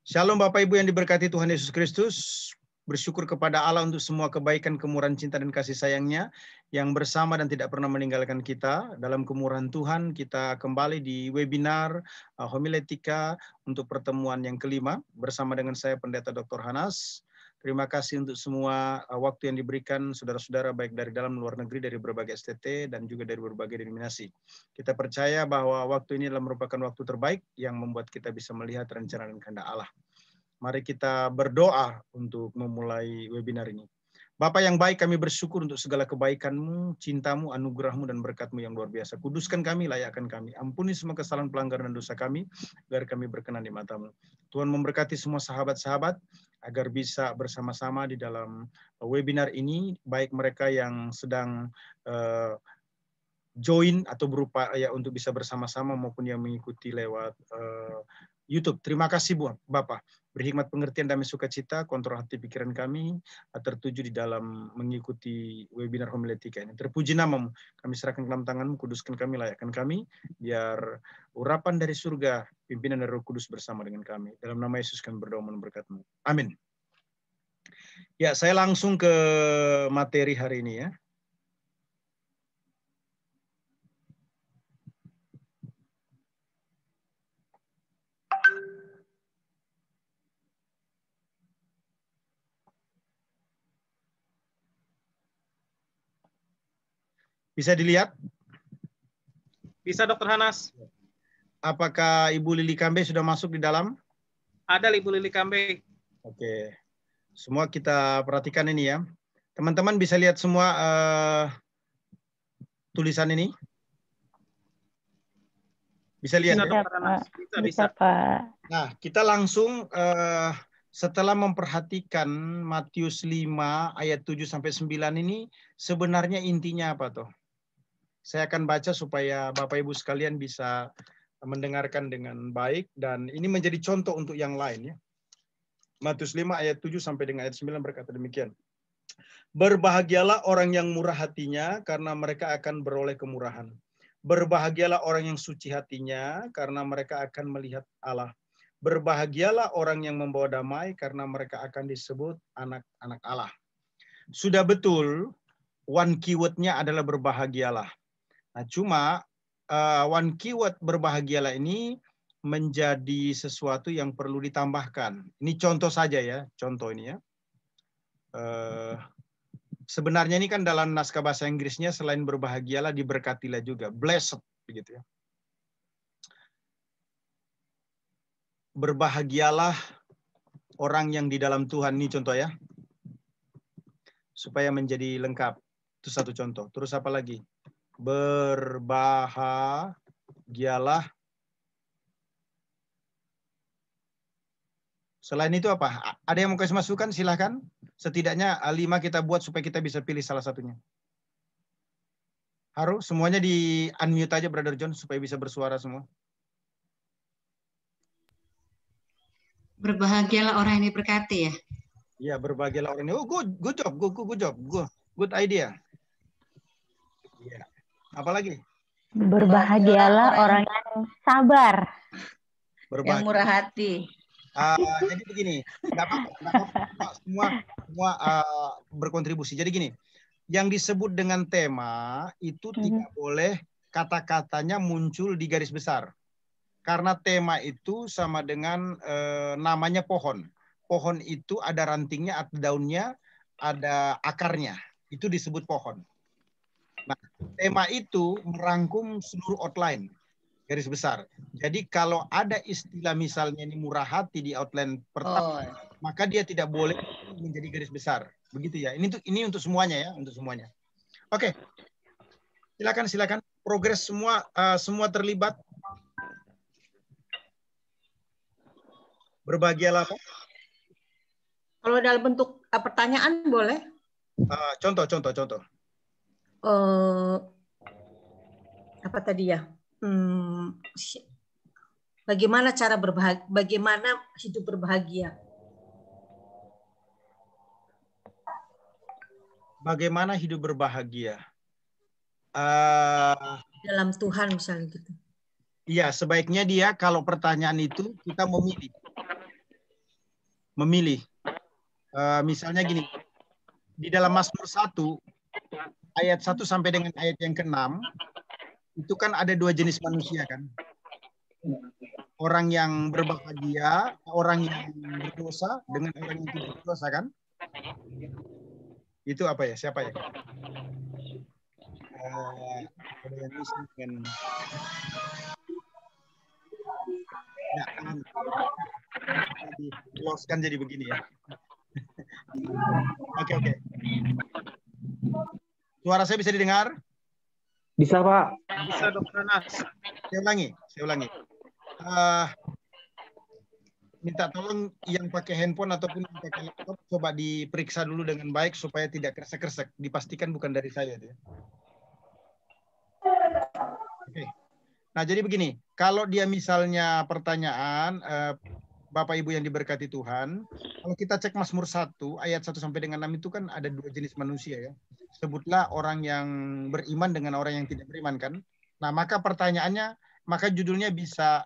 Shalom Bapak Ibu yang diberkati Tuhan Yesus Kristus. Bersyukur kepada Allah untuk semua kebaikan, kemurahan, cinta, dan kasih sayangnya yang bersama dan tidak pernah meninggalkan kita. Dalam kemurahan Tuhan, kita kembali di webinar Homiletika untuk pertemuan yang kelima bersama dengan saya Pendeta Dr. Hanas. Terima kasih untuk semua waktu yang diberikan saudara-saudara baik dari dalam luar negeri, dari berbagai STT, dan juga dari berbagai denominasi. Kita percaya bahwa waktu ini adalah merupakan waktu terbaik yang membuat kita bisa melihat rencana dan kehendak Allah. Mari kita berdoa untuk memulai webinar ini. Bapa yang baik, kami bersyukur untuk segala kebaikan-Mu, cinta-Mu, anugerah-Mu, dan berkat-Mu yang luar biasa. Kuduskan kami, layakkan kami. Ampuni semua kesalahan, pelanggaran, dan dosa kami, agar kami berkenan di mata-Mu. Tuhan memberkati semua sahabat-sahabat, agar bisa bersama-sama di dalam webinar ini, baik mereka yang sedang join atau berupaya untuk bisa bersama-sama maupun yang mengikuti lewat YouTube. Terima kasih Bapak. Berhikmat pengertian damai sukacita, kontrol hati pikiran kami tertuju di dalam mengikuti webinar homiletika ini. Terpuji nama-Mu. Kami serahkan ke dalam tangan-Mu, kuduskan kami, layakkan kami, biar urapan dari surga, pimpinan dari Roh Kudus bersama dengan kami. Dalam nama Yesus kami berdoa dan berkat-Mu. Amin. Ya, saya langsung ke materi hari ini ya. Bisa dilihat? Bisa, Dr. Hanas. Apakah Ibu Lili Kambe sudah masuk di dalam? Ada Ibu Lili Kambe. Oke. Semua kita perhatikan ini ya. Teman-teman bisa lihat semua tulisan ini? Bisa lihat? Bisa, Dr. Hanas. Bisa, Pak. Nah, kita langsung setelah memperhatikan Matius 5 ayat 7 sampai 9 ini, sebenarnya intinya apa toh? Saya akan baca supaya Bapak Ibu sekalian bisa mendengarkan dengan baik, dan ini menjadi contoh untuk yang lain ya. Matius 5 ayat 7 sampai dengan ayat 9 berkata demikian. Berbahagialah orang yang murah hatinya, karena mereka akan beroleh kemurahan. Berbahagialah orang yang suci hatinya, karena mereka akan melihat Allah. Berbahagialah orang yang membawa damai, karena mereka akan disebut anak-anak Allah. Sudah betul, one keyword-nya adalah berbahagialah. Nah, cuma one keyword berbahagialah ini menjadi sesuatu yang perlu ditambahkan. Ini contoh saja ya, contoh ini ya. Sebenarnya ini kan dalam naskah bahasa Inggrisnya selain berbahagialah, diberkatilah juga. Blessed, begitu ya. Berbahagialah orang yang di dalam Tuhan, ini contoh ya. Supaya menjadi lengkap. Itu satu contoh. Terus apa lagi? Berbahagialah. Selain itu apa? Ada yang mau kasih masukan? Silahkan. Setidaknya 5 kita buat supaya kita bisa pilih salah satunya. Haru, semuanya di unmute aja Brother John supaya bisa bersuara semua. Berbahagialah orang yang diberkati ya. Iya, berbahagialah orang ini. Oh, good job, good idea. Iya. Apa lagi? Berbahagialah orang yang sabar. Yang murah hati. Jadi begini, nggak apa-apa, semua berkontribusi. Jadi gini, yang disebut dengan tema itu tidak boleh kata-katanya muncul di garis besar. Karena tema itu sama dengan namanya pohon. Pohon itu ada rantingnya, ada daunnya, ada akarnya. Itu disebut pohon. Nah, tema itu merangkum seluruh outline, garis besar. Jadi kalau ada istilah misalnya ini murah hati di outline pertama, maka dia tidak boleh menjadi garis besar. Begitu ya. Ini untuk semuanya ya, untuk semuanya. Oke. Silakan. Progres semua terlibat. Berbahagialah apa? Kalau dalam bentuk pertanyaan boleh? Contoh. Apa tadi ya? Bagaimana cara berbahagia? Bagaimana hidup berbahagia? Bagaimana hidup berbahagia? Dalam Tuhan misalnya gitu. Iya, sebaiknya dia kalau pertanyaan itu kita memilih. memilih. Misalnya gini, di dalam Mazmur 1 ayat 1 sampai dengan ayat yang ke-6 itu kan ada dua jenis manusia kan. Orang yang berbahagia, orang yang berdosa dengan orang yang tidak berdosa kan. Itu apa ya? Siapa ya? Ada yang isi dengan ya, diloskan jadi begini ya. Oke. Suara saya bisa didengar? Bisa, Pak. Bisa, Dr. Hanas. Saya ulangi. Minta tolong yang pakai handphone ataupun yang pakai laptop coba diperiksa dulu dengan baik supaya tidak kresek-kresek. Dipastikan bukan dari saya. Oke. Nah, jadi begini. Kalau dia misalnya pertanyaan, Bapak Ibu yang diberkati Tuhan, kalau kita cek Mazmur 1 ayat 1 sampai dengan 6 itu kan ada dua jenis manusia ya. Sebutlah orang yang beriman dengan orang yang tidak beriman kan. Nah, maka pertanyaannya, maka judulnya bisa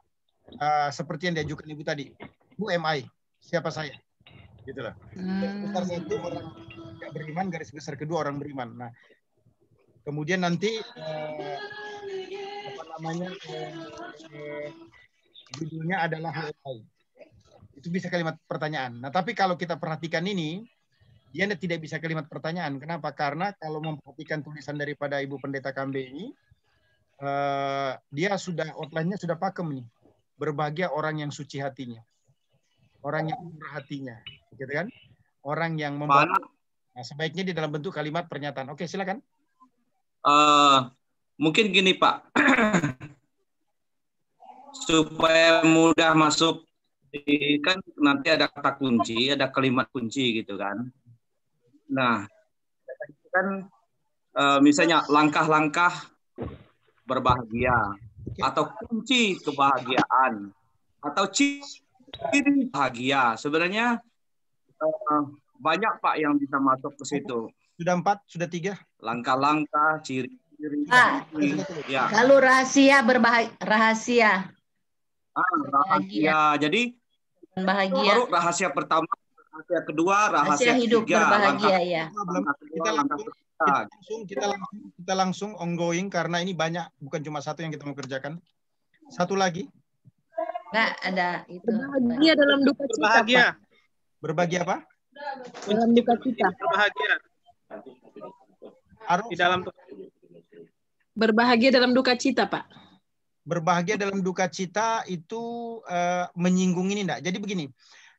seperti yang diajukan Ibu tadi. Who am I? Siapa saya? Gitulah. Garis besar satu orang tidak beriman, garis besar kedua orang beriman. Nah, kemudian nanti judulnya adalah Who am I? Itu bisa kalimat pertanyaan. Nah, tapi kalau kita perhatikan ini, dia tidak bisa kalimat pertanyaan. Kenapa? Karena kalau memperhatikan tulisan daripada Ibu Pendeta Kambe ini, dia sudah outline-nya sudah pakem nih. Berbahagia orang yang suci hatinya. Orang yang murah hatinya. Gitu kan? Orang yang membawa. Nah, sebaiknya di dalam bentuk kalimat pernyataan. Oke, silakan. Mungkin gini, Pak. Supaya mudah masuk, kan nanti ada kata kunci, ada kalimat kunci gitu kan. Nah, kan misalnya langkah-langkah berbahagia atau kunci kebahagiaan atau ciri bahagia. Sebenarnya banyak Pak yang bisa masuk ke situ. Sudah 4, sudah 3. Langkah-langkah, ciri-ciri. Ya. Lalu rahasia rahasia. Rahasia. Jadi bahagia. baru rahasia pertama, rahasia kedua, rahasia hidup ketiga, berbahagia ya. Kita langsung ongoing karena ini banyak, bukan cuma satu yang kita mau kerjakan. Satu lagi. Enggak ada itu. Berbahagia dalam duka cita. Berbahagia. Pak. Berbahagia apa? Dalam duka cita. Berbahagia. Di dalam berbahagia dalam duka cita, Pak. Berbahagia dalam duka cita itu menyinggung ini enggak? Jadi begini,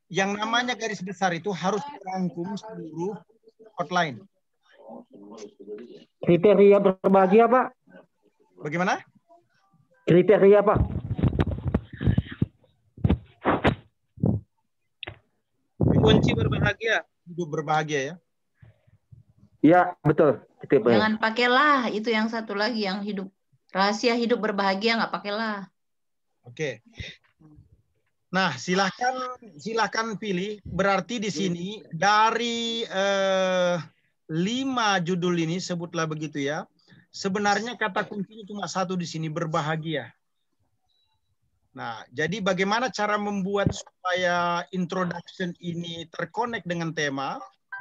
yang namanya garis besar itu harus merangkum seluruh outline. Kriteria berbahagia, Pak. Bagaimana? Kriteria, Pak. kunci berbahagia. Hidup berbahagia ya? Iya, betul. Jangan pakailah itu yang satu lagi yang hidup rahasia hidup berbahagia, nggak pakailah. Oke. Nah, silahkan pilih. Berarti di sini dari 5 judul ini sebutlah begitu ya. Sebenarnya kata kuncinya cuma satu di sini, berbahagia. Nah, jadi bagaimana cara membuat supaya introduction ini terkonek dengan tema?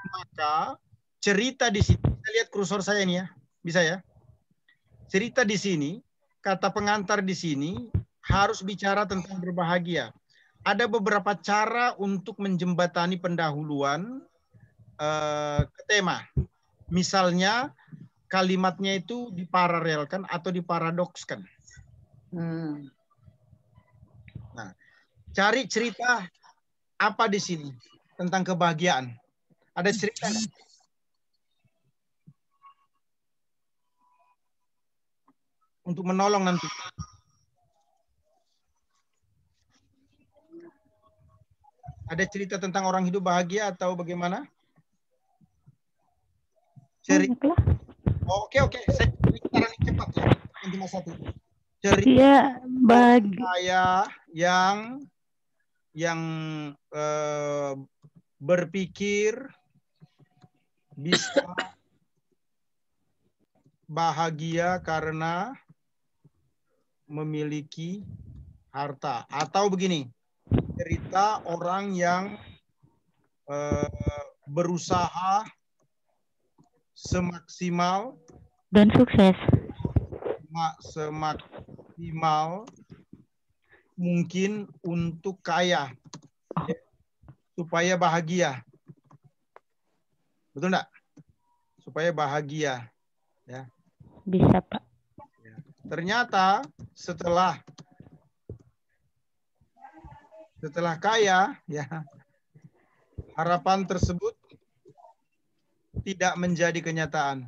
Maka cerita di sini, kita lihat kursor saya ini ya, bisa ya? Cerita di sini, kata pengantar di sini harus bicara tentang berbahagia. Ada beberapa cara untuk menjembatani pendahuluan ke tema. Misalnya kalimatnya itu diparalelkan atau diparadokskan. Nah, cari cerita apa di sini tentang kebahagiaan. Ada cerita nggak? Untuk menolong nanti. Ada cerita tentang orang hidup bahagia atau bagaimana? Cerita. Oke. Saya caranya cepat ya. Cuma satu. Cerita saya yang berpikir bisa bahagia karena memiliki harta. Atau begini, cerita orang yang berusaha semaksimal Dan sukses. semaksimal mungkin untuk kaya, ya, supaya bahagia. Betul enggak? Supaya bahagia. Ya. Bisa, Pak. Ternyata setelah kaya, ya, harapan tersebut tidak menjadi kenyataan.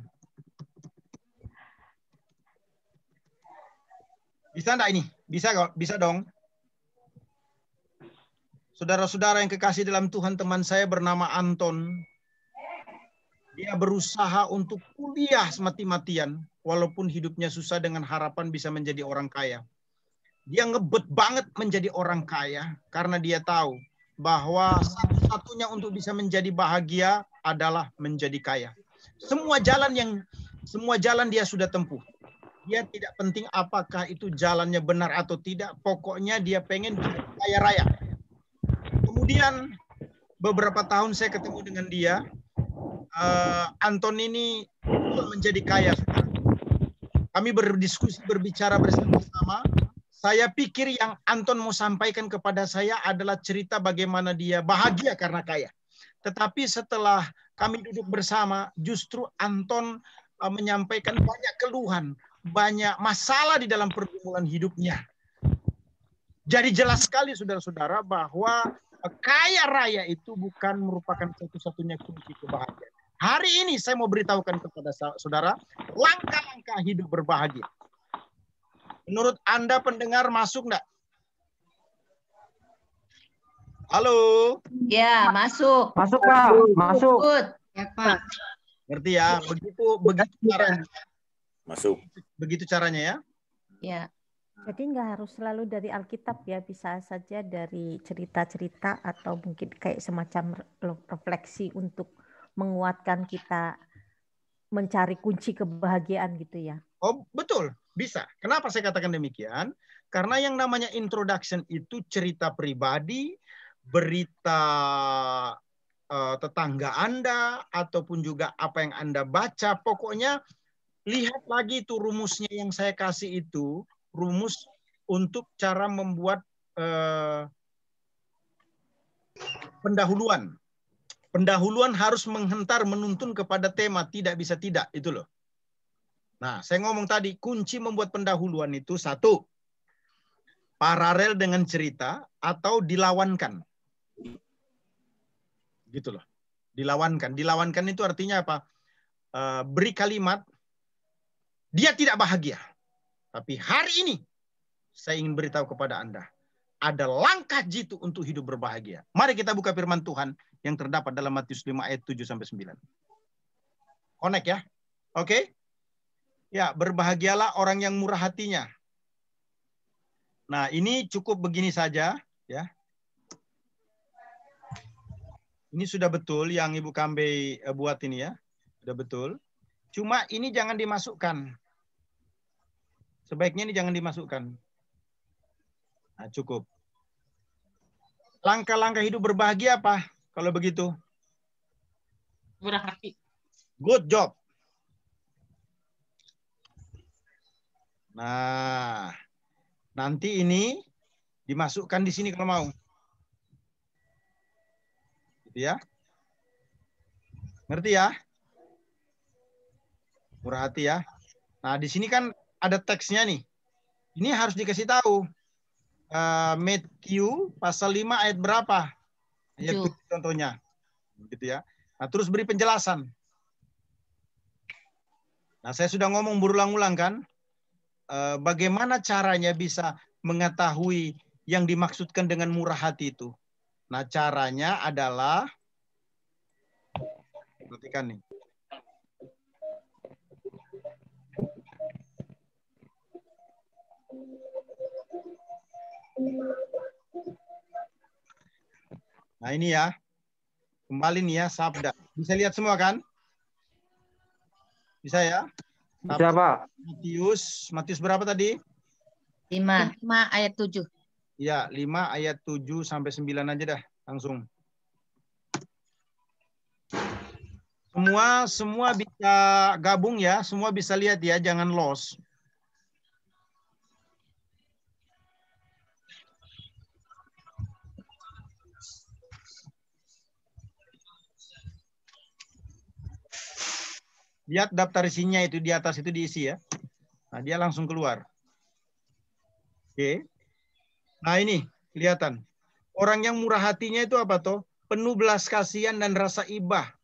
Bisa enggak ini? Bisa dong. Saudara-saudara yang kekasih dalam Tuhan, teman saya bernama Anton. Dia berusaha untuk kuliah semati-matian, walaupun hidupnya susah dengan harapan bisa menjadi orang kaya. Dia ngebet banget menjadi orang kaya, karena dia tahu bahwa satu-satunya untuk bisa menjadi bahagia adalah menjadi kaya. Semua jalan dia sudah tempuh. Dia tidak penting apakah itu jalannya benar atau tidak, pokoknya dia pengen kaya raya. Kemudian beberapa tahun saya ketemu dengan dia. Anton ini menjadi kaya. Kami berdiskusi, berbicara bersama-sama. Saya pikir yang Anton mau sampaikan kepada saya adalah cerita bagaimana dia bahagia karena kaya. Tetapi setelah kami duduk bersama, justru Anton menyampaikan banyak keluhan, banyak masalah di dalam pergumulan hidupnya. Jadi jelas sekali saudara-saudara bahwa kaya raya itu bukan merupakan satu-satunya kunci kebahagiaan. Hari ini saya mau beritahukan kepada saudara langkah-langkah hidup berbahagia. Menurut Anda pendengar masuk enggak? Halo? Ya, masuk. Masuk, Pak. Masuk. Good. Ya, Pak. Ngerti ya? Begitu caranya. Masuk. Begitu caranya ya? Ya. Jadi nggak harus selalu dari Alkitab ya, bisa saja dari cerita-cerita atau mungkin kayak semacam refleksi untuk menguatkan kita mencari kunci kebahagiaan gitu ya. Oh betul, bisa. Kenapa saya katakan demikian? Karena yang namanya introduction itu cerita pribadi, berita tetangga Anda, ataupun juga apa yang Anda baca. Pokoknya lihat lagi itu rumusnya yang saya kasih itu, rumus untuk cara membuat pendahuluan. Pendahuluan harus menghentar, menuntun kepada tema, tidak bisa tidak, itu loh. Nah, saya ngomong tadi, kunci membuat pendahuluan itu satu, paralel dengan cerita atau dilawankan. Gitu loh. Dilawankan. Dilawankan itu artinya apa? Beri kalimat, dia tidak bahagia. Tapi hari ini, saya ingin beritahu kepada Anda, ada langkah jitu untuk hidup berbahagia. Mari kita buka firman Tuhan yang terdapat dalam Matius 5 ayat 7-9. Connect ya. Oke? Ya, berbahagialah orang yang murah hatinya. Nah, ini cukup begini saja ya. Ini sudah betul yang Ibu Kambe buat ini ya. Sudah betul. Cuma ini jangan dimasukkan. Sebaiknya ini jangan dimasukkan. Nah, cukup. Langkah-langkah hidup berbahagia apa? Kalau begitu. Murah hati. Good job. Nah, nanti ini dimasukkan di sini kalau mau. Gitu ya. Ngerti ya? Murah hati ya. Nah, di sini kan ada teksnya nih. Ini harus dikasih tahu. Matthew pasal 5 ayat berapa? Ayat 7 contohnya. Gitu ya. Nah, terus beri penjelasan. Nah, saya sudah ngomong berulang-ulang kan? Bagaimana caranya bisa mengetahui yang dimaksudkan dengan murah hati itu? Nah, caranya adalah perhatikan nih. Nah, ini ya. Kembali nih ya, sabda. Bisa lihat semua kan? Bisa ya? Bisa, Pak. Matius berapa tadi? 5 ayat 7. Ya, 5 ayat 7 sampai 9 aja dah, langsung. Semua bisa gabung ya, semua bisa lihat ya, jangan lost. Lihat daftar isinya itu di atas itu diisi ya. Nah, dia langsung keluar. Oke. Nah, ini kelihatan. Orang yang murah hatinya itu apa toh? Penuh belas kasihan dan rasa ibah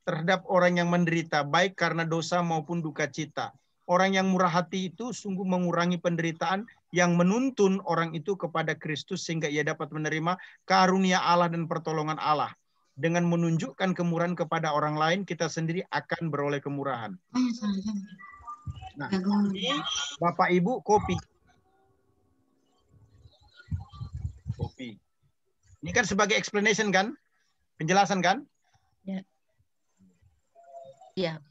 terhadap orang yang menderita, baik karena dosa maupun duka cita. Orang yang murah hati itu sungguh mengurangi penderitaan yang menuntun orang itu kepada Kristus sehingga ia dapat menerima karunia Allah dan pertolongan Allah. Dengan menunjukkan kemurahan kepada orang lain, kita sendiri akan beroleh kemurahan. Nah, ini Bapak Ibu kopi. Kopi. Ini kan sebagai explanation kan? Penjelasan kan? Ya. Iya.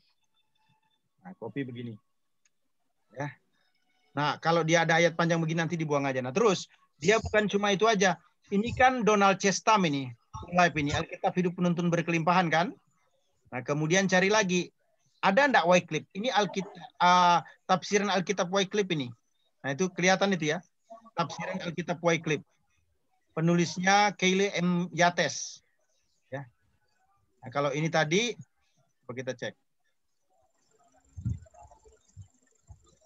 Nah, kopi begini. Ya. Nah, kalau dia ada ayat panjang begini nanti dibuang aja. Nah, terus dia bukan cuma itu aja. Ini kan Donald Chestam ini. Live ini Alkitab Hidup Penuntun Berkelimpahan kan? Nah, kemudian cari lagi. Ada enggak Wycliffe? Ini tafsiran Alkitab Wycliffe ini. Nah, itu kelihatan itu ya. Tafsiran Alkitab Wycliffe. Penulisnya Keile M. Yates. Ya. Nah, kalau ini tadi coba kita cek.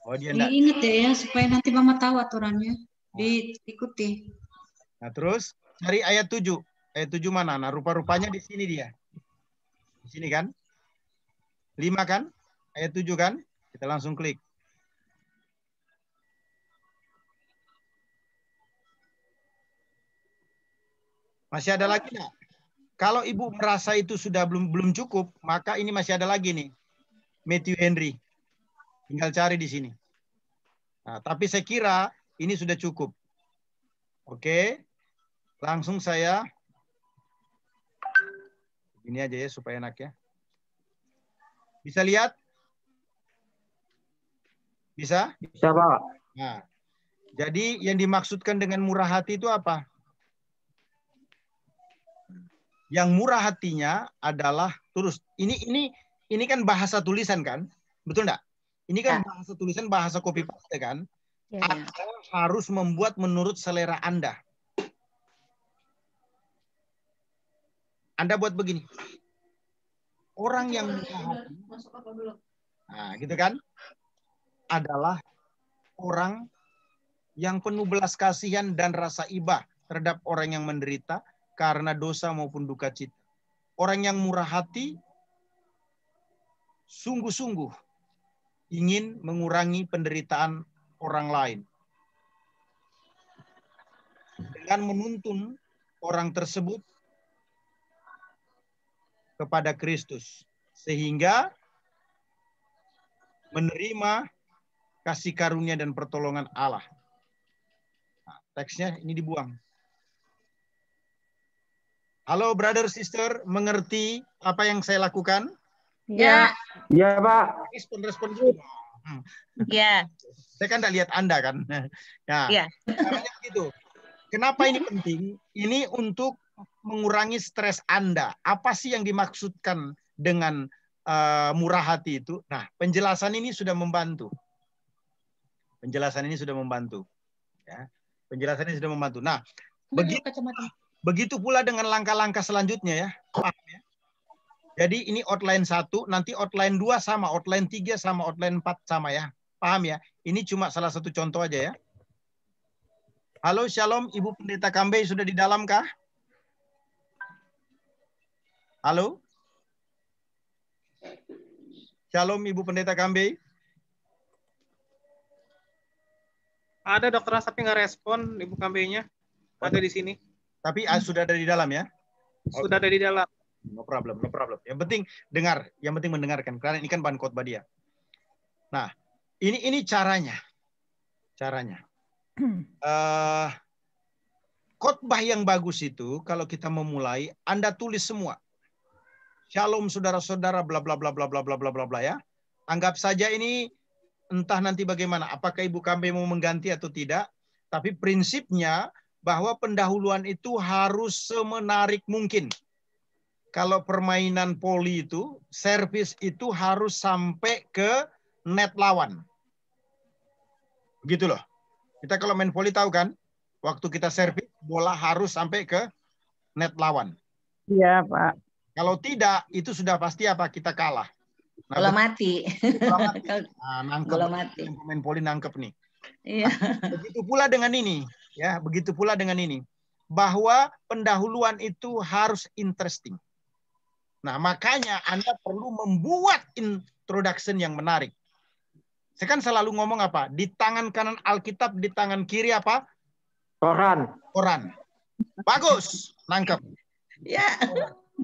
Oh, dia enggak. Diingat deh ya supaya nanti Mama tahu aturannya. Diikuti. Nah, terus cari ayat 7. Ayat 7 mana? Nah, rupa-rupanya di sini dia. Di sini kan? 5 kan? Ayat 7 kan? Kita langsung klik. Masih ada lagi nggak? Kalau Ibu merasa itu sudah belum cukup, maka ini masih ada lagi nih. Matthew Henry. Tinggal cari di sini. Nah, tapi saya kira ini sudah cukup. Oke. Langsung saya ini aja ya supaya enak ya. Bisa lihat? Bisa? Bisa, Pak. Nah, jadi yang dimaksudkan dengan murah hati itu apa? Yang murah hatinya adalah terus ini kan bahasa tulisan kan? Betul enggak? Ini kan bahasa tulisan, bahasa copy paste kan? Ya, ya. Anda harus membuat menurut selera Anda. Anda buat begini. Orang yang murah hati, nah gitu kan, adalah orang yang penuh belas kasihan dan rasa ibah terhadap orang yang menderita karena dosa maupun duka cita. Orang yang murah hati sungguh-sungguh ingin mengurangi penderitaan orang lain dengan menuntun orang tersebut kepada Kristus sehingga menerima kasih karunia dan pertolongan Allah. Nah, teksnya ini dibuang. Halo brother sister, mengerti apa yang saya lakukan? Ya. Iya, Pak. Respon dulu. Ya. Saya kan tidak lihat Anda kan. Nah, Ya. caranya begitu. Kenapa ini penting? Ini untuk mengurangi stres Anda. Apa sih yang dimaksudkan dengan murah hati itu? Nah, penjelasan ini sudah membantu. Penjelasan ini sudah membantu. Ya, penjelasan ini sudah membantu. Nah, begitu pula dengan langkah-langkah selanjutnya ya. Paham ya? Jadi ini outline 1, nanti outline 2 sama, outline 3 sama, outline 4 sama ya. Paham ya? Ini cuma salah satu contoh aja ya. Halo, Shalom, Ibu Pendeta Kambei sudah di dalam kah? Halo? Shalom, Ibu Pendeta Kambei. Ada dokter tapi nggak respon Ibu Kambeinya. Ada di sini. Tapi sudah ada di dalam ya? Sudah ada di dalam. No problem, no problem. Yang penting dengar, yang penting mendengarkan. Karena ini kan bahan khotbah dia. Nah, ini caranya. Caranya. Khotbah yang bagus itu kalau kita memulai, Anda tulis semua. Shalom saudara-saudara, bla bla bla bla bla bla bla bla bla ya. Anggap saja ini entah nanti bagaimana, apakah Ibu Kambei mau mengganti atau tidak, tapi prinsipnya bahwa pendahuluan itu harus semenarik mungkin. kalau permainan voli itu, servis itu harus sampai ke net lawan. Begitu loh. Kita kalau main voli tahu kan, waktu kita servis, bola harus sampai ke net lawan. Iya, Pak. Kalau tidak, itu sudah pasti apa? Kita kalah. Nah, Bola mati. bola mati. Nah, nangkep. Bola mati. Pemain voli nangkep nih. Iya. Begitu pula dengan ini, ya, begitu pula dengan ini, bahwa pendahuluan itu harus interesting. Nah, makanya Anda perlu membuat introduction yang menarik. Saya kan selalu ngomong apa? Di tangan kanan Alkitab, di tangan kiri apa? Koran. Koran. Bagus, nangkep. Ya.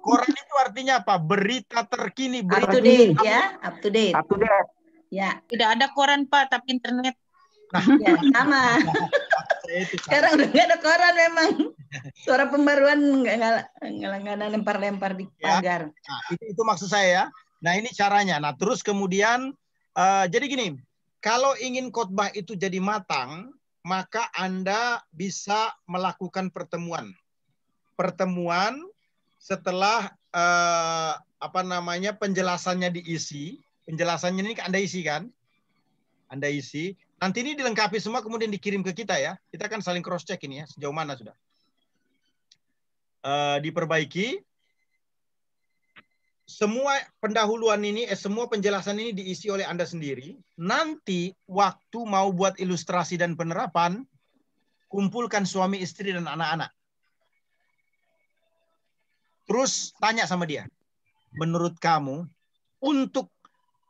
Koran itu artinya apa? Berita terkini, Up berita to date ya, up to date. Up to date. Ya. Tidak ada koran Pak, tapi internet. Ya, sama. Sekarang udah nggak ada koran memang. Suara pembaruan nggak ada lempar-lempar di pagar. Nah, itu maksud saya ya. Nah, ini caranya. Nah, terus kemudian jadi gini, kalau ingin khotbah itu jadi matang, maka Anda bisa melakukan pertemuan. Pertemuan setelah penjelasannya diisi. Penjelasannya ini Anda isi kan? Anda isi. Nanti ini dilengkapi semua kemudian dikirim ke kita ya. Kita kan saling cross check ini ya, sejauh mana sudah. Diperbaiki. Semua pendahuluan ini, semua penjelasan ini diisi oleh Anda sendiri. Nanti waktu mau buat ilustrasi dan penerapan, kumpulkan suami, istri, dan anak-anak. Terus tanya sama dia, menurut kamu, untuk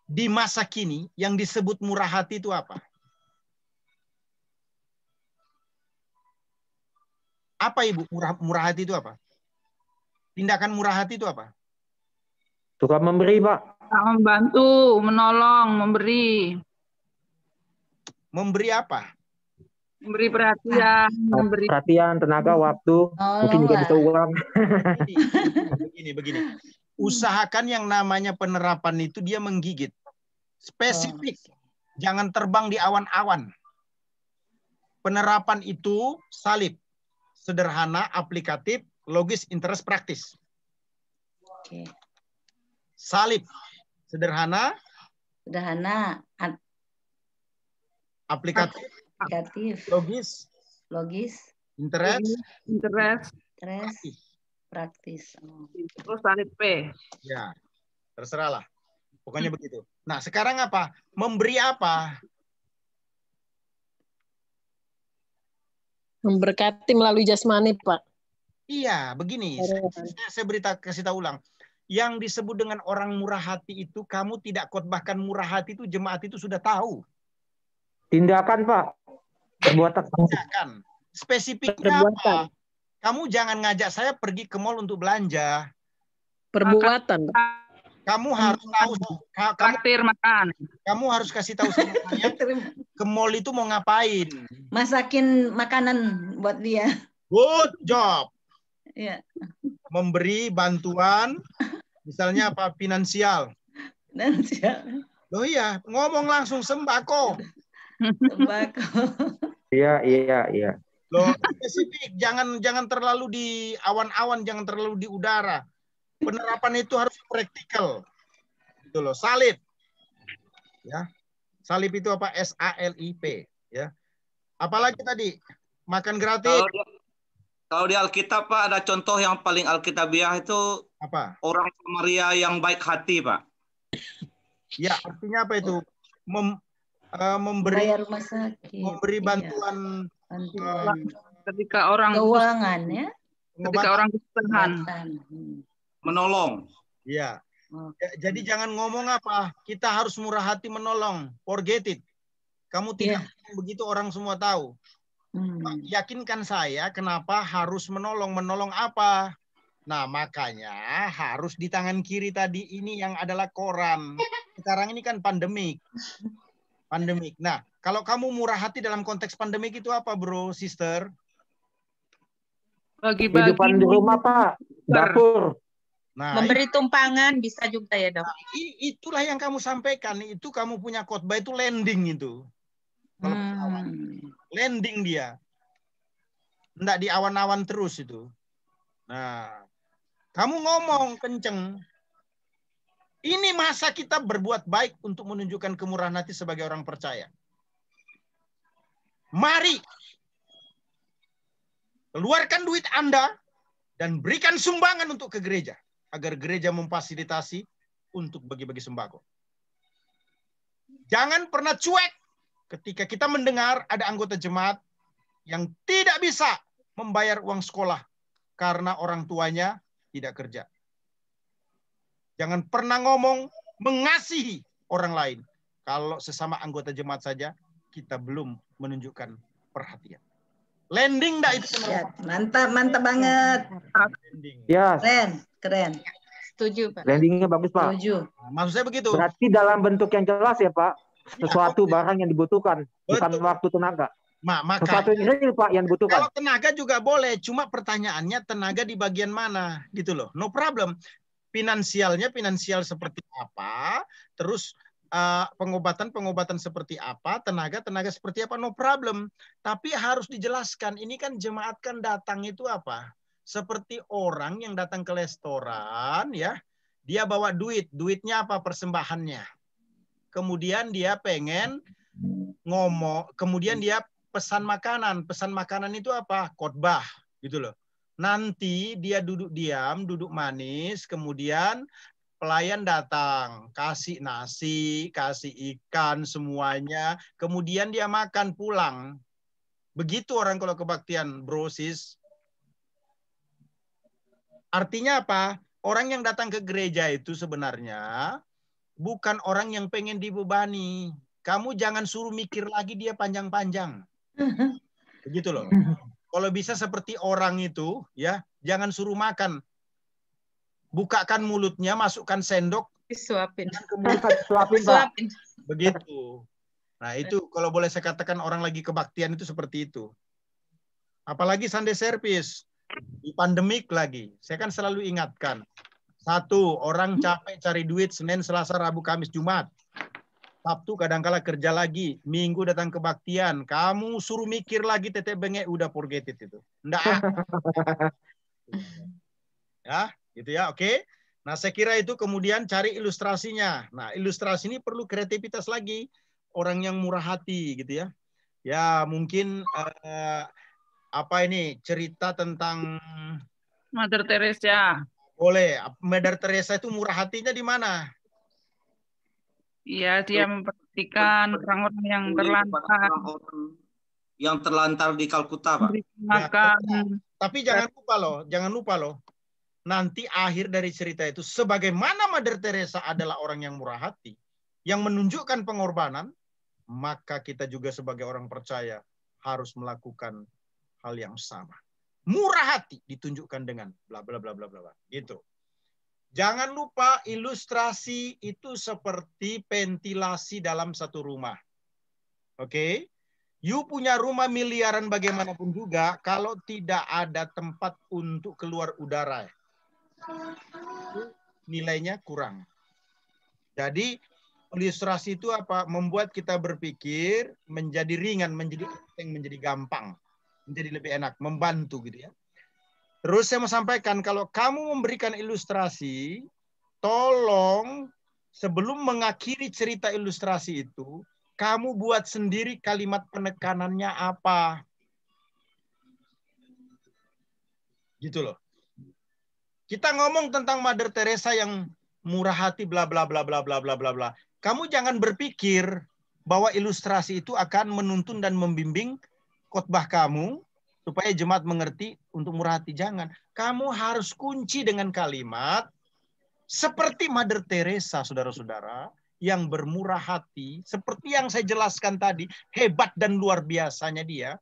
di masa kini yang disebut murah hati itu apa? Apa Ibu murah hati itu apa? Tindakan murah hati itu apa? Suka memberi, Pak. Membantu, menolong, memberi. Memberi apa? Memberi perhatian, memberi Perhatian, tenaga, waktu, mungkin juga bisa uang. Begini. Usahakan yang namanya penerapan itu dia menggigit. Spesifik. Jangan terbang di awan-awan. Penerapan itu salib. Sederhana, aplikatif, logis, interest, praktis. Oke. Salib. Sederhana. Aplikatif. Logis. Interest. Praktis. Terus salib P. Ya, terserahlah. Pokoknya begitu. Nah, sekarang apa? Memberi apa? Memberkati melalui jasmani, Pak. Iya, begini. Saya kasih tahu ulang. Yang disebut dengan orang murah hati itu, kamu tidak khotbahkan murah hati itu, jemaat itu sudah tahu. Tindakan, Pak. Perbuatan. Tindakan. Spesifiknya apa? Kamu jangan ngajak saya pergi ke mall untuk belanja. Perbuatan. Kamu harus tahu. Kamu harus kasih tahu sama saya ke mall itu mau ngapain. Masakin makanan buat dia. Good job. Ya. Memberi bantuan, misalnya apa? Finansial. Oh iya, ngomong langsung sembako. Sembako. Iya. Loh, spesifik, jangan terlalu di awan-awan, jangan terlalu di udara. Penerapan itu harus praktikal. Itu loh, salib. Ya. Salib itu apa? SALIP, ya. Apalagi tadi? Makan gratis. Kalau di Alkitab, Pak, ada contoh yang paling alkitabiah itu apa? Orang Samaria yang baik hati, Pak. Ya, artinya apa itu? Memberi rumah sakit. Memberi bantuan. Ketika orang keuangan ya. Ketika orang kesusahan. Menolong. Iya. Jadi jangan ngomong apa, kita harus murah hati menolong. Forget it. Kamu tidak begitu orang semua tahu. Yakinkan saya kenapa harus menolong. Menolong apa? Nah, makanya harus di tangan kiri tadi ini yang adalah koran. Sekarang ini kan pandemik. Nah, kalau kamu murah hati dalam konteks pandemik itu apa, bro, sister? Bagi-bagi. Kehidupan di rumah, Pak. Dapur. Nah, memberi tumpangan bisa juga ya, Dok. Nah, itulah yang kamu sampaikan. Itu kamu punya khotbah itu landing itu. Landing dia. Enggak di awan-awan terus itu. Nah, Kamu ngomong kenceng. Ini masa kita berbuat baik untuk menunjukkan kemurahan hati sebagai orang percaya. Mari keluarkan duit Anda dan berikan sumbangan untuk ke gereja agar gereja memfasilitasi untuk bagi-bagi sembako. Jangan pernah cuek ketika kita mendengar ada anggota jemaat yang tidak bisa membayar uang sekolah karena orang tuanya tidak kerja. Jangan pernah ngomong mengasihi orang lain. Kalau sesama anggota jemaat saja, kita belum menunjukkan perhatian. Landing dah itu. Ya, mantap banget. Ya. Keren. Setuju, Pak. Landingnya bagus, Pak. Setuju. Maksud saya begitu. Berarti dalam bentuk yang jelas ya, Pak. Sesuatu barang yang dibutuhkan, bukan waktu tenaga. Sesuatu yang real, Pak, yang dibutuhkan. Kalau tenaga juga boleh, cuma pertanyaannya tenaga di bagian mana, gitu loh. No problem. Finansial seperti apa, terus pengobatan seperti apa, tenaga seperti apa, no problem. Tapi harus dijelaskan, ini kan jemaat kan datang itu apa? Seperti orang yang datang ke restoran, ya, dia bawa duitnya apa persembahannya. Kemudian dia pengen ngomong, kemudian dia pesan makanan itu apa? Khotbah, gitu loh. Nanti dia duduk diam, duduk manis, kemudian pelayan datang, kasih nasi, kasih ikan, semuanya. Kemudian dia makan pulang. Begitu orang kalau kebaktian, bro, sis. Artinya apa? Orang yang datang ke gereja itu sebenarnya bukan orang yang pengen dibebani. Kamu jangan suruh mikir lagi dia panjang-panjang. Begitu loh. Kalau bisa seperti orang itu, ya, jangan suruh makan. Bukakan mulutnya, masukkan sendok, disuapin. Suapin. Begitu. Nah, itu kalau boleh saya katakan orang lagi kebaktian itu seperti itu. Apalagi Sunday service. Di pandemik lagi. Saya kan selalu ingatkan. 1, orang capek cari duit Senin, Selasa, Rabu, Kamis, Jumat. Sabtu kadangkala kerja lagi, Minggu datang kebaktian. Kamu suruh mikir lagi tetek bengek, udah forget it itu. Nggak. Ya, gitu ya, oke. Nah, saya kira itu kemudian cari ilustrasinya. Nah, ilustrasi ini perlu kreativitas lagi. Orang yang murah hati, gitu ya. Ya, mungkin apa ini, cerita tentang Mother Teresa. Boleh. Mother Teresa itu murah hatinya di mana? Iya, dia memperhatikan orang-orang yang terlantar. Yang terlantar di Kalkuta, Pak. Makan. Tapi jangan lupa loh. Nanti akhir dari cerita itu, sebagaimana Mother Teresa adalah orang yang murah hati, yang menunjukkan pengorbanan, maka kita juga sebagai orang percaya harus melakukan hal yang sama. Murah hati ditunjukkan dengan bla bla bla bla bla, gitu. Jangan lupa ilustrasi itu seperti ventilasi dalam satu rumah. Oke? You punya rumah miliaran bagaimanapun juga, kalau tidak ada tempat untuk keluar udara, nilainya kurang. Jadi, ilustrasi itu apa? Membuat kita berpikir menjadi ringan, menjadi enteng, menjadi gampang. Menjadi lebih enak, membantu gitu ya. Terus saya mau sampaikan, kalau kamu memberikan ilustrasi, tolong sebelum mengakhiri cerita ilustrasi itu, kamu buat sendiri kalimat penekanannya apa. Gitu loh. Kita ngomong tentang Mother Teresa yang murah hati, bla bla bla bla bla bla bla bla. Kamu jangan berpikir bahwa ilustrasi itu akan menuntun dan membimbing khotbah kamu, supaya jemaat mengerti untuk murah hati. Jangan. Kamu harus kunci dengan kalimat seperti Mother Teresa, saudara-saudara, yang bermurah hati. Seperti yang saya jelaskan tadi, hebat dan luar biasanya dia.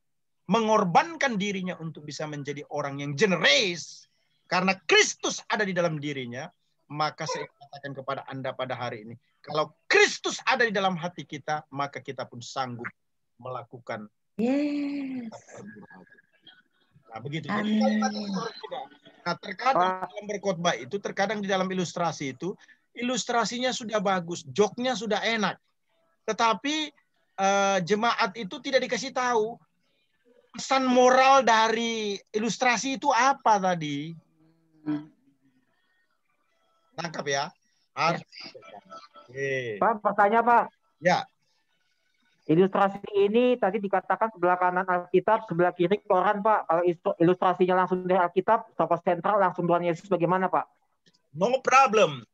Mengorbankan dirinya untuk bisa menjadi orang yang generous. Karena Kristus ada di dalam dirinya. Maka saya katakan kepada Anda pada hari ini. Kalau Kristus ada di dalam hati kita, maka kita pun sanggup melakukan. Yes. Nah, begitu. Nah, terkadang dalam berkhotbah itu, terkadang di dalam ilustrasi itu, ilustrasinya sudah bagus, joknya sudah enak. Tetapi jemaat itu tidak dikasih tahu pesan moral dari ilustrasi itu apa tadi. Tangkap ya. Harus. Pak, pertanyaan Pak. Ya. Ilustrasi ini tadi dikatakan sebelah kanan Alkitab, sebelah kiri koran Pak. Kalau ilustrasinya langsung dari Alkitab, tokoh sentral langsung Tuhan Yesus bagaimana Pak? No problem.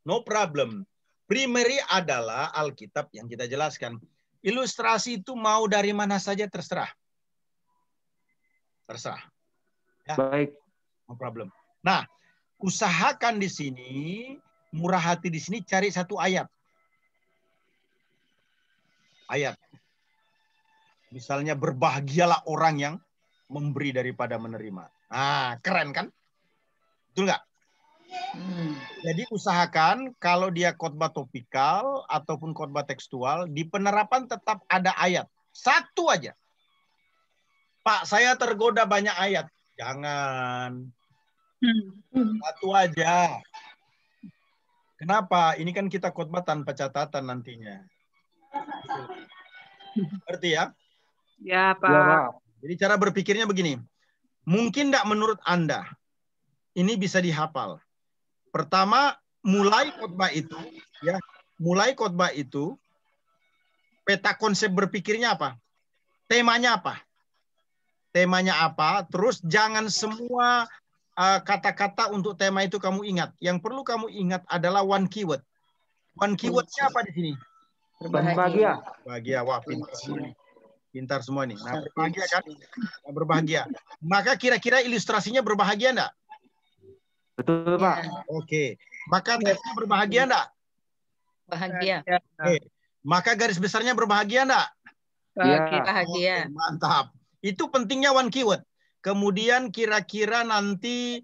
No problem. Primary adalah Alkitab yang kita jelaskan. Ilustrasi itu mau dari mana saja terserah. Terserah. Ya. Baik. No problem. Nah, usahakan di sini, murah hati di sini cari satu ayat. Ayat. Misalnya berbahagialah orang yang memberi daripada menerima. Nah, keren kan? Betul nggak? Jadi usahakan kalau dia khotbah topikal ataupun khotbah tekstual, di penerapan tetap ada ayat. Satu aja. Pak, saya tergoda banyak ayat. Jangan. Satu aja. Kenapa? Ini kan kita khotbah tanpa catatan nantinya. Ngerti ya? Ya, Pak. Ya, Jadi cara berpikirnya begini. Mungkin enggak menurut Anda ini bisa dihafal. Pertama, mulai khotbah itu, ya, mulai khotbah itu, peta konsep berpikirnya apa? Temanya apa? Temanya apa? Terus jangan semua kata-kata untuk tema itu kamu ingat. Yang perlu kamu ingat adalah one keyword. One keywordnya apa di sini? Berbahagia. Berbahagia. Wah, pintar semua nih. Pintar semua nih. Nah, berbahagia kan? Nah, berbahagia. Maka kira-kira ilustrasinya berbahagia enggak? Betul, Pak. Oke. Maka teksnya berbahagia enggak? Bahagia. Oke. Maka garis besarnya berbahagia enggak? Bahagia. Oke, mantap. Itu pentingnya one keyword. Kemudian kira-kira nanti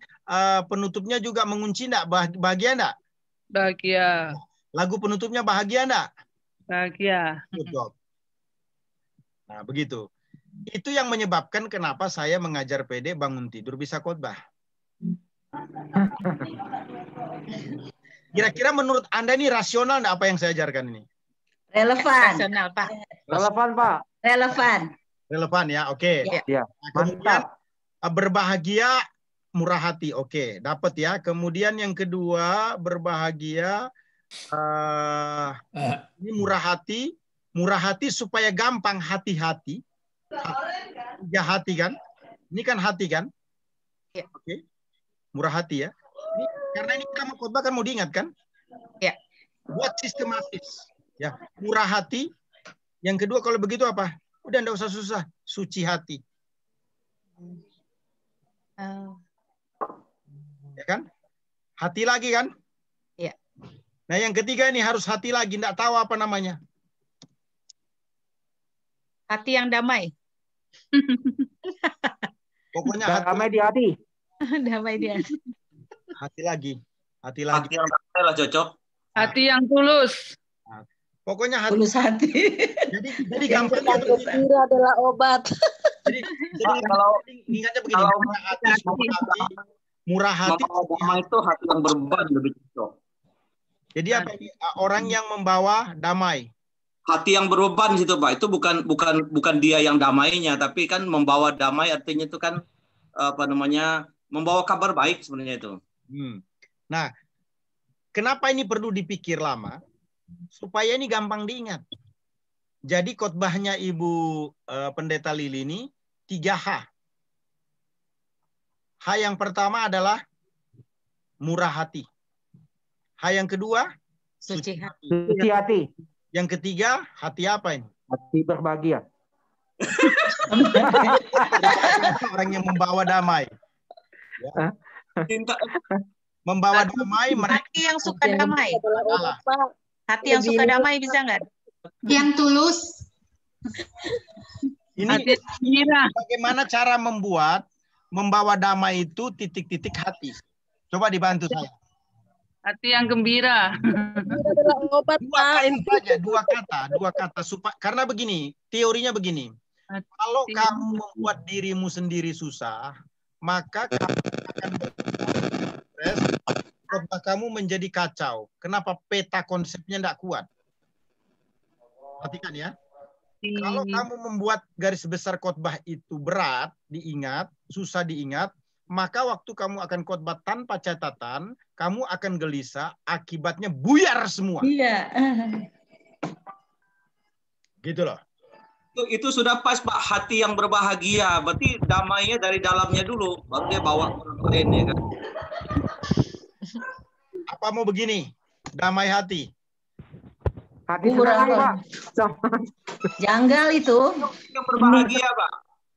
penutupnya juga mengunci enggak? Bahagia enggak? Bahagia. Lagu penutupnya bahagia enggak? Bahagia. Good job. Nah, begitu. Itu yang menyebabkan kenapa saya mengajar PD bangun tidur bisa khotbah. Kira-kira menurut Anda ini rasional enggak apa yang saya ajarkan ini? Relevan. Rasional, Pak. Relevan, Pak. Relevan. Relevan ya, oke. Ya. Nah, kemudian berbahagia, murah hati, oke, dapat ya. Kemudian yang kedua berbahagia, ini murah hati supaya gampang hati-hati. Tiga hati kan? Ini kan hati kan? Ya. Oke, murah hati ya. Ini, karena ini kamu khotbah kan mau diingat kan? Ya. Buat sistematis. Ya, murah hati. Yang kedua kalau begitu apa? Udah enggak usah susah, suci hati. Ya kan? Hati lagi kan? Iya. Nah, yang ketiga ini harus hati lagi, enggak tahu apa namanya. Hati yang damai. Pokoknya damai di hati. Damai di hati. Hati lagi. Hati lagi. Hati yang damai lah cocok. Hati yang tulus. Pokoknya hati. Tulus hati. Jadi gampangnya begini. adalah obat. Jadi kalau ingatnya begini. Murah hati. Damai itu hati yang berbeban lebih cocok. Jadi apa ini? Orang yang membawa damai. Hati yang berbeban situ, Pak. Itu bukan dia yang damainya, tapi kan membawa damai artinya itu kan apa namanya? Membawa kabar baik sebenarnya itu. Nah, kenapa ini perlu dipikir lama? Supaya ini gampang diingat. Jadi khotbahnya Ibu Pendeta Lili ini 3H. H yang pertama adalah murah hati. H yang kedua suci hati. Suci hati. Yang ketiga hati apa ini? Hati berbahagia. Orang yang membawa damai. Ya. Membawa damai. Hati yang suka damai. Hati yang suka damai bisa nggak? Yang tulus. Ini bagaimana cara membawa damai itu titik-titik hati. Coba dibantu saya. Hati yang gembira. Dua kata supaya karena begini, teorinya begini. Kalau kamu membuat dirimu sendiri susah, maka kamu akan stres, khotbah kamu menjadi kacau. Kenapa? Peta konsepnya tidak kuat. Perhatikan ya. Kalau kamu membuat garis besar khotbah itu berat, diingat, susah diingat, maka waktu kamu akan khotbah tanpa catatan, kamu akan gelisah, akibatnya buyar semua. Iya. Gitu loh. Itu sudah pas Pak, hati yang berbahagia. Berarti damainya dari dalamnya dulu, baru dia bawa orang lain ya kan. Apa mau begini? Damai hati. Hati senang, Pak. Janggal itu. Yang berbahagia, Pak.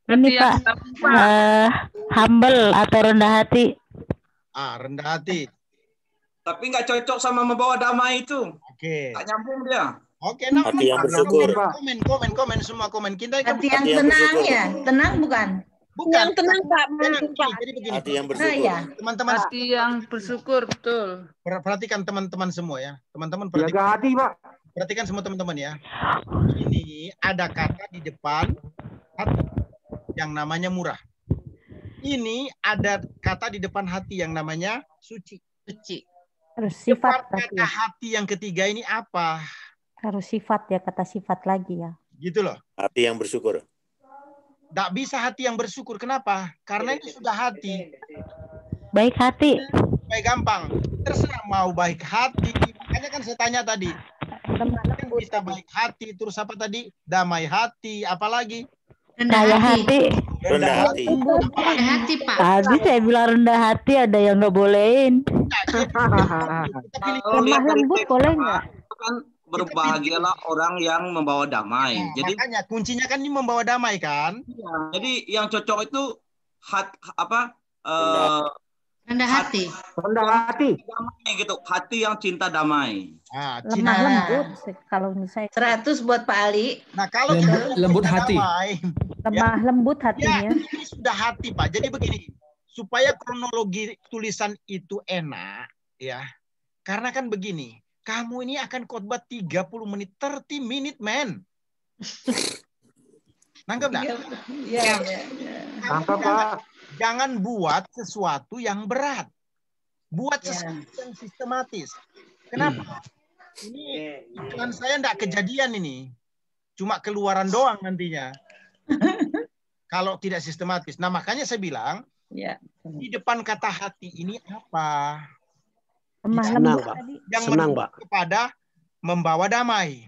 Ini Pak, humble atau rendah hati. Rendah hati. Tapi nggak cocok sama membawa damai itu. Oke. Nggak nyambung dia. Oke, hati yang bersyukur. Komen semua komen. Kita hati yang tenang ya, tenang bukan? Bukan. Yang tenang Pak. Jadi begini. Hati yang bersyukur. Ya. Teman-teman. Hati yang bersyukur, betul. Perhatikan teman-teman semua ya. Teman-teman Jaga hati, Pak. Perhatikan semua teman-teman ya. Ini ada kata di depan hati yang namanya murah. Ini ada kata di depan hati yang namanya suci. Suci. Harus sifat. Kata hati yang ketiga ini apa? Harus sifat ya, kata sifat lagi ya. Gitu loh. Hati yang bersyukur. Tidak bisa hati yang bersyukur. Kenapa? Karena ini sudah hati. Baik hati. Baik gampang. Terserah mau baik hati. Makanya kan saya tanya tadi. Kan bisa baik hati. Terus apa tadi? Damai hati. Apalagi? Rendah hati. Rendah hati. Rendah hati, Pak. Tadi saya bilang rendah hati, ada yang nggak bolehin. Lemah lembut boleh nggak? Kan berbahagialah orang yang membawa damai. Jadi makanya kuncinya kan ini membawa damai kan? Ya, jadi yang cocok itu rendah hati. Rendah hati. Damai gitu, hati yang cinta damai. Lemah lembut kalau menurut saya. 100 buat Pak Ali. Nah, kalau lembut hati. Damai, lemah lembut hatinya. Ya, ini sudah hati, Pak. Jadi begini, supaya kronologi tulisan itu enak, ya. Karena kan begini, kamu ini akan khotbah 30 menit, 30 menit, man. Nangkep enggak? Iya. Nangkep, Pak. Jangan buat sesuatu yang berat. Buat sesuatu yang sistematis. Kenapa? Ini iklan saya enggak kejadian ini. Cuma keluaran doang nantinya. Kalau tidak sistematis. Nah, makanya saya bilang, di depan kata hati ini apa? Senang, Pak. Yang senang, Pak. Kepada membawa damai.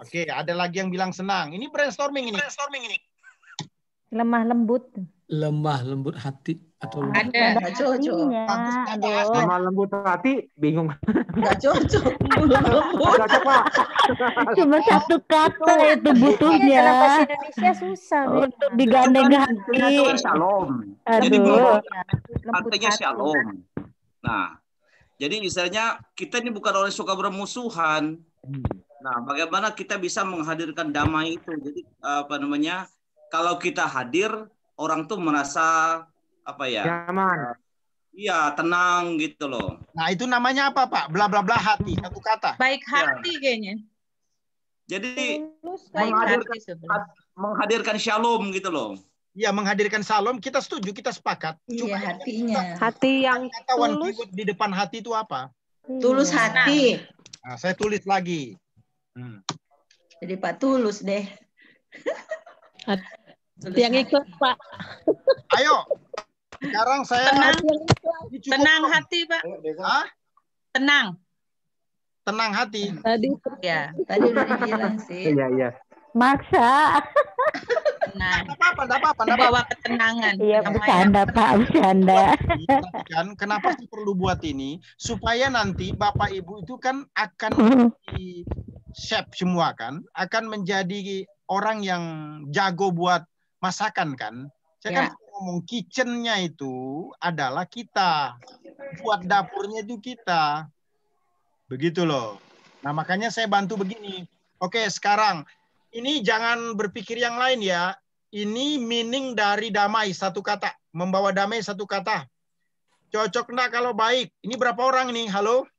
Oke, ada lagi yang bilang senang. Ini brainstorming ini. Lemah lembut. Lemah lembut hati atau ada nggak cocok. Lemah lembut hati, bingung. Nggak cocok. Cocok, Pak. Cuma satu kata itu butuhnya. Dalam bahasa Indonesia susah untuk digandeng hati. Shalom. Jadi artinya shalom. Nah, jadi misalnya kita ini bukan orang yang suka bermusuhan. Nah, bagaimana kita bisa menghadirkan damai itu? Jadi kalau kita hadir, orang tuh merasa nyaman. Iya, tenang gitu loh. Nah, itu namanya apa, Pak? Bla bla bla hati, satu kata. Baik hati kayaknya. Jadi menghadirkan shalom gitu loh. Iya, menghadirkan shalom, kita setuju, kita sepakat. Iya, hatinya. Hati yang tulus. Di depan hati itu apa? Tulus hati. Nah, saya tulis lagi. Jadi Pak Tulus deh. Yang ikut, Pak. Ayo. Sekarang saya tenang hati, Pak. Hah? Tenang. Tenang hati. Tadi udah dibilang sih. Iya. Maksa. Tenang. Enggak apa-apa. Bawa ketenangan. Iya, bercanda, Pak, bercanda. Kan kenapa sih perlu buat ini? Supaya nanti Bapak Ibu itu kan akan di chef semua kan, akan menjadi orang yang jago buat masakan kan. Saya kan ngomong kitchennya itu adalah kita. Buat dapurnya itu kita. Begitu loh. Nah, makanya saya bantu begini. Oke, sekarang ini jangan berpikir yang lain ya. Ini meaning dari damai, satu kata. Membawa damai, satu kata. Cocok enggak kalau baik? Ini berapa orang nih? Halo?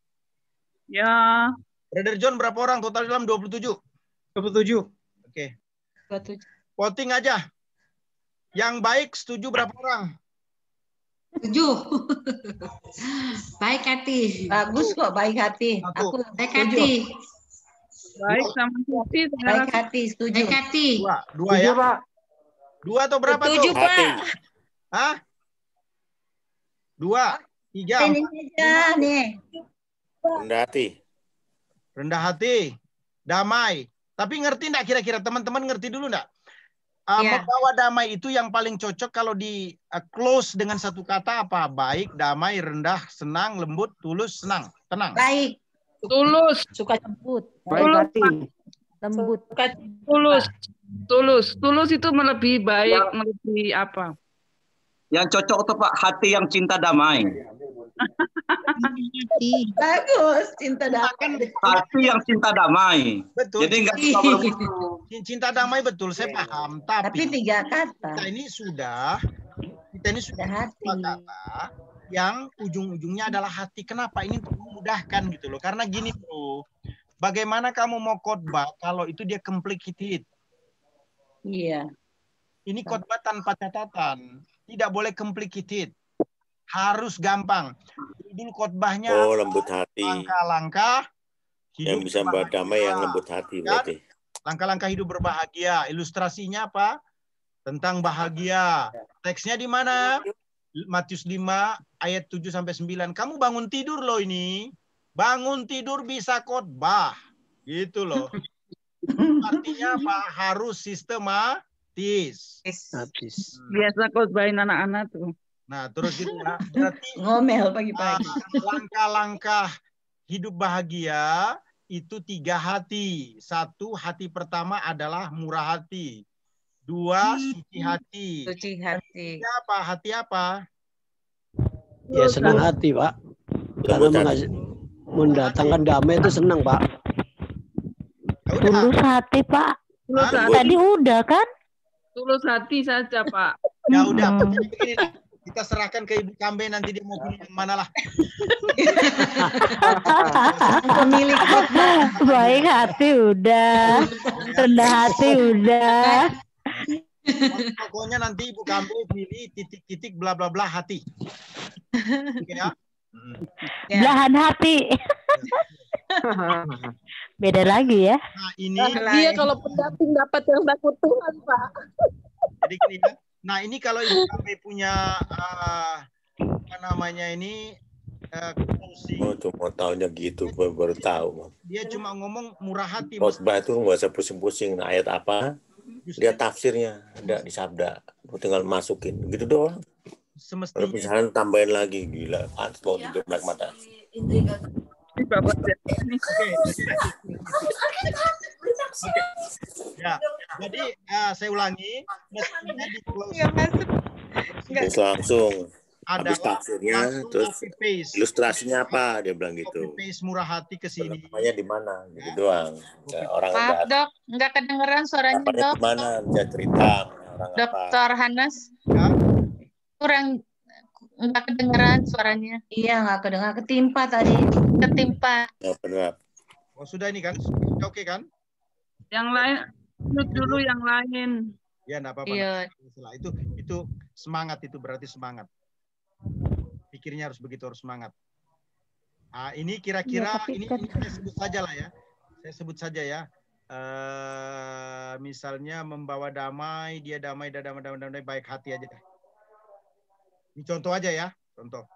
Ya. Brother John berapa orang? Total dalam 27. 27. Oke. Voting aja. Yang baik setuju berapa orang? 7. Baik hati. Bagus kok, baik hati. Aku baik hati. Baik sama Suci. Baik hati, setuju. Baik hati. Dua ya, Pak. 2 atau berapa tuh? 7, Pak. Hah? 2, 3, 4, Ini aja nih. Rendah hati. Rendah hati, damai. Tapi ngerti enggak kira-kira teman-teman ngerti dulu enggak? Membawa damai itu yang paling cocok kalau di close dengan satu kata apa? Baik, damai, rendah, senang, lembut, tulus, senang, tenang. Baik. Tulus. Suka lembut. Baik hati. Lembut. Tulus. Tulus. Tulus itu melebihi baik, melebihi apa? Yang cocok tuh Pak, hati yang cinta damai. Bagus, cinta damai. Hati yang cinta damai. Betul. Jadi enggak suka berburu. Cinta damai betul, saya paham. Tapi 3 kata. Kita ini sudah hati. 2 kata yang ujung-ujungnya adalah hati. Kenapa? Ini untuk memudahkan gitu loh. Karena gini bro, bagaimana kamu mau khotbah kalau itu dia complicated? Iya. Ini khotbah tanpa catatan. Tidak boleh complicated. Harus gampang. Dulu khotbahnya lembut hati. Langkah-langkah yang bisa berdamai, yang lembut hati berarti. Langkah-langkah hidup berbahagia. Ilustrasinya apa? Tentang bahagia. Teksnya di mana? Matius 5 ayat 7 sampai 9. Kamu bangun tidur loh ini. Bangun tidur bisa khotbah. Gitu loh. Artinya apa? Harus sistematis. Biasa khotbahin anak-anak tuh. Nah, terus gitu ya. Berarti ngomel pagi-pagi. Langkah-langkah hidup bahagia itu 3 hati. 1, hati pertama adalah murah hati. 2, suci hati. Suci hati. Apa? Hati apa? Ya senang hati, Pak. Karena mendatangkan damai itu senang, Pak. Tulus hati, Pak. Tulus hati. Tadi udah kan? Tulus hati saja, Pak. Ya udah, begini lah. Kita serahkan ke Ibu Kambe, nanti dia mau pilih yang mana lah. Pemilik khotbah. Baik hati udah, rendah hati udah. Pokoknya nanti Ibu Kambe pilih titik-titik bla bla bla hati. Ya. Belahan hati. Beda lagi ya. Nah, ini dia kalau pendamping dapat yang takut Tuhan, Pak. Jadi gini ya. Nah, ini kalau Ibu Kambe punya apa namanya ini Cuma tahunya gitu, baru tahu. Dia cuma ngomong murah hati. Khotbah itu nggak usah pusing-pusing ayat apa, dia tafsirnya ada di sabda, tinggal masukin gitu doang. Semestinya. Misalnya tambahin lagi, gila, anspol di belakang mata. Oke. Ya, jadi saya ulangi, mestinya di langsung ada habis tafsirnya, terus ilustrasinya apa, dia bilang gitu. Pace murah hati ke sini. Namanya di mana, gitu doang. Orang Maaf dok, nggak kedengeran suaranya dok. Di mana, dia cerita orang Dokter Hanas, kurang nggak kedengeran suaranya. Iya, nggak kedengar, ketimpa tadi. Ketimpa. Oh, benar. Oh, sudah ini kan? Sudah oke kan? Yang lain, dulu yang lain. Ya, enggak apa-apa. Iya. Itu semangat, itu berarti semangat. Pikirnya harus begitu, harus semangat. Nah, ini kira-kira ini saya sebut saja lah ya. Saya sebut saja ya. Misalnya membawa damai, dia damai, baik hati aja deh. Ini contoh aja ya, contoh.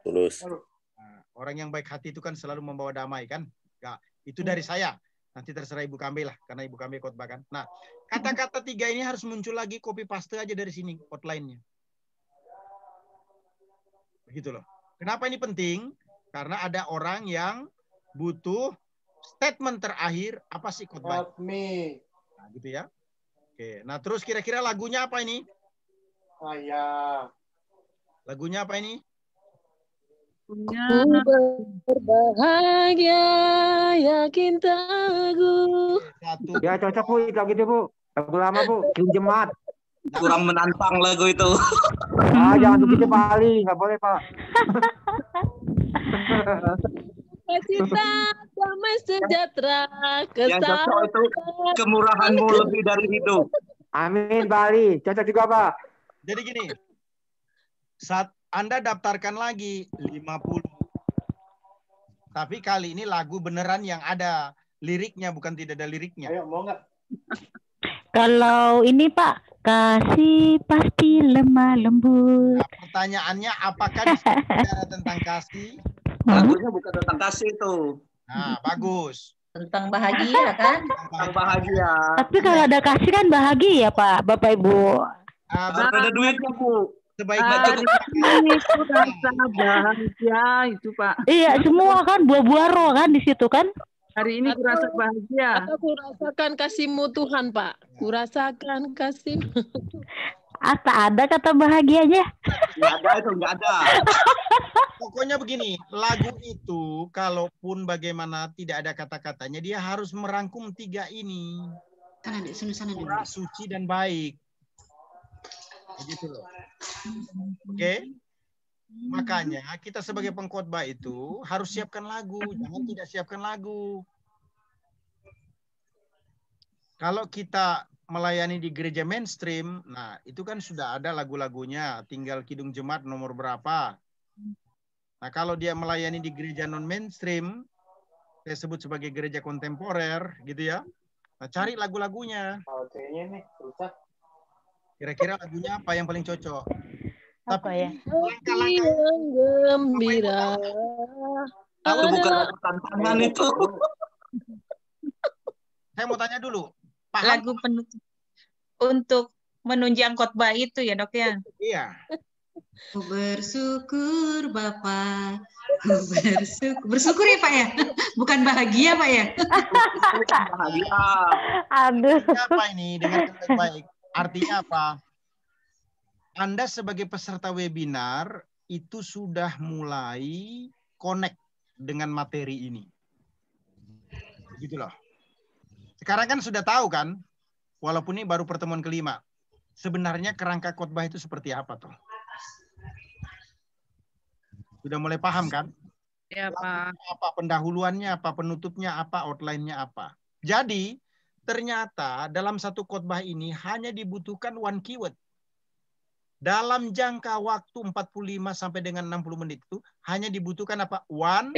Tulus. Nah, orang yang baik hati itu kan selalu membawa damai kan? Enggak, itu dari saya. Nanti terserah Ibu Kambe lah, karena Ibu Kambe khotbah kan. Nah, kata-kata 3 ini harus muncul lagi, copy paste aja dari sini, outline-nya. Begitu loh. Kenapa ini penting? Karena ada orang yang butuh statement terakhir, apa sih khotbah? Nah, gitu ya. Oke, nah terus kira-kira lagunya apa ini? Lagunya apa ini? Berbahagia, yakin teguh. Ya cocok Bu, lagu gitu Bu. Lagu lama Bu, Kirim Jemaat. Kurang menantang lagu itu. Jangan begitu Pak Ali, nggak boleh Pak. Cita, damai sejahtera, Yang cocok itu kemurahanmu lebih dari hidup. Amin Pak Ali, cocok juga Pak. Jadi gini, saat Anda daftarkan lagi 50. Tapi kali ini lagu beneran yang ada liriknya, bukan tidak ada liriknya. Kalau ini Pak, Kasih pasti lemah lembut. Nah, pertanyaannya apakah di sini bicara tentang kasih? Lagunya bukan tentang kasih itu. Nah, bagus. Tentang bahagia kan? Tentang bahagia. Tapi kalau ada kasih kan bahagia Pak, Bapak Ibu. Harus ada duitnya, Bu. Sebaiknya ini itu rasa bahagia itu Pak. Iya, semua kan buah-buah roh kan di situ kan? Hari ini kurasa bahagia. Atau kurasakan kasih-Mu Tuhan, Pak. Kurasakan kasih-Mu. Ada kata bahagianya? Nggak ada itu, nggak ada. Pokoknya begini, lagu itu kalaupun bagaimana tidak ada kata-katanya, dia harus merangkum 3 ini. Murah, suci, dan baik. Begitu loh. Oke? Makanya kita sebagai pengkhotbah itu harus siapkan lagu, jangan tidak siapkan lagu. Kalau kita melayani di gereja mainstream, nah itu kan sudah ada lagu-lagunya, tinggal kidung jemaat nomor berapa. Nah kalau dia melayani di gereja non mainstream, saya sebut sebagai gereja kontemporer, gitu ya. Nah cari lagu-lagunya. Kira-kira lagunya apa yang paling cocok? Apa ya? Yang gembira. Itu bukan tantangan itu. Saya mau tanya dulu. Lagu penutup untuk menunjang khotbah itu ya Dok ya? Iya. Bersyukur Bapak. Bersyukur ya Pak ya? Bukan bahagia Pak ya? Bahagia. Aduh. Apa ini dengan baik? Artinya apa? Anda sebagai peserta webinar itu sudah mulai connect dengan materi ini. Gitu loh. Sekarang kan sudah tahu kan, walaupun ini baru pertemuan kelima, sebenarnya kerangka khotbah itu seperti apa tuh? Sudah mulai paham kan? Ya Pak. Apa pendahuluannya, apa penutupnya, apa outline-nya apa. Jadi ternyata dalam satu khotbah ini hanya dibutuhkan 1 keyword. Dalam jangka waktu 45 sampai dengan 60 menit itu hanya dibutuhkan apa? 1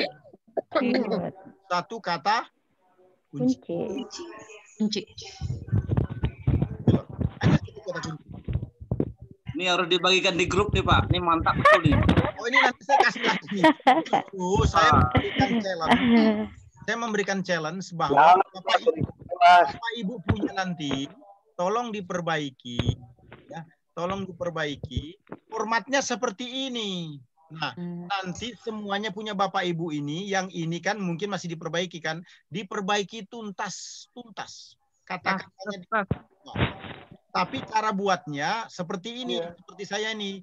keyword. 1 kata kunci. Ini harus dibagikan di grup nih Pak. Ini mantap betul nih. Oh ini nanti saya kasih lagi nih. Saya memberikan challenge. Saya memberikan challenge bahwa Bapak Ibu punya nanti, tolong diperbaiki, ya, tolong diperbaiki. Formatnya seperti ini. Nah, nanti semuanya punya Bapak Ibu ini, yang ini kan mungkin masih diperbaiki kan, diperbaiki tuntas. Kata-katanya. Tapi cara buatnya seperti ini, seperti saya ini.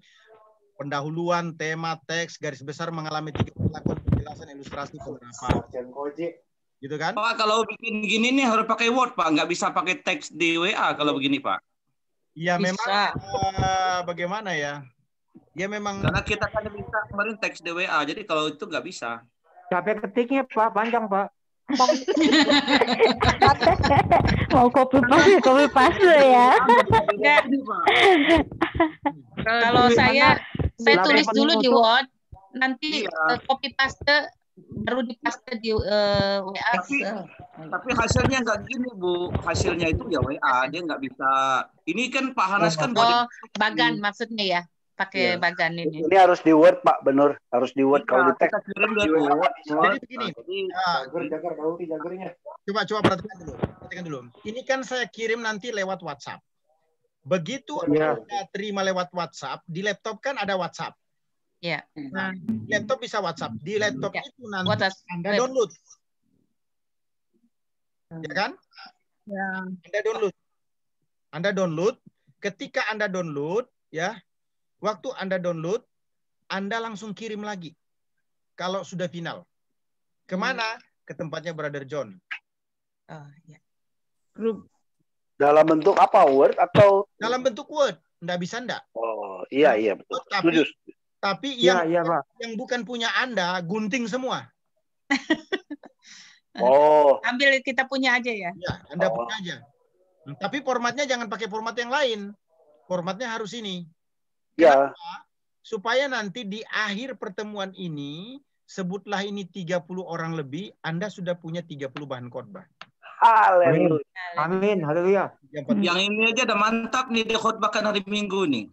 Pendahuluan, tema, teks, garis besar mengalami 3 perlakuan, penjelasan, ilustrasi, penerapan. Gitu kan? Pak, kalau bikin gini nih harus pakai Word, Pak. Nggak bisa pakai teks di WA kalau begini, Pak. Ya memang bagaimana ya? Ya memang. Karena kita kan bisa kemarin teks di WA, jadi kalau itu nggak bisa. Capek ketiknya Pak, panjang Pak. Mau copy paste ya. Enggak. Kalau saya tulis dulu di Word, nanti copy paste baru dipaste di WA. Tapi hasilnya nggak gini Bu, hasilnya itu ya WA, dia nggak bisa. Ini kan Pak Hanas kan bagan maksudnya ya, pakai bagan ini. Ini harus di Word Pak, benar harus di Word kalau di teks. Jadi begini, coba perhatikan dulu. Ini kan saya kirim nanti lewat WhatsApp. Begitu Anda terima lewat WhatsApp, di laptop kan ada WhatsApp. Ya. Nah, laptop bisa WhatsApp. Di laptop itu nanti Anda download. Ya kan? Ya. Anda download. Ketika Anda download, ya, waktu Anda download, Anda langsung kirim lagi. Kalau sudah final. Kemana? Ke tempatnya Brother John. Grup. Dalam bentuk apa? Word atau? Dalam bentuk Word. Nggak bisa enggak? Oh, iya betul. Tapi yang bukan punya Anda, gunting semua. Oh. Ambil kita punya aja ya. Ya, Anda punya aja. Tapi formatnya jangan pakai format yang lain. Formatnya harus ini. Ya. Supaya nanti di akhir pertemuan ini, sebutlah ini 30 orang lebih, Anda sudah punya 30 bahan khotbah. Haleluya. Amin. Haleluya. Yang ini aja udah mantap nih dikhotbahkan hari Minggu nih.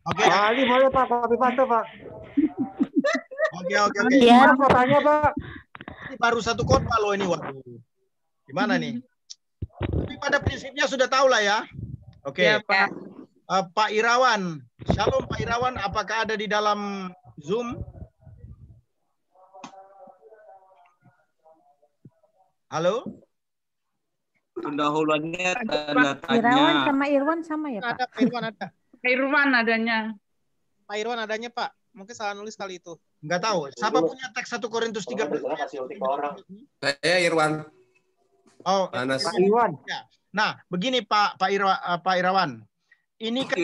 Oke. Ini boleh Pak, copy paste Pak. Oke. Iya. Mau tanya Pak. Ini baru satu khotbah loh ini, waduh. Gimana nih? Tapi pada prinsipnya sudah tahu lah ya. Oke. Ya, Pak. Pak Irawan. Shalom Pak Irawan, apakah ada di dalam Zoom? Halo? Pendahuluannya tanda Irawan tanya. sama Irwan sama ya Pak? Ada Pak Irwan ada. Pak Irwan adanya. Pak Irwan adanya Pak. Mungkin salah nulis kali itu. Enggak tahu. Siapa punya teks 1 Korintus 13? Saya Irwan. Oh, Anas. Pak Irwan. Ya. Nah, begini Pak Irawan. Ini kan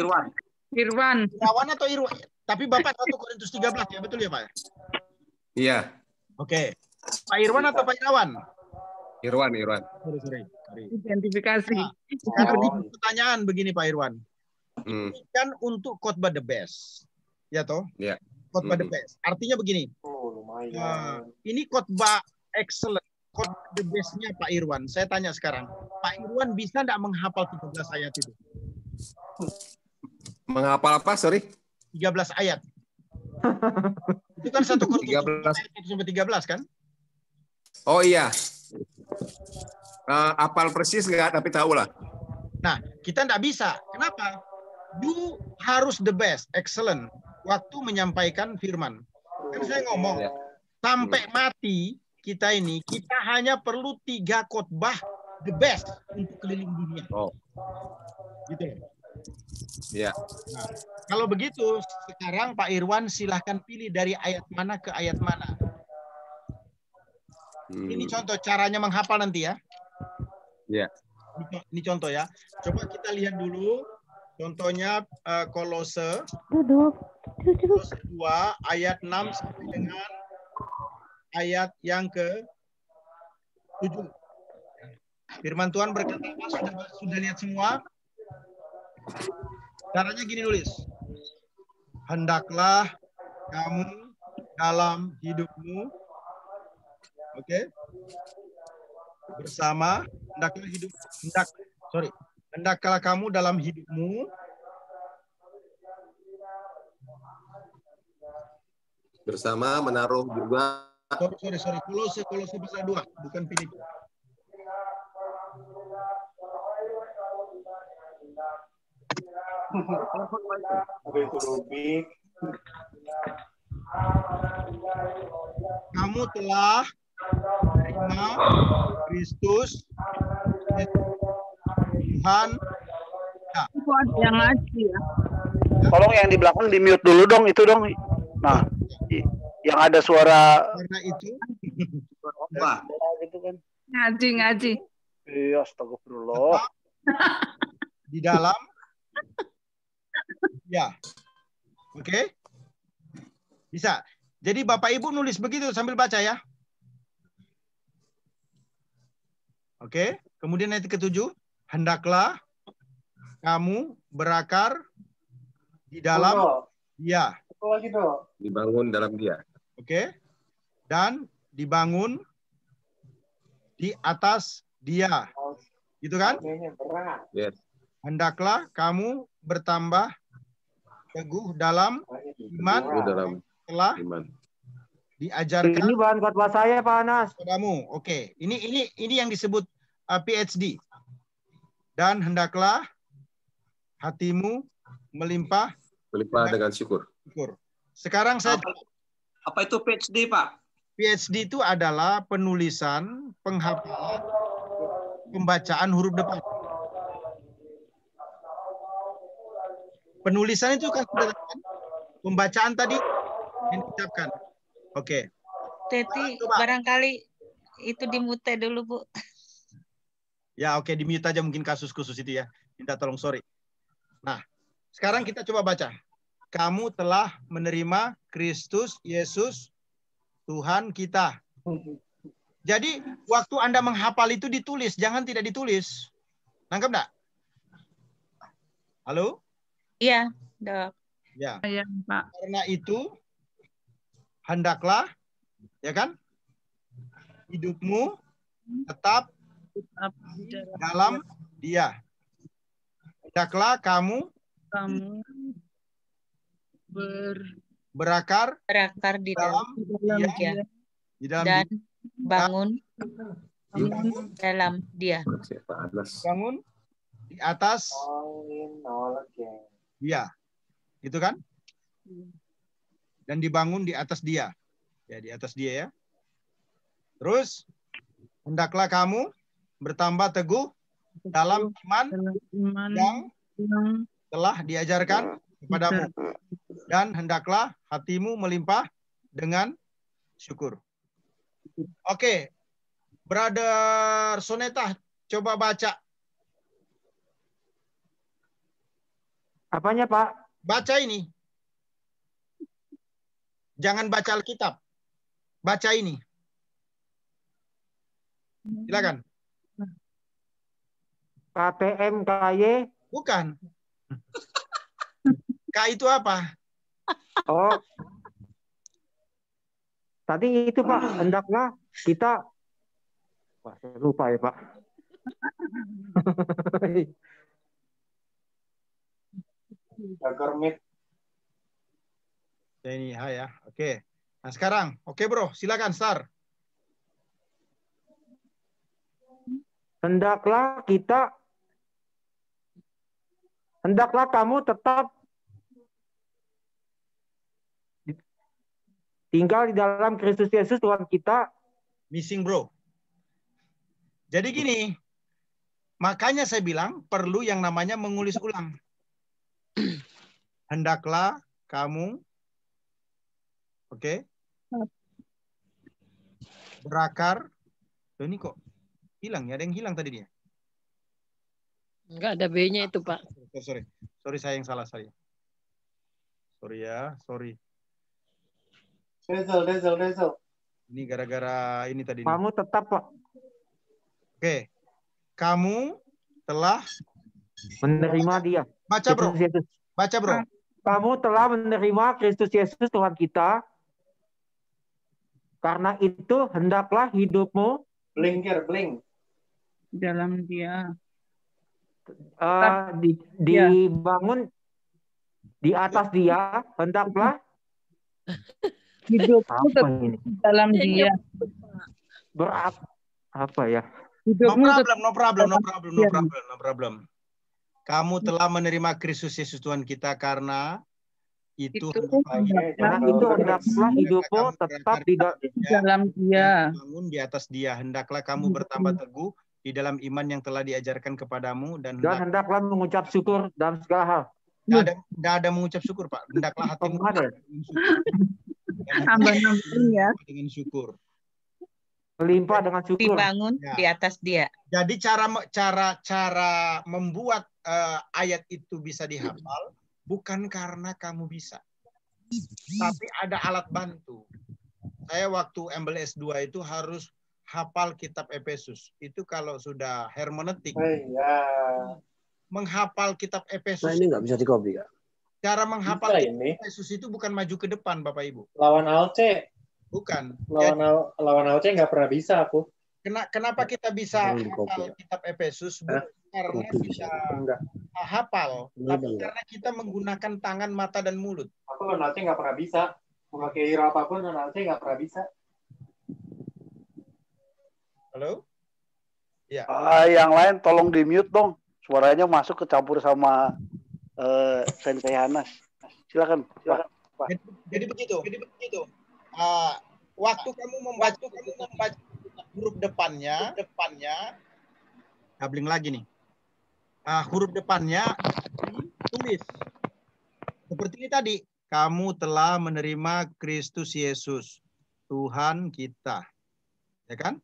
Irawan atau Irwan? Tapi Bapak 1 Korintus 13 ya, betul ya Pak? Iya. Oke. Pak Irwan atau Pak Irawan? Irwan. Sorry. Identifikasi. Nah, sekarang pertanyaan begini Pak Irwan. Ini kan untuk khotbah the best. Ya toh? Iya. Khotbah the best. Artinya begini. Ini khotbah excellent. Khotbah the best-nya Pak Irwan. Saya tanya sekarang. Pak Irwan bisa enggak menghafal 13 ayat itu? Menghafal apa, sorry? 13 ayat. Itu kan 1 Korintus 13 kan? Oh iya. Apal persis nggak, tapi tahu lah. Nah, kita nggak bisa. Kenapa? You harus the best, excellent, waktu menyampaikan firman. Kan saya ngomong, sampai mati kita hanya perlu 3 khotbah the best untuk keliling dunia. Oh. Gitu. Iya. Nah, kalau begitu, sekarang Pak Irwan silahkan pilih dari ayat mana ke ayat mana. Ini contoh caranya menghafal nanti ya. Iya. Ini contoh ya. Coba kita lihat dulu. Contohnya Kolose 2 ayat 6 sampai dengan ayat yang ke-7. Firman Tuhan berkata, sudah lihat semua? Caranya gini nulis. Hendaklah kamu dalam hidupmu, oke? Bersama, hendaklah kamu dalam hidupmu bersama menaruh juga. Sorry. Kolose pasal 2, bukan Filipi. Kamu telah menerima Kristus Tuhan. Itu ada yang ngaji ya. Tolong yang di belakang di mute dulu dong, itu dong. Nah, yang ada suara karena itu gitu kan. Ngaji. Iya, astagfirullah. Di dalam ya. Oke. Bisa. Jadi Bapak Ibu nulis begitu sambil baca ya. Oke. Kemudian ayat ke-7, hendaklah kamu berakar di dalam dia. Dibangun dalam dia. Oke. Dan dibangun di atas dia. Gitu kan? Yes. Hendaklah kamu bertambah teguh dalam iman telah diajarkan. Ini bahan khotbah saya Pak Anas. Padamu. Oke. Ini yang disebut PhD. Dan hendaklah hatimu melimpah dengan syukur. Sekarang saya apa itu PhD, Pak? PhD itu adalah penulisan, penghafalan, pembacaan huruf depan. Penulisan itu kan pembacaan tadi yang diucapkan. Oke. Teti, barangkali itu dimute dulu, Bu. Ya, oke, di mute aja mungkin kasus khusus itu ya. Minta tolong, sorry. Nah, sekarang kita coba baca. Kamu telah menerima Kristus Yesus Tuhan kita. Jadi, waktu Anda menghafal itu ditulis, jangan tidak ditulis. Nangkep enggak? Halo? Iya, Dok. Ya. Iya, Pak. Karena itu, hendaklah, ya kan? Hidupmu tetap dalam Dia. Hendaklah kamu berakar di dalam Dia, di dalam dan Dia. bangun dalam Dia. Bangun di atas Dia. Gitu kan? Dan dibangun di atas Dia. Ya, di atas Dia ya. Terus, hendaklah kamu bertambah teguh dalam iman yang telah diajarkan kepadamu. Dan hendaklah hatimu melimpah dengan syukur. Oke, Brother Soneta, coba baca. Apanya, Pak? Baca ini. Jangan baca Alkitab. Baca ini. Silakan. KPM KY? Bukan. K itu apa? Oh. Tadi itu, Pak, hendaklah kita... Wah, saya lupa ya, Pak. Ini ya. Oke. Nah, sekarang. Oke, Bro. Silakan, Star. Hendaklah kamu tetap tinggal di dalam Kristus Yesus Tuhan kita. Missing, Bro. Jadi gini, makanya saya bilang perlu yang namanya mengulis ulang. Hendaklah kamu, oke, berakar. Loh, ini kok hilang ya? Ada yang hilang tadi dia. Enggak ada B-nya itu, Pak. Sorry, saya yang salah saya. Sorry ya, sorry. Rezel. Ini gara-gara ini tadi. Kamu tetap, Pak. Oke. Kamu telah menerima Dia. Baca, Bro. Baca, Bro. Kamu telah menerima Kristus Yesus Tuhan kita. Karena itu hendaklah hidupmu bling dalam Dia. Dibangun di atas Dia, hendaklah hidupmu dalam Dia. Apa ya? No problem. Kamu telah menerima Kristus Yesus Tuhan kita karena itu hendaklah hidupmu tetap di dalam Dia. Bangun di atas Dia. Hendaklah kamu bertambah teguh di dalam iman yang telah diajarkan kepadamu dan hendaklah mengucap syukur dalam segala hal. Tidak ada mengucap syukur, Pak. Hendaklah hatimu dengan syukur. Melimpah dengan syukur. Dibangun di atas Dia. Jadi cara membuat ayat itu bisa dihafal bukan karena kamu bisa, tapi ada alat bantu. Saya waktu ambil S2 itu harus hafal kitab Efesus. Itu kalau sudah hermeneutik, menghafal kitab Efesus. Nah, ini nggak bisa dikopi, Kak. Cara menghafal kitab Efesus itu bukan maju ke depan, Bapak Ibu. Lawan Alce. Bukan. Lawan Alce nggak pernah bisa aku. Kenapa kita bisa hafal kitab Efesus? Bukan karena kita hafal, tapi karena kita menggunakan tangan, mata, dan mulut. Aku lawan Alce nggak pernah bisa. Memakai hero apapun lawan Alce nggak pernah bisa. Halo? Ya. Yang lain tolong di mute dong. Suaranya masuk kecampur sama Sensei Hanas. Silakan. Jadi begitu. Waktu kamu membaca huruf depannya, doubling lagi nih. Huruf depannya ditulis. Seperti ini tadi. Kamu telah menerima Kristus Yesus, Tuhan kita. Ya kan?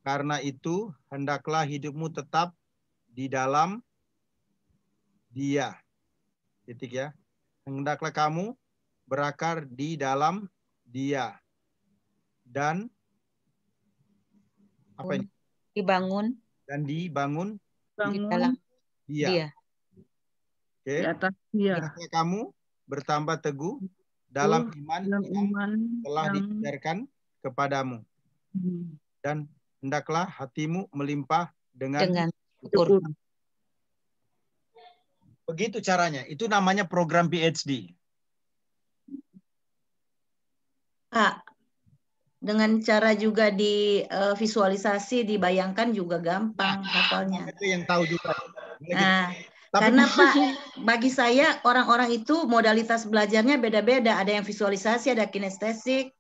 Karena itu, hendaklah hidupmu tetap di dalam Dia. Titik ya. Hendaklah kamu berakar di dalam Dia. Dan apa ini? Dibangun. Dan dibangun di dalam Dia. Oke. Di atas Dia. Hendaklah kamu bertambah teguh dalam iman yang telah diajarkan kepadamu. Dan hendaklah hatimu melimpah dengan syukur. Begitu caranya. Itu namanya program PhD. Pak, dengan cara juga di visualisasi, dibayangkan juga gampang hafalnya. Itu yang tahu juga. Nah, karena Pak, bagi saya orang-orang itu modalitas belajarnya beda-beda. Ada yang visualisasi, ada kinestetik.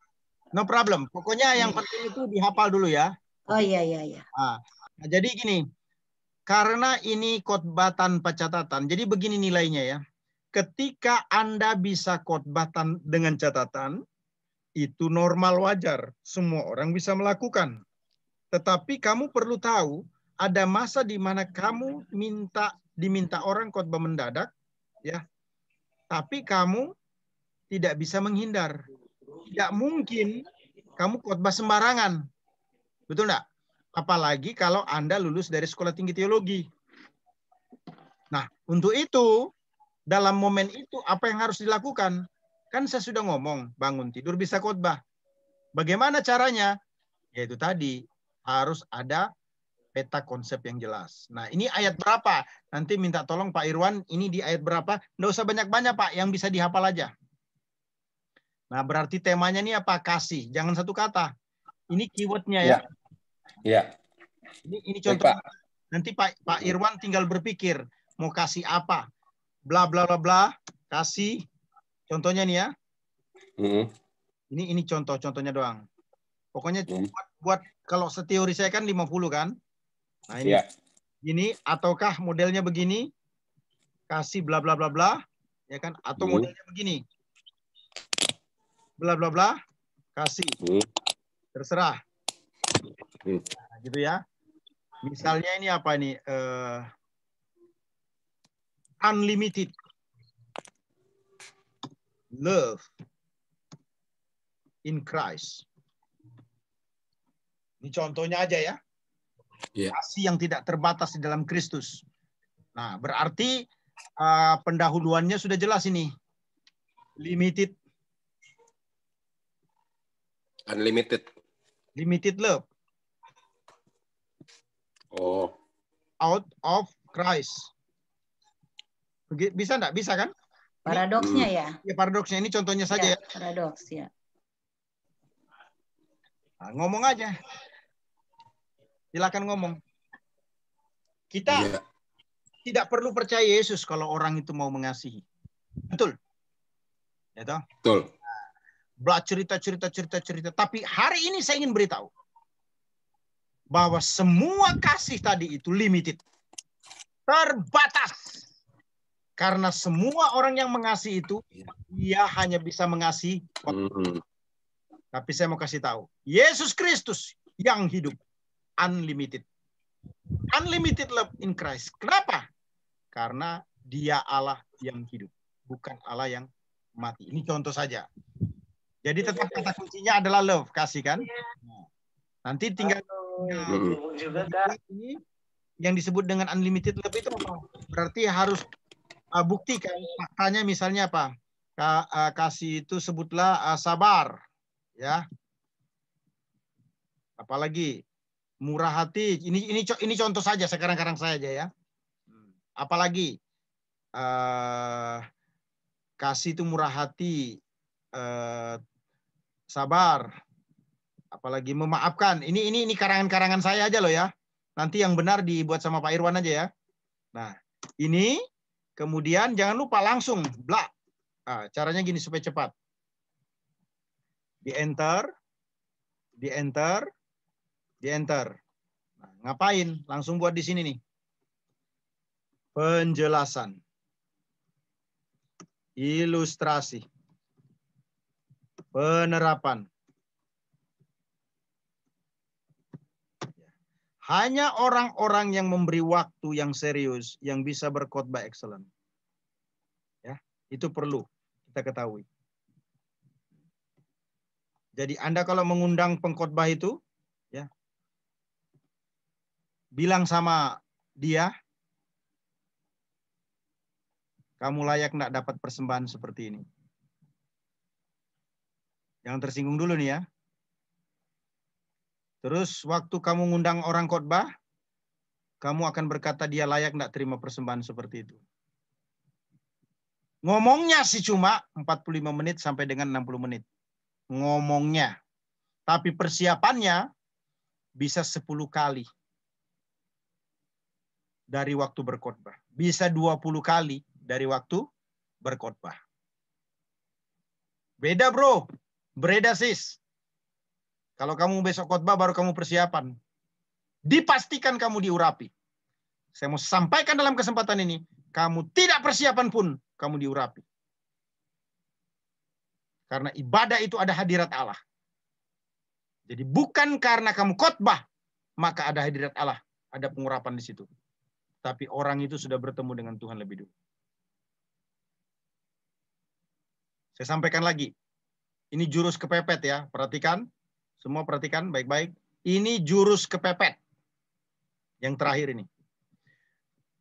No problem. Pokoknya yang penting itu dihafal dulu ya. Oh iya, iya, iya. Nah, jadi gini, karena ini khotbah tanpa catatan, jadi begini nilainya ya. Ketika Anda bisa khotbah dengan catatan, itu normal wajar. Semua orang bisa melakukan. Tetapi kamu perlu tahu, ada masa di mana kamu diminta orang khotbah mendadak, ya. Tapi kamu tidak bisa menghindar. Tidak mungkin kamu khotbah sembarangan. Betul enggak? Apalagi kalau Anda lulus dari sekolah tinggi teologi. Nah, untuk itu, dalam momen itu, apa yang harus dilakukan? Kan saya sudah ngomong, bangun tidur bisa khotbah. Bagaimana caranya? Yaitu tadi, harus ada peta konsep yang jelas. Nah, ini ayat berapa? Nanti minta tolong Pak Irwan, ini di ayat berapa? Nggak usah banyak-banyak, Pak, yang bisa dihafal aja. Nah, berarti temanya ini apa? Kasih. Jangan satu kata. Ini keywordnya ya. Ya. Ini contoh. Nanti Pak Irwan tinggal berpikir mau kasih apa. Bla bla bla bla. Kasih. Contohnya nih ya. Ini contohnya doang. Pokoknya buat kalau seteori saya kan 50 kan. Nah ini. Ini ataukah modelnya begini? Kasih bla bla bla bla. Ya kan? Atau modelnya begini. Bla bla bla. Kasih. Terserah. Nah, gitu ya. Misalnya ini apa nih? Unlimited love in Christ. Ini contohnya aja ya. Kasih yang tidak terbatas di dalam Kristus. Nah, berarti pendahuluannya sudah jelas ini. Limited. Unlimited. Limited love. Oh. Out of Christ. Bisa enggak? Bisa kan? Paradoksnya ya. Ya paradoksnya. Ini contohnya saja ya. Paradoks ya. Nah, ngomong aja. Silakan ngomong. Kita tidak perlu percaya Yesus kalau orang itu mau mengasihi. Betul? Ya toh? Betul. Cerita. Tapi hari ini saya ingin beritahu bahwa semua kasih tadi itu limited. Terbatas. Karena semua orang yang mengasihi itu, dia hanya bisa mengasihi. Tapi saya mau kasih tahu, Yesus Kristus yang hidup. Unlimited. Unlimited love in Christ. Kenapa? Karena dia Allah yang hidup. Bukan Allah yang mati. Ini contoh saja. Jadi tetap kata kuncinya adalah love. Kasih kan? Nanti tinggal ini yang disebut dengan unlimited love itu apa? Berarti harus buktikan faktanya, misalnya apa? Kasih itu sebutlah sabar, ya. Apalagi murah hati. Ini contoh saja, sekarang saya aja ya. Apalagi kasih itu murah hati, sabar. Apalagi memaafkan. Ini karangan-karangan saya aja loh ya. Nanti yang benar dibuat sama Pak Irwan aja ya. Nah, ini kemudian jangan lupa langsung bla. Caranya gini supaya cepat. Di enter. Nah, ngapain? Langsung buat di sini nih. Penjelasan. Ilustrasi. Penerapan. Hanya orang-orang yang memberi waktu yang serius yang bisa berkhotbah excellent. Ya, itu perlu kita ketahui. Jadi Anda kalau mengundang pengkhotbah itu, ya, bilang sama dia, kamu layak enggak dapat persembahan seperti ini. Jangan tersinggung dulu nih ya. Terus waktu kamu ngundang orang khotbah, kamu akan berkata dia layak enggak terima persembahan seperti itu. Ngomongnya sih cuma 45 menit sampai dengan 60 menit. Ngomongnya. Tapi persiapannya bisa 10 kali dari waktu berkhotbah. Bisa 20 kali dari waktu berkhotbah. Beda bro. Beda sis. Kalau kamu besok khotbah baru kamu persiapan. Dipastikan kamu diurapi. Saya mau sampaikan dalam kesempatan ini. Kamu tidak persiapan pun kamu diurapi. Karena ibadah itu ada hadirat Allah. Jadi bukan karena kamu khotbah maka ada hadirat Allah, ada pengurapan di situ. Tapi orang itu sudah bertemu dengan Tuhan lebih dulu. Saya sampaikan lagi. Ini jurus kepepet ya, perhatikan. Semua perhatikan baik-baik. Ini jurus kepepet. Yang terakhir ini.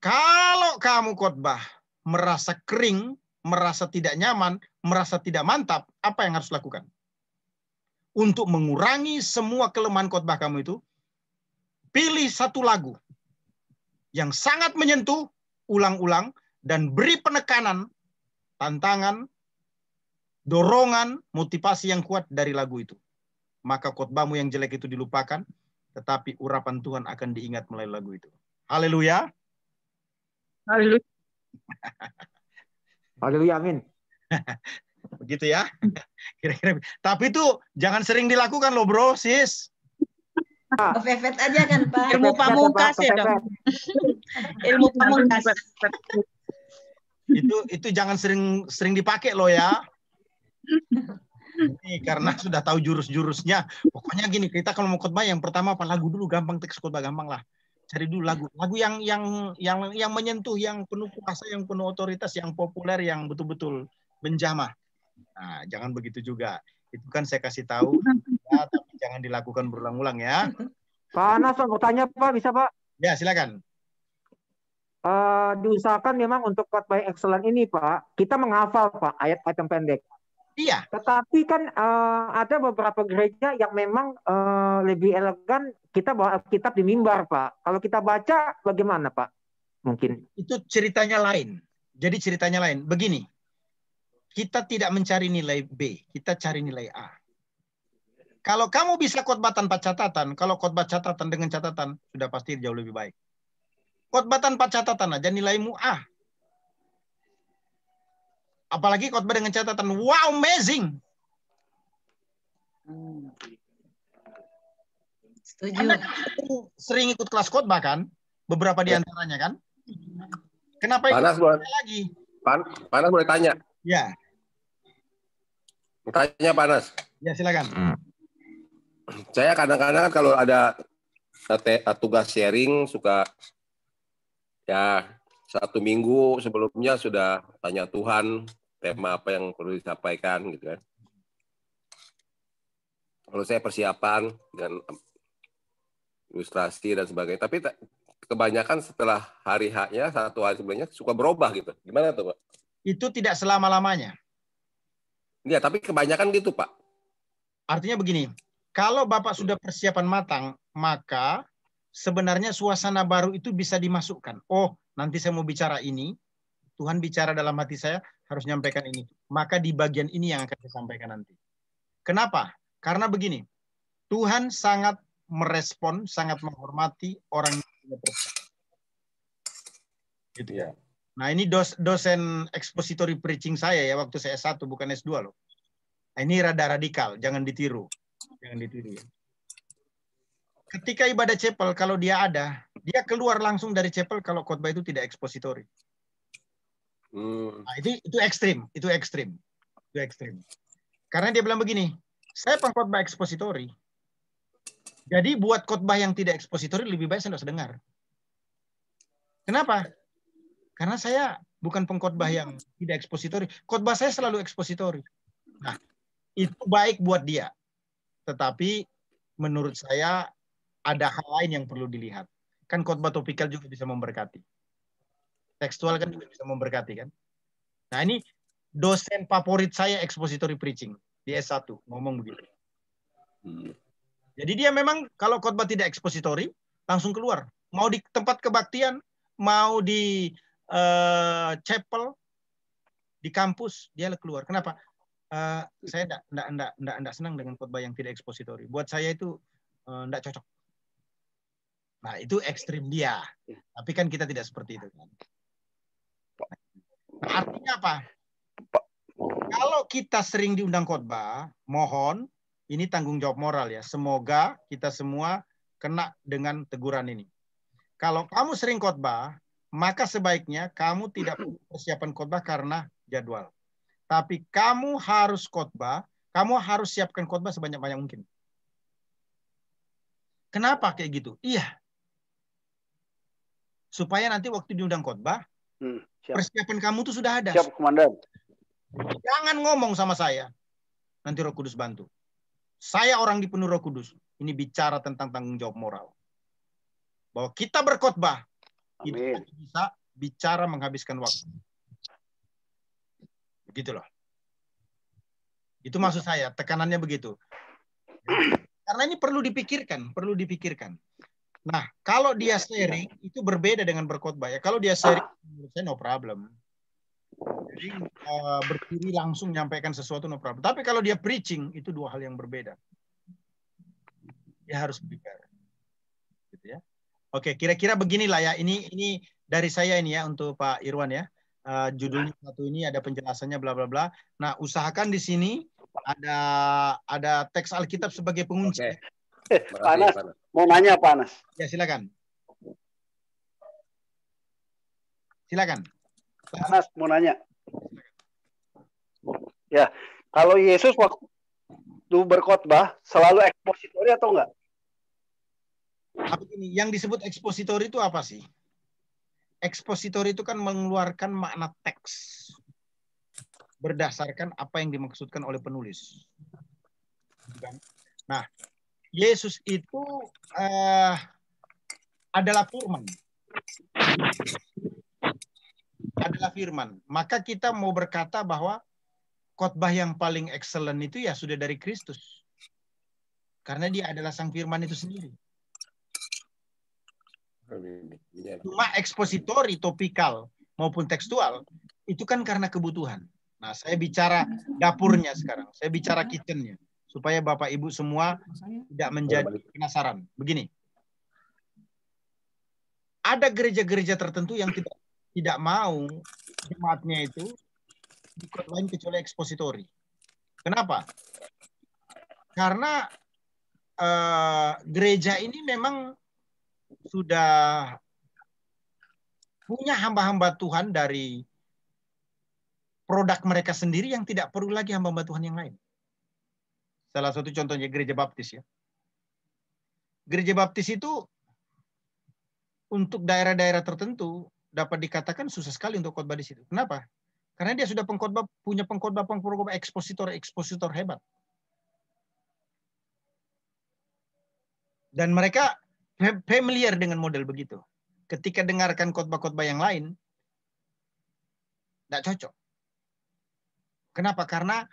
Kalau kamu khotbah merasa kering, merasa tidak nyaman, merasa tidak mantap, apa yang harus lakukan? Untuk mengurangi semua kelemahan khotbah kamu itu, pilih satu lagu yang sangat menyentuh, ulang-ulang, dan beri penekanan, tantangan, dorongan, motivasi yang kuat dari lagu itu. Maka khotbahmu yang jelek itu dilupakan, tetapi urapan Tuhan akan diingat melalui lagu itu. Haleluya. Haleluya. Haleluya, amin. Begitu ya. Kira-kira. Tapi itu jangan sering dilakukan loh bro, sis. Kepepet aja kan Pak. Ilmu pamungkas ya dong. Ilmu pamungkas. Itu jangan sering dipakai loh ya. Ini karena sudah tahu jurus-jurusnya. Pokoknya gini, kita kalau mau khotbah yang pertama apa lagu dulu, gampang teks khotbah gampang lah. Cari dulu lagu yang menyentuh, yang penuh kuasa, yang penuh otoritas, yang populer, yang betul-betul menjamah. Nah, jangan begitu juga. Itu kan saya kasih tahu, ya, tapi jangan dilakukan berulang-ulang ya. Pak Anas, mau tanya Pak, bisa Pak? Ya, silakan. Diusahakan memang untuk khotbah excellent ini Pak, kita menghafal Pak ayat-ayat yang pendek. Iya. Tetapi kan ada beberapa gereja yang memang lebih elegan, kita bawa Alkitab di mimbar Pak. Kalau kita baca bagaimana Pak? Mungkin. Itu ceritanya lain. Jadi ceritanya lain. Begini, kita tidak mencari nilai B, kita cari nilai A. Kalau kamu bisa khotbah tanpa catatan, kalau khotbah catatan dengan catatan, sudah pasti jauh lebih baik. Khotbah tanpa catatan aja nilaimu A. Apalagi khotbah dengan catatan, wow, amazing. Setuju. Anda sering ikut kelas khotbah kan? Beberapa di antaranya kan? Kenapa ikut lagi? Panas boleh tanya? Ya. Tanya Panas. Ya, silakan. Saya kadang-kadang kalau ada tugas sharing suka ya 1 minggu sebelumnya sudah tanya Tuhan tema apa yang perlu disampaikan gitu kan. Kalau saya persiapan dan ilustrasi dan sebagainya, tapi kebanyakan setelah hari H-nya 1 hari sebelumnya suka berubah gitu. Gimana tuh Pak? Itu tidak selama-lamanya. Iya, tapi kebanyakan gitu Pak. Artinya begini, kalau Bapak sudah persiapan matang, maka sebenarnya suasana baru itu bisa dimasukkan. Oh, nanti saya mau bicara ini, Tuhan bicara dalam hati saya, harus nyampaikan ini. Maka di bagian ini yang akan saya sampaikan nanti. Kenapa? Karena begini, Tuhan sangat merespon, sangat menghormati orang yang tidak percaya. Gitu ya. Nah, ini dosen expository preaching saya ya, waktu saya S1, bukan S2 loh. Nah, ini rada radikal, jangan ditiru. Jangan ditiru ya. Ketika ibadah chapel, kalau dia ada, dia keluar langsung dari chapel kalau khotbah itu tidak ekspositori. Nah, itu ekstrim, itu ekstrim. Itu ekstrim. Karena dia bilang begini, saya pengkhotbah ekspositori. Jadi buat khotbah yang tidak ekspositori lebih baik saya tidak sedengar. Kenapa? Karena saya bukan pengkhotbah yang tidak ekspositori. Khotbah saya selalu ekspositori. Nah, itu baik buat dia. Tetapi menurut saya ada hal lain yang perlu dilihat. Kan khotbah topikal juga bisa memberkati. Tekstual kan juga bisa memberkati kan. Nah, ini dosen favorit saya expository preaching di S1 ngomong begitu. Jadi dia memang kalau khotbah tidak ekspositori, langsung keluar. Mau di tempat kebaktian, mau di chapel, di kampus, dia keluar. Kenapa? Saya enggak senang dengan khotbah yang tidak ekspositori. Buat saya itu enggak cocok. Nah, itu ekstrim dia. Tapi kan kita tidak seperti itu. Artinya apa? Kalau kita sering diundang khotbah, mohon, ini tanggung jawab moral ya. Semoga kita semua kena dengan teguran ini. Kalau kamu sering khotbah, maka sebaiknya kamu tidak persiapan khotbah karena jadwal. Tapi kamu harus khotbah, kamu harus siapkan khotbah sebanyak-banyak mungkin. Kenapa kayak gitu? Iya. Supaya nanti waktu diundang khotbah, persiapan kamu tuh sudah ada. Siap, Komandan. Jangan ngomong sama saya. Nanti Roh Kudus bantu. Saya orang dipenuhi Roh Kudus. Ini bicara tentang tanggung jawab moral. Bahwa kita berkhotbah, kita bisa bicara menghabiskan waktu. Begitu loh. Itu maksud saya, tekanannya begitu. Karena ini perlu dipikirkan, perlu dipikirkan. Nah, kalau dia sharing, itu berbeda dengan berkhotbah ya. Kalau dia sharing, menurut saya no problem. Jadi berdiri langsung menyampaikan sesuatu no problem. Tapi kalau dia preaching, itu dua hal yang berbeda. Dia harus prepare. Gitu ya. Oke, kira-kira beginilah ya. Ini dari saya ini ya untuk Pak Irwan ya. Judulnya satu ini ada penjelasannya bla bla bla. Nah, usahakan di sini ada teks Alkitab sebagai pengunci. Oke. Panas, mau nanya Panas. Ya, silakan. Silakan. Panas, mau nanya. Ya, kalau Yesus waktu berkhotbah selalu ekspositori atau enggak? Apa ini? Yang disebut ekspositori itu apa sih? Ekspositori itu kan mengeluarkan makna teks berdasarkan apa yang dimaksudkan oleh penulis. Nah, Yesus itu adalah firman. Adalah firman. Maka kita mau berkata bahwa khotbah yang paling excellent itu ya sudah dari Kristus. Karena dia adalah sang firman itu sendiri. Cuma ekspositori, topikal maupun tekstual itu kan karena kebutuhan. Nah, saya bicara dapurnya sekarang. Saya bicara kitchennya. Supaya Bapak Ibu semua tidak menjadi penasaran. Begini. Ada gereja-gereja tertentu yang tidak mau jemaatnya itu lain kecuali ekspositori. Kenapa? Karena gereja ini memang sudah punya hamba-hamba Tuhan dari produk mereka sendiri yang tidak perlu lagi hamba-hamba Tuhan yang lain. Salah satu contohnya gereja baptis ya. Gereja baptis itu untuk daerah-daerah tertentu dapat dikatakan susah sekali untuk khotbah di situ. Kenapa? Karena dia sudah punya pengkhotbah ekspositor hebat. Dan mereka familiar dengan model begitu. Ketika dengarkan khotbah-khotbah yang lain, tidak cocok. Kenapa? Karena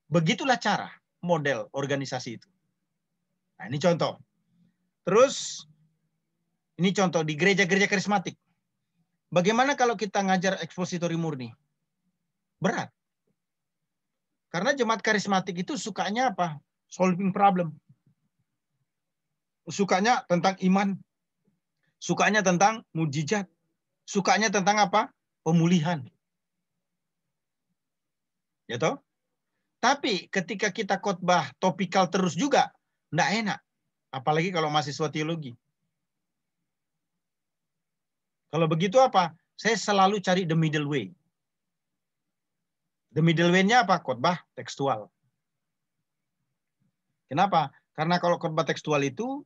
begitulah cara model organisasi itu. Nah, ini contoh. Terus, ini contoh di gereja-gereja karismatik. Bagaimana kalau kita ngajar ekspositori murni? Berat. Karena jemaat karismatik itu sukanya apa? Solving problem. Sukanya tentang iman. Sukanya tentang mujizat. Sukanya tentang apa? Pemulihan. Ya toh? Tapi ketika kita khotbah topikal terus juga, enggak enak. Apalagi kalau mahasiswa teologi. Kalau begitu apa? Saya selalu cari the middle way. The middle way-nya apa? Khotbah tekstual. Kenapa? Karena kalau khotbah tekstual itu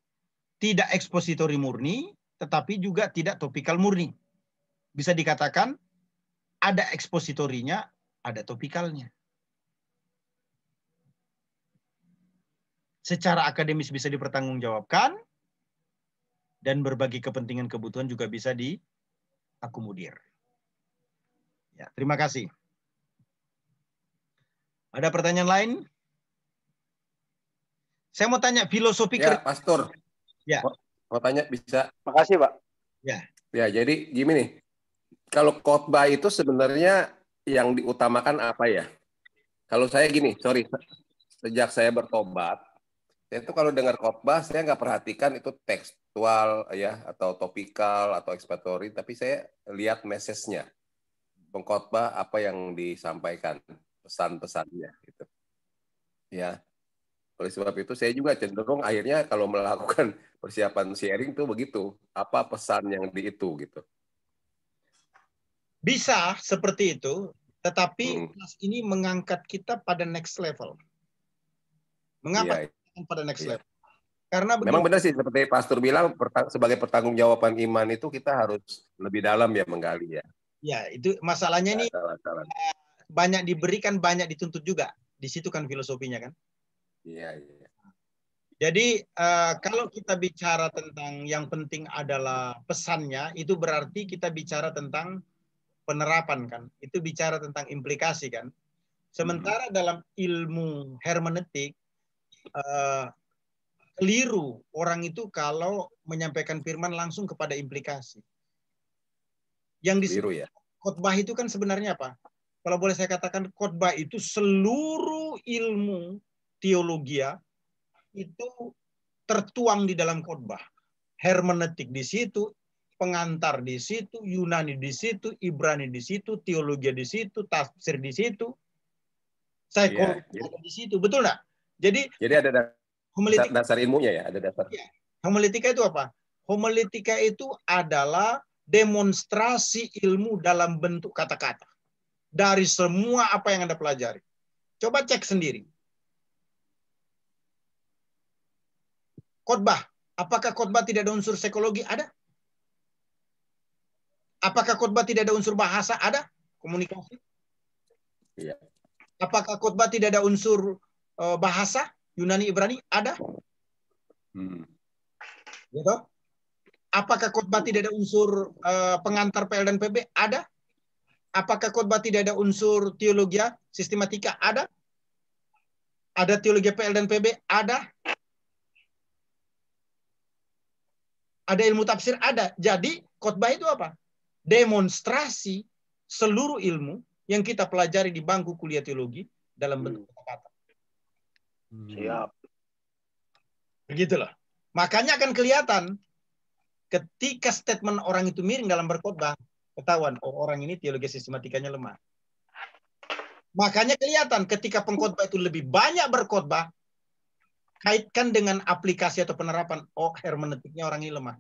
tidak ekspositori murni, tetapi juga tidak topikal murni. Bisa dikatakan ada ekspositorinya, ada topikalnya. Secara akademis bisa dipertanggungjawabkan, dan berbagai kepentingan kebutuhan juga bisa diakomodir. Ya, terima kasih. Ada pertanyaan lain? Saya mau tanya filosofi Ya, Pastor. Ya. Mau tanya bisa? Makasih, Pak. Ya. Ya, jadi gini nih. Kalau khotbah itu sebenarnya yang diutamakan apa ya? Kalau saya gini, sorry, sejak saya bertobat, saya itu kalau dengar khotbah saya nggak perhatikan itu tekstual ya atau topikal atau expository, tapi saya lihat message-nya. Pengkhotbah apa yang disampaikan, pesan-pesannya gitu. Ya. Oleh sebab itu saya juga cenderung akhirnya kalau melakukan persiapan sharing tuh begitu, apa pesan yang di itu gitu. Bisa seperti itu, tetapi kelas ini mengangkat kita pada next level. Mengapa pada next level? Karena memang benar sih seperti Pastor bilang, sebagai pertanggungjawaban iman itu kita harus lebih dalam ya menggali ya. Ya, itu masalahnya ini banyak diberikan, banyak dituntut juga. Di situ kan filosofinya kan. Iya, iya. Jadi kalau kita bicara tentang yang penting adalah pesannya, itu berarti kita bicara tentang penerapan kan. Itu bicara tentang implikasi kan. Sementara dalam ilmu hermeneutik, keliru orang itu kalau menyampaikan firman langsung kepada implikasi. Yang disebut khotbah itu kan sebenarnya apa? Kalau boleh saya katakan, khotbah itu seluruh ilmu teologia itu tertuang di dalam khotbah. Hermeneutik di situ, pengantar di situ, Yunani di situ, Ibrani di situ, teologi di situ, tafsir di situ, psikologi ada di situ, betul nggak? Jadi ada dasar ilmunya ya, ada dasar. Ya. Homiletika itu apa? Homiletika itu adalah demonstrasi ilmu dalam bentuk kata-kata dari semua apa yang Anda pelajari. Coba cek sendiri. Khotbah, apakah khotbah tidak ada unsur psikologi? Ada. Apakah khotbah tidak ada unsur bahasa? Ada. Komunikasi. Iya. Apakah khotbah tidak ada unsur bahasa? Yunani, Ibrani? Ada. Gitu. Apakah khotbah tidak ada unsur pengantar PL dan PB? Ada. Apakah khotbah tidak ada unsur teologi, sistematika? Ada. Ada teologi PL dan PB? Ada. Ada ilmu tafsir? Ada. Jadi khotbah itu apa? Demonstrasi seluruh ilmu yang kita pelajari di bangku kuliah teologi dalam bentuk kata-kata. Siap. Begitulah. Makanya akan kelihatan ketika statement orang itu miring dalam berkhotbah, ketahuan, oh orang ini teologi sistematikanya lemah. Makanya kelihatan ketika pengkhotbah itu lebih banyak berkhotbah, kaitkan dengan aplikasi atau penerapan, oh hermeneutiknya orang ini lemah.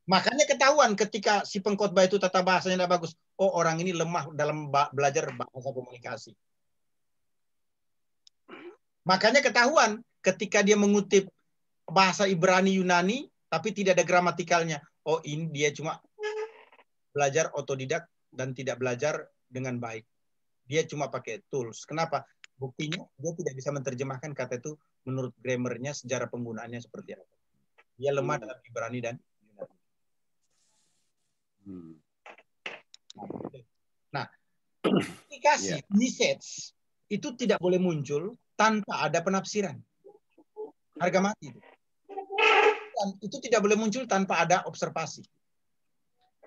Makanya ketahuan ketika si pengkhotbah itu tata bahasanya tidak bagus, oh orang ini lemah dalam belajar bahasa komunikasi. Makanya ketahuan ketika dia mengutip bahasa Ibrani Yunani, tapi tidak ada gramatikalnya. Oh ini dia cuma belajar otodidak dan tidak belajar dengan baik. Dia cuma pakai tools. Kenapa? Buktinya dia tidak bisa menerjemahkan kata itu menurut grammarnya, sejarah penggunaannya seperti apa. Dia lemah dalam Ibrani dan Yunani. Nah, aplikasi message itu tidak boleh muncul tanpa ada penafsiran. Harga mati. Dan itu tidak boleh muncul tanpa ada observasi.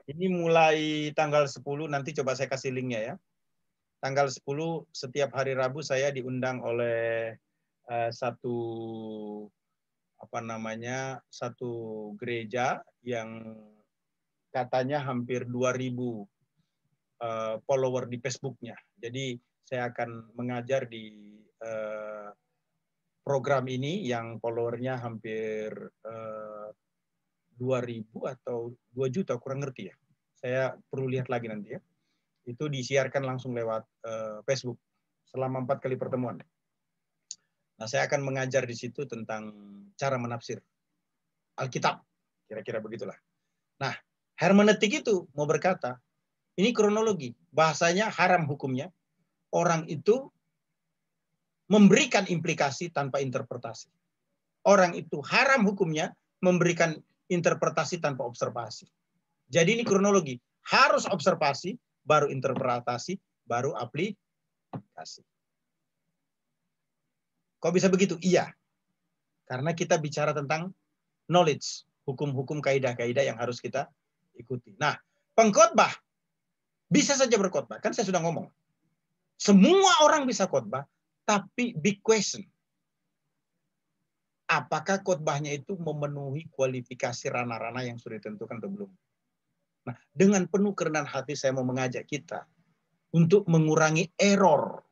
Ini mulai tanggal 10, nanti coba saya kasih linknya ya. Tanggal 10 setiap hari Rabu saya diundang oleh satu gereja yang katanya hampir 2.000 follower di Facebooknya. Jadi saya akan mengajar di program ini yang followernya hampir 2.000 atau 2 juta, kurang ngerti ya. Saya perlu lihat lagi nanti ya. Itu disiarkan langsung lewat Facebook selama 4 kali pertemuan. Nah, saya akan mengajar di situ tentang cara menafsir Alkitab. Kira-kira begitulah. Nah, hermeneutik itu mau berkata, ini kronologi. Bahasanya haram hukumnya. Orang itu memberikan implikasi tanpa interpretasi. Orang itu haram hukumnya memberikan interpretasi tanpa observasi. Jadi ini kronologi. Harus observasi, baru interpretasi, baru aplikasi. Kok bisa begitu? Iya. Karena kita bicara tentang knowledge, hukum-hukum kaidah-kaidah yang harus kita ikuti. Nah, pengkhotbah bisa saja berkhotbah. Kan saya sudah ngomong. Semua orang bisa khotbah, tapi big question. Apakah khotbahnya itu memenuhi kualifikasi ranah-ranah yang sudah ditentukan atau belum? Nah, dengan penuh kerendahan hati saya mau mengajak kita untuk mengurangi error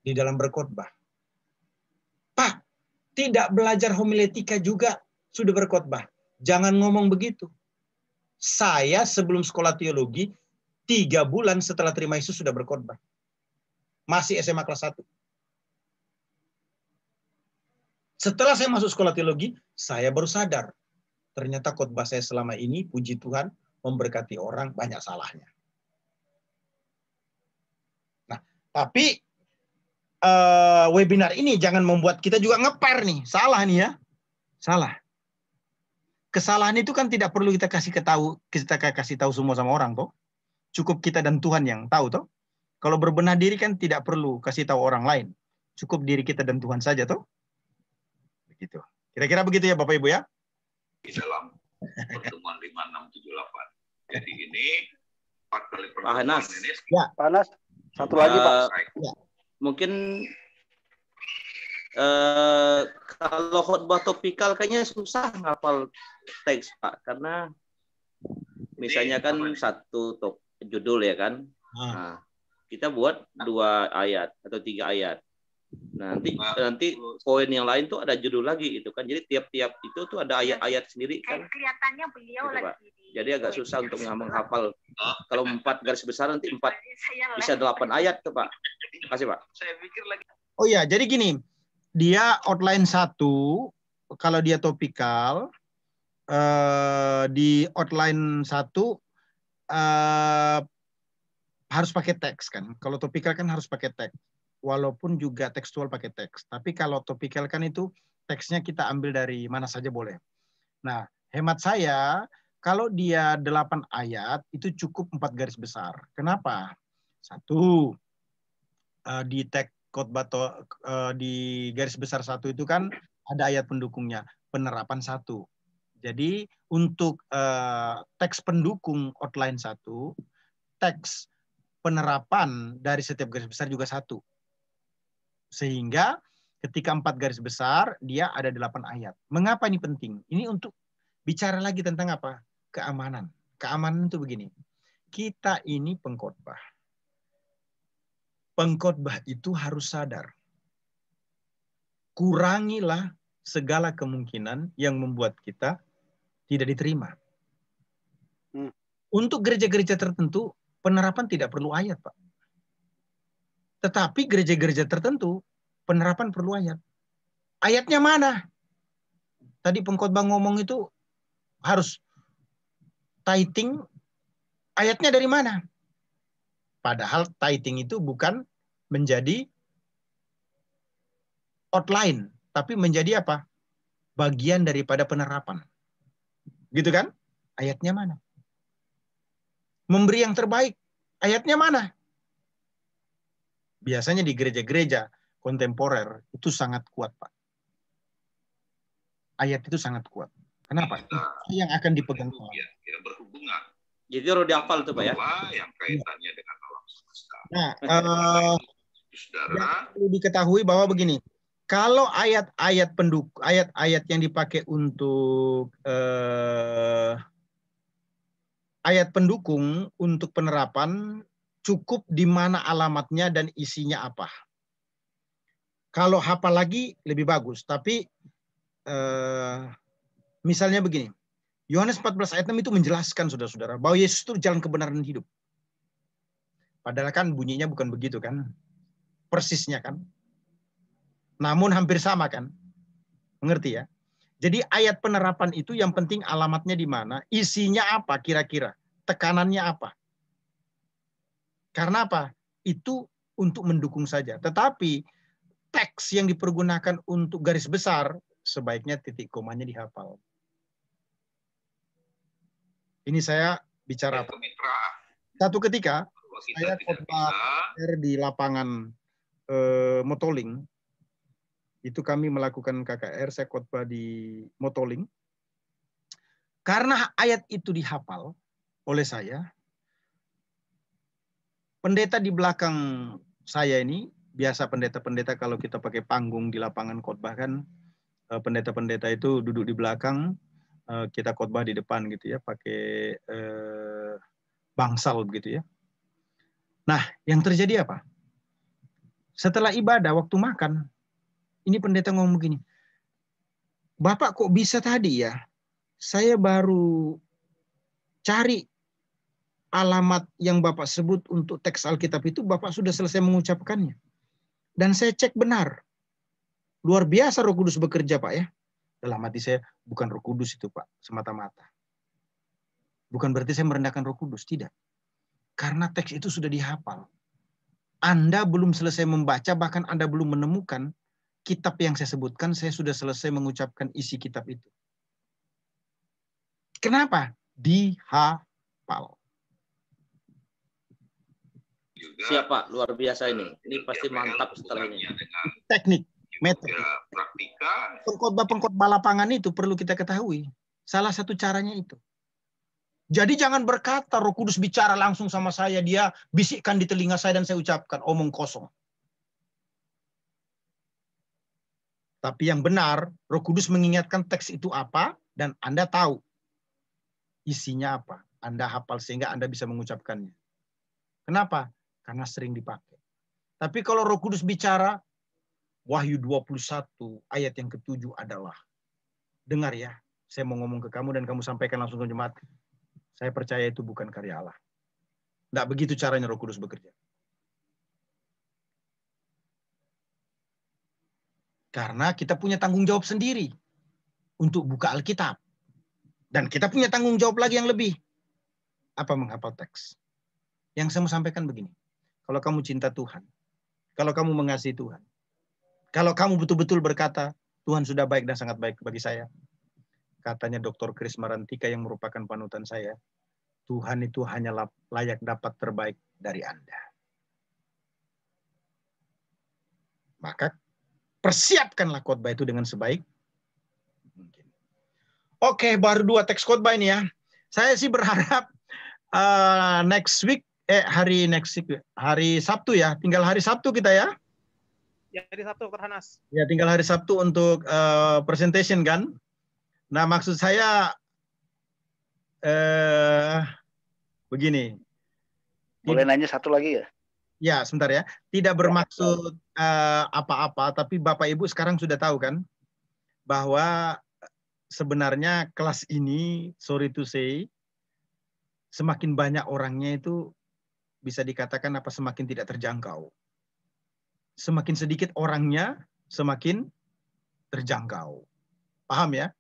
di dalam berkhotbah. Pak, tidak belajar homiletika juga sudah berkhotbah. Jangan ngomong begitu. Saya sebelum sekolah teologi, 3 bulan setelah terima Yesus sudah berkhotbah. Masih SMA kelas 1. Setelah saya masuk sekolah teologi, saya baru sadar. Ternyata khotbah saya selama ini, puji Tuhan, memberkati orang banyak salahnya. Nah, tapi webinar ini jangan membuat kita juga ngeper nih. Salah nih ya. Salah. Kesalahan itu kan tidak perlu kita kasih tahu semua sama orang toh. Cukup kita dan Tuhan yang tahu toh. Kalau berbenah diri kan tidak perlu kasih tahu orang lain. Cukup diri kita dan Tuhan saja toh. Begitu. Kira-kira begitu ya Bapak Ibu ya. Di dalam pertemuan 5678. Jadi ini 4 kali Pak Hanas. Ya. Pak Hanas, satu lagi Pak. Ya. Mungkin kalau khotbah topikal kayaknya susah ngapal teks Pak, karena misalnya kan satu judul ya kan. Nah, kita buat 2 ayat atau 3 ayat. Nanti poin yang lain tuh ada judul lagi itu kan. Jadi tiap-tiap itu tuh ada ayat-ayat sendiri kan. Kelihatannya beliau gitu, lagi. Jadi agak susah untuk menghafal. Kalau 4 garis besar nanti 4 bisa 8 ayat tuh Pak. Terima kasih Pak. Saya pikir lagi. Oh iya, jadi gini. Dia outline 1 kalau dia topikal di outline 1 harus pakai teks kan. Kalau topikal kan harus pakai teks. Walaupun juga tekstual pakai teks. Tapi kalau topikal kan itu teksnya kita ambil dari mana saja boleh. Nah, hemat saya kalau dia 8 ayat itu cukup 4 garis besar. Kenapa? 1 di teks khotbah di garis besar 1 itu kan ada ayat pendukungnya, penerapan 1. Jadi untuk teks pendukung outline 1, teks penerapan dari setiap garis besar juga 1. Sehingga ketika 4 garis besar, dia ada 8 ayat. Mengapa ini penting? Ini untuk bicara lagi tentang apa? Keamanan. Keamanan itu begini. Kita ini pengkhotbah. Pengkhotbah itu harus sadar. Kurangilah segala kemungkinan yang membuat kita tidak diterima. Untuk gereja-gereja tertentu, penerapan tidak perlu ayat, Pak. Tetapi gereja-gereja tertentu, penerapan perlu ayat. Ayatnya mana? Tadi pengkhotbah ngomong itu harus tithing, ayatnya dari mana? Padahal tithing itu bukan menjadi outline, tapi menjadi apa? Bagian daripada penerapan. Gitu kan? Ayatnya mana? Memberi yang terbaik, ayatnya mana? Biasanya di gereja-gereja kontemporer itu sangat kuat, Pak. Ayat itu sangat kuat. Kenapa? Itu yang akan dipegang Tuhan. Ya, berhubungan. Jadi harus dihafal tuh Pak ya. Yang kaitannya dengan alam semesta. Nah, yang perlu diketahui bahwa begini, kalau ayat-ayat pendukung, ayat-ayat yang dipakai untuk ayat pendukung untuk penerapan cukup di mana alamatnya dan isinya apa. Kalau hafal lagi lebih bagus, tapi misalnya begini, Yohanes 14 ayat 6 itu menjelaskan saudara-saudara bahwa Yesus itu jalan kebenaran dan hidup. Padahal kan bunyinya bukan begitu kan, persisnya kan. Namun hampir sama kan, mengerti ya? Jadi ayat penerapan itu yang penting alamatnya di mana, isinya apa kira-kira, tekanannya apa. Karena apa? Itu untuk mendukung saja. Tetapi teks yang dipergunakan untuk garis besar, sebaiknya titik komanya dihafal. Ini saya bicara satu ketika saya khotbah di lapangan Motoling. Itu kami melakukan KKR, saya khotbah di Motoling. Karena ayat itu dihafal oleh saya, pendeta di belakang saya ini, biasa pendeta-pendeta kalau kita pakai panggung di lapangan khotbah kan, pendeta-pendeta itu duduk di belakang, kita khotbah di depan gitu ya, pakai bangsal begitu ya. Nah, yang terjadi apa? Setelah ibadah, waktu makan, ini pendeta ngomong begini, Bapak kok bisa tadi ya, saya baru cari alamat yang Bapak sebut untuk teks Alkitab itu, Bapak sudah selesai mengucapkannya. Dan saya cek benar. Luar biasa Roh Kudus bekerja, Pak ya. Dalam hati saya, bukan Roh Kudus itu, Pak, semata-mata. Bukan berarti saya merendahkan Roh Kudus, tidak. Karena teks itu sudah dihafal. Anda belum selesai membaca, bahkan Anda belum menemukan kitab yang saya sebutkan, saya sudah selesai mengucapkan isi kitab itu. Kenapa? Dihafal. Siap Pak, luar biasa ini. Ini pasti mantap setelah ini. Teknik, metode. Pengkhotbah lapangan itu perlu kita ketahui. Salah satu caranya itu. Jadi jangan berkata Roh Kudus bicara langsung sama saya, dia bisikkan di telinga saya dan saya ucapkan, omong kosong. Tapi yang benar, Roh Kudus mengingatkan teks itu apa, dan Anda tahu isinya apa. Anda hafal sehingga Anda bisa mengucapkannya. Kenapa? Karena sering dipakai. Tapi kalau Roh Kudus bicara, Wahyu 21 ayat yang ke-7 adalah, dengar ya, saya mau ngomong ke kamu dan kamu sampaikan langsung ke jemaat. Saya percaya itu bukan karya Allah. Tidak begitu caranya Roh Kudus bekerja. Karena kita punya tanggung jawab sendiri untuk buka Alkitab. Dan kita punya tanggung jawab lagi yang lebih. Apa? Menghafal teks. Yang saya mau sampaikan begini. Kalau kamu cinta Tuhan, kalau kamu mengasihi Tuhan, kalau kamu betul-betul berkata, Tuhan sudah baik dan sangat baik bagi saya, katanya Dr. Chris Marantika yang merupakan panutan saya, Tuhan itu hanya layak dapat terbaik dari Anda. Maka persiapkanlah khotbah itu dengan sebaik mungkin. Oke, baru 2 teks khotbah ini ya. Saya sih berharap hari Sabtu ya. Tinggal hari Sabtu kita ya. Ya, hari Sabtu, Dr. Hanas. Ya, tinggal hari Sabtu untuk presentation kan. Nah, maksud saya begini. Boleh nanya satu lagi ya? Ya, sebentar ya. Tidak bermaksud apa-apa, tapi Bapak Ibu sekarang sudah tahu kan bahwa sebenarnya kelas ini, sorry to say, semakin banyak orangnya itu bisa dikatakan apa semakin tidak terjangkau. Semakin sedikit orangnya, semakin terjangkau. Paham ya?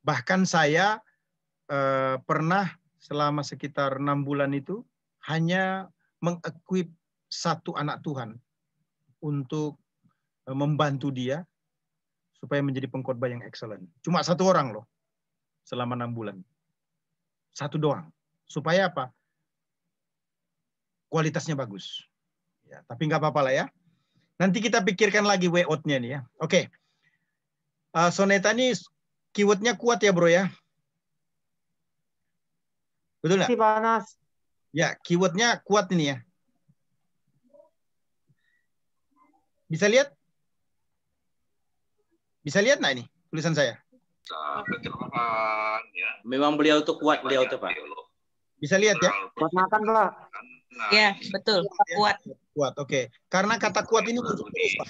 Bahkan saya pernah selama sekitar 6 bulan itu hanya mengequip satu anak Tuhan untuk membantu dia supaya menjadi pengkhotbah yang excellent. Cuma 1 orang loh selama 6 bulan. 1 doang. Supaya apa? Kualitasnya bagus. Ya, tapi nggak apa-apa lah ya. Nanti kita pikirkan lagi way out-nya nih ya. Oke. Soneta ini keyword-nya kuat ya bro ya. Betul nggak? Panas. Ya, keyword-nya kuat ini ya. Bisa lihat? Bisa lihat nggak ini tulisan saya? Pencerahan ya. Memang beliau tuh kuat, beliau tuh Pak. Bisa lihat ya? Buat makan Pak. Ya, betul. Kuat. Kuat, oke. Karena kata kuat ini muncul terus, Pak.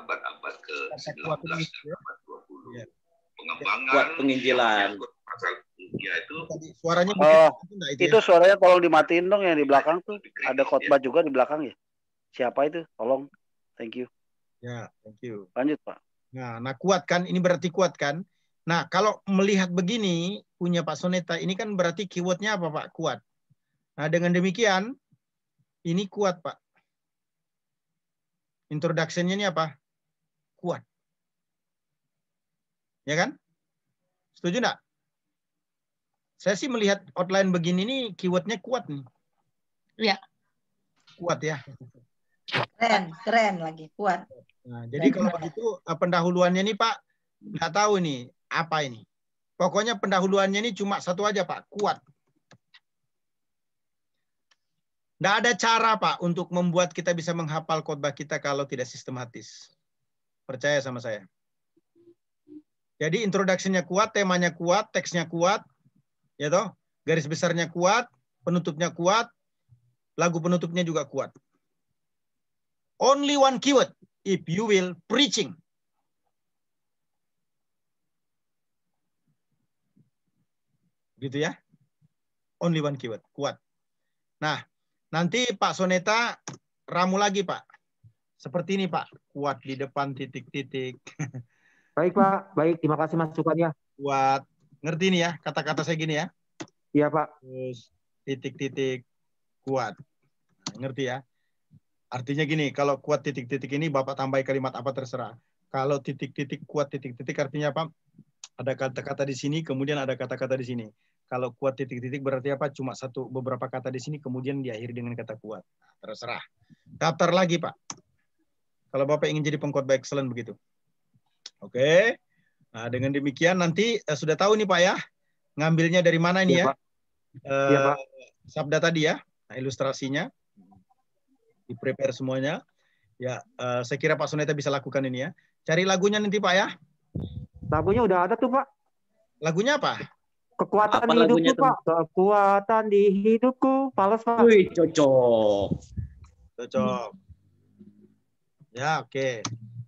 Abad-abad ke-19 dan abad 20. Ya. Pengembangan Kuat penginjilan. Pasal ya itu. Suaranya itu suaranya tolong dimatiin dong yang di belakang tuh. Ada khotbah juga di belakang ya. Siapa itu? Tolong. Thank you. Ya, thank you. Lanjut, Pak. Nah, kuat kan? Ini berarti kuat kan? Nah, kalau melihat begini, punya Pak Soneta, ini kan berarti keyword-nya apa, Pak? Kuat. Nah, dengan demikian, ini kuat, Pak. Introduction-nya ini apa? Kuat. Ya kan? Setuju nggak? Saya sih melihat outline begini nih, keyword-nya kuat nih. Iya. Kuat ya. Keren lagi, kuat. Nah, jadi kalau begitu pendahuluannya nih Pak, nggak tahu nih apa ini. Pokoknya pendahuluannya ini cuma satu aja Pak, kuat. Nggak ada cara Pak untuk membuat kita bisa menghafal khotbah kita kalau tidak sistematis. Percaya sama saya. Jadi introduction-nya kuat, temanya kuat, teksnya kuat, ya toh, garis besarnya kuat, penutupnya kuat, lagu penutupnya juga kuat. Only one keyword, if you will preaching. Gitu ya. Only one keyword, kuat. Nah, nanti Pak Soneta ramu lagi Pak. Seperti ini Pak, kuat di depan titik-titik. Baik Pak, baik. Terima kasih masukannya. Kuat. Ngerti nih ya, kata-kata saya gini ya. Iya Pak. Terus titik-titik kuat. Nah, ngerti ya. Artinya gini, kalau kuat titik-titik ini Bapak tambahi kalimat apa terserah. Kalau titik-titik kuat titik-titik artinya apa? Ada kata-kata di sini, kemudian ada kata-kata di sini. Kalau kuat titik-titik berarti apa? Cuma beberapa kata di sini, kemudian diakhiri dengan kata kuat. Nah, terserah. Daftar lagi Pak. Kalau Bapak ingin jadi pengkhotbah excellent begitu. Oke. Nah, dengan demikian nanti sudah tahu nih Pak ya. Ngambilnya dari mana ini ya? Pak. Iya Pak. Sabda tadi ya. Nah, ilustrasinya. Di-prepare semuanya. Ya, saya kira Pak Soneta bisa lakukan ini ya. Cari lagunya nanti Pak ya. Lagunya udah ada tuh Pak. Lagunya apa? Kekuatan di hidupku Pak. Kekuatan di hidupku. Pales Pak. Wih, cocok. Cocok. Ya, oke.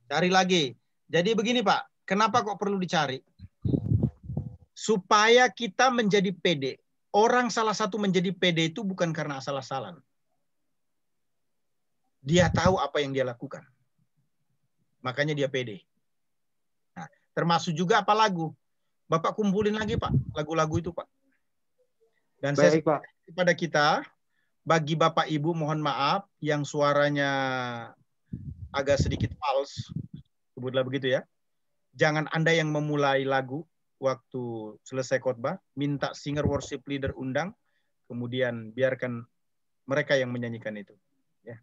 Cari lagi. Jadi begini Pak, kenapa kok perlu dicari? Supaya kita menjadi pede. Orang salah satu menjadi pede itu bukan karena asal-asalan. Dia tahu apa yang dia lakukan. Makanya dia pede. Nah, termasuk juga apa lagu. Bapak kumpulin lagi Pak, lagu-lagu itu Pak. Dan baik, saya Pak. Kepada kita, bagi Bapak Ibu mohon maaf yang suaranya agak sedikit fals, sebutlah begitu ya. Jangan Anda yang memulai lagu waktu selesai khotbah, minta singer worship leader undang, kemudian biarkan mereka yang menyanyikan itu. Ya.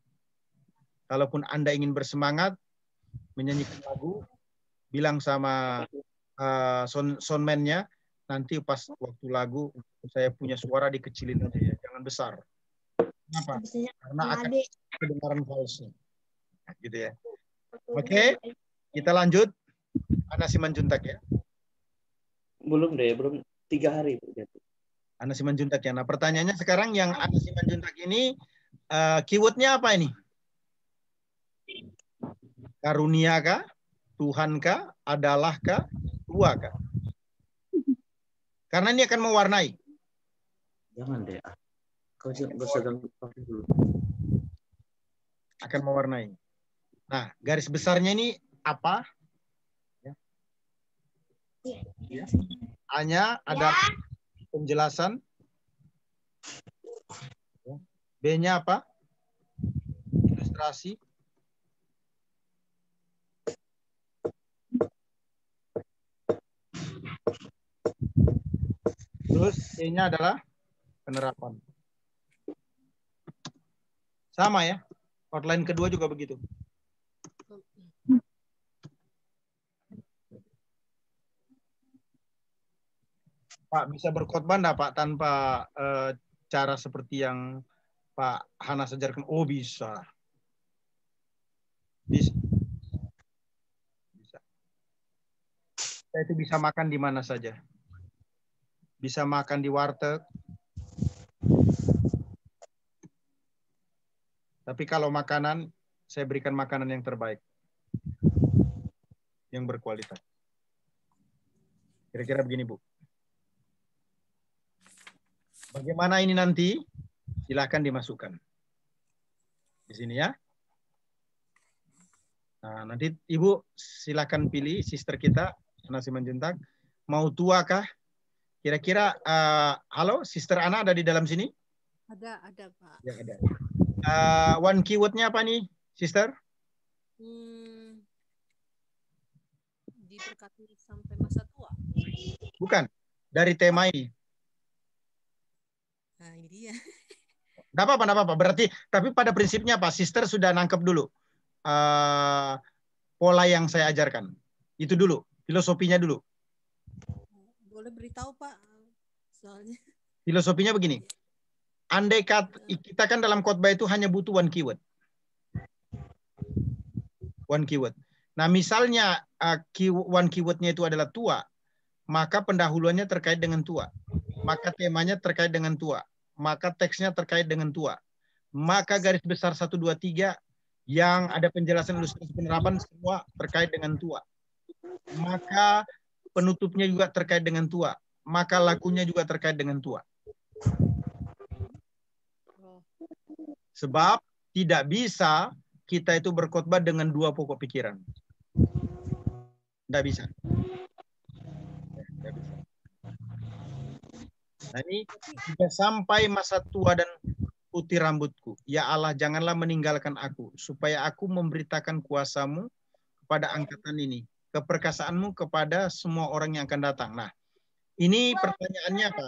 Kalaupun Anda ingin bersemangat menyanyikan lagu, bilang sama soundman-nya, nanti pas waktu lagu saya punya suara dikecilin aja ya, jangan besar. Kenapa? Karena akan kedengaran falsnya. Nah, gitu ya. Oke, kita lanjut. Ana Simanjuntak ya. Belum deh, belum 3 hari. Ana Simanjuntak ya. Nah, pertanyaannya sekarang yang Ana Simanjuntak ini keywordnya apa ini? Karunia kah? Tuhan kah? Adalah kah? Tua kah? Karena ini akan mewarnai. Jangan deh. Kau sedang dulu. Akan mewarnai. Nah, garis besarnya ini apa? Ya. A-nya ada penjelasan. B-nya apa? Ilustrasi. Terus C-nya adalah penerapan. Sama ya. Outline kedua juga begitu. Pak, bisa berkhotbah enggak Pak tanpa cara seperti yang Pak Hanas ajarkan? Oh, bisa. Bisa. Bisa. Saya itu bisa makan di mana saja. Bisa makan di warteg. Tapi kalau makanan, saya berikan makanan yang terbaik. Yang berkualitas. Kira-kira begini, Bu. Bagaimana ini nanti? Silahkan dimasukkan. Di sini ya. Nah, nanti Ibu silahkan pilih sister kita, Ana Simanjuntak. Mau tua kah? Kira-kira, halo, sister Ana ada di dalam sini? Ada Pak. Ya, ada. One keywordnya apa nih, sister? Diberkati sampai masa tua. Bukan, dari tema ini. Nah, ini dia. Nggak apa-apa. Berarti, tapi pada prinsipnya apa? Sister sudah nangkep dulu. pola yang saya ajarkan. Itu dulu, filosofinya dulu. Boleh beritahu Pak, soalnya. Filosofinya begini. Andai kita kan dalam khotbah itu hanya butuh one keyword. One keyword. Nah, misalnya one keywordnya itu adalah tua, maka pendahuluannya terkait dengan tua. Maka temanya terkait dengan tua. Maka teksnya terkait dengan tua. Maka garis besar 1, 2, 3 yang ada penjelasan ilustrasi penerapan semua terkait dengan tua. Maka penutupnya juga terkait dengan tua. Maka lakunya juga terkait dengan tua. Sebab tidak bisa kita itu berkhotbah dengan dua pokok pikiran. Tidak bisa. Tidak bisa. Nah, ini sudah sampai masa tua dan putih rambutku. Ya Allah, janganlah meninggalkan aku, supaya aku memberitakan kuasamu kepada angkatan ini, keperkasaanmu kepada semua orang yang akan datang. Nah, ini pertanyaannya apa?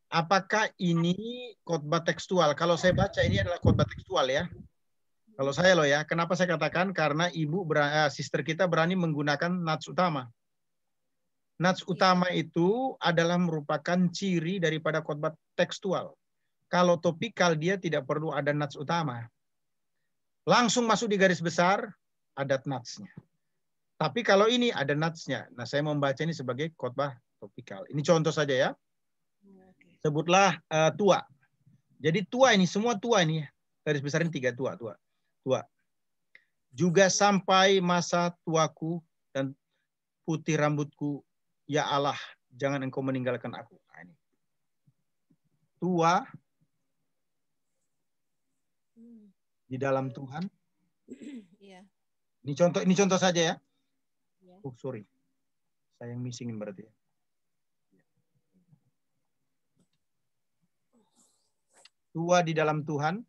Apakah ini khotbah tekstual? Kalau saya baca ini adalah khotbah tekstual ya. Kalau saya loh ya, kenapa saya katakan? Karena sister kita berani menggunakan nats utama. Nats utama itu adalah merupakan ciri daripada khotbah tekstual. Kalau topikal dia tidak perlu ada nats utama. Langsung masuk di garis besar, ada natsnya. Tapi kalau ini ada natsnya. Nah, saya membaca ini sebagai khotbah topikal. Ini contoh saja ya. Sebutlah tua. Jadi tua ini, semua tua ini. Garis besar ini 3 tua. Juga sampai masa tuaku dan putih rambutku, ya Allah, jangan engkau meninggalkan aku. Nah, ini. Tua di dalam Tuhan. Ini contoh saja ya. Oh, sorry. Saya yang missingin berarti ya. Tua di dalam Tuhan,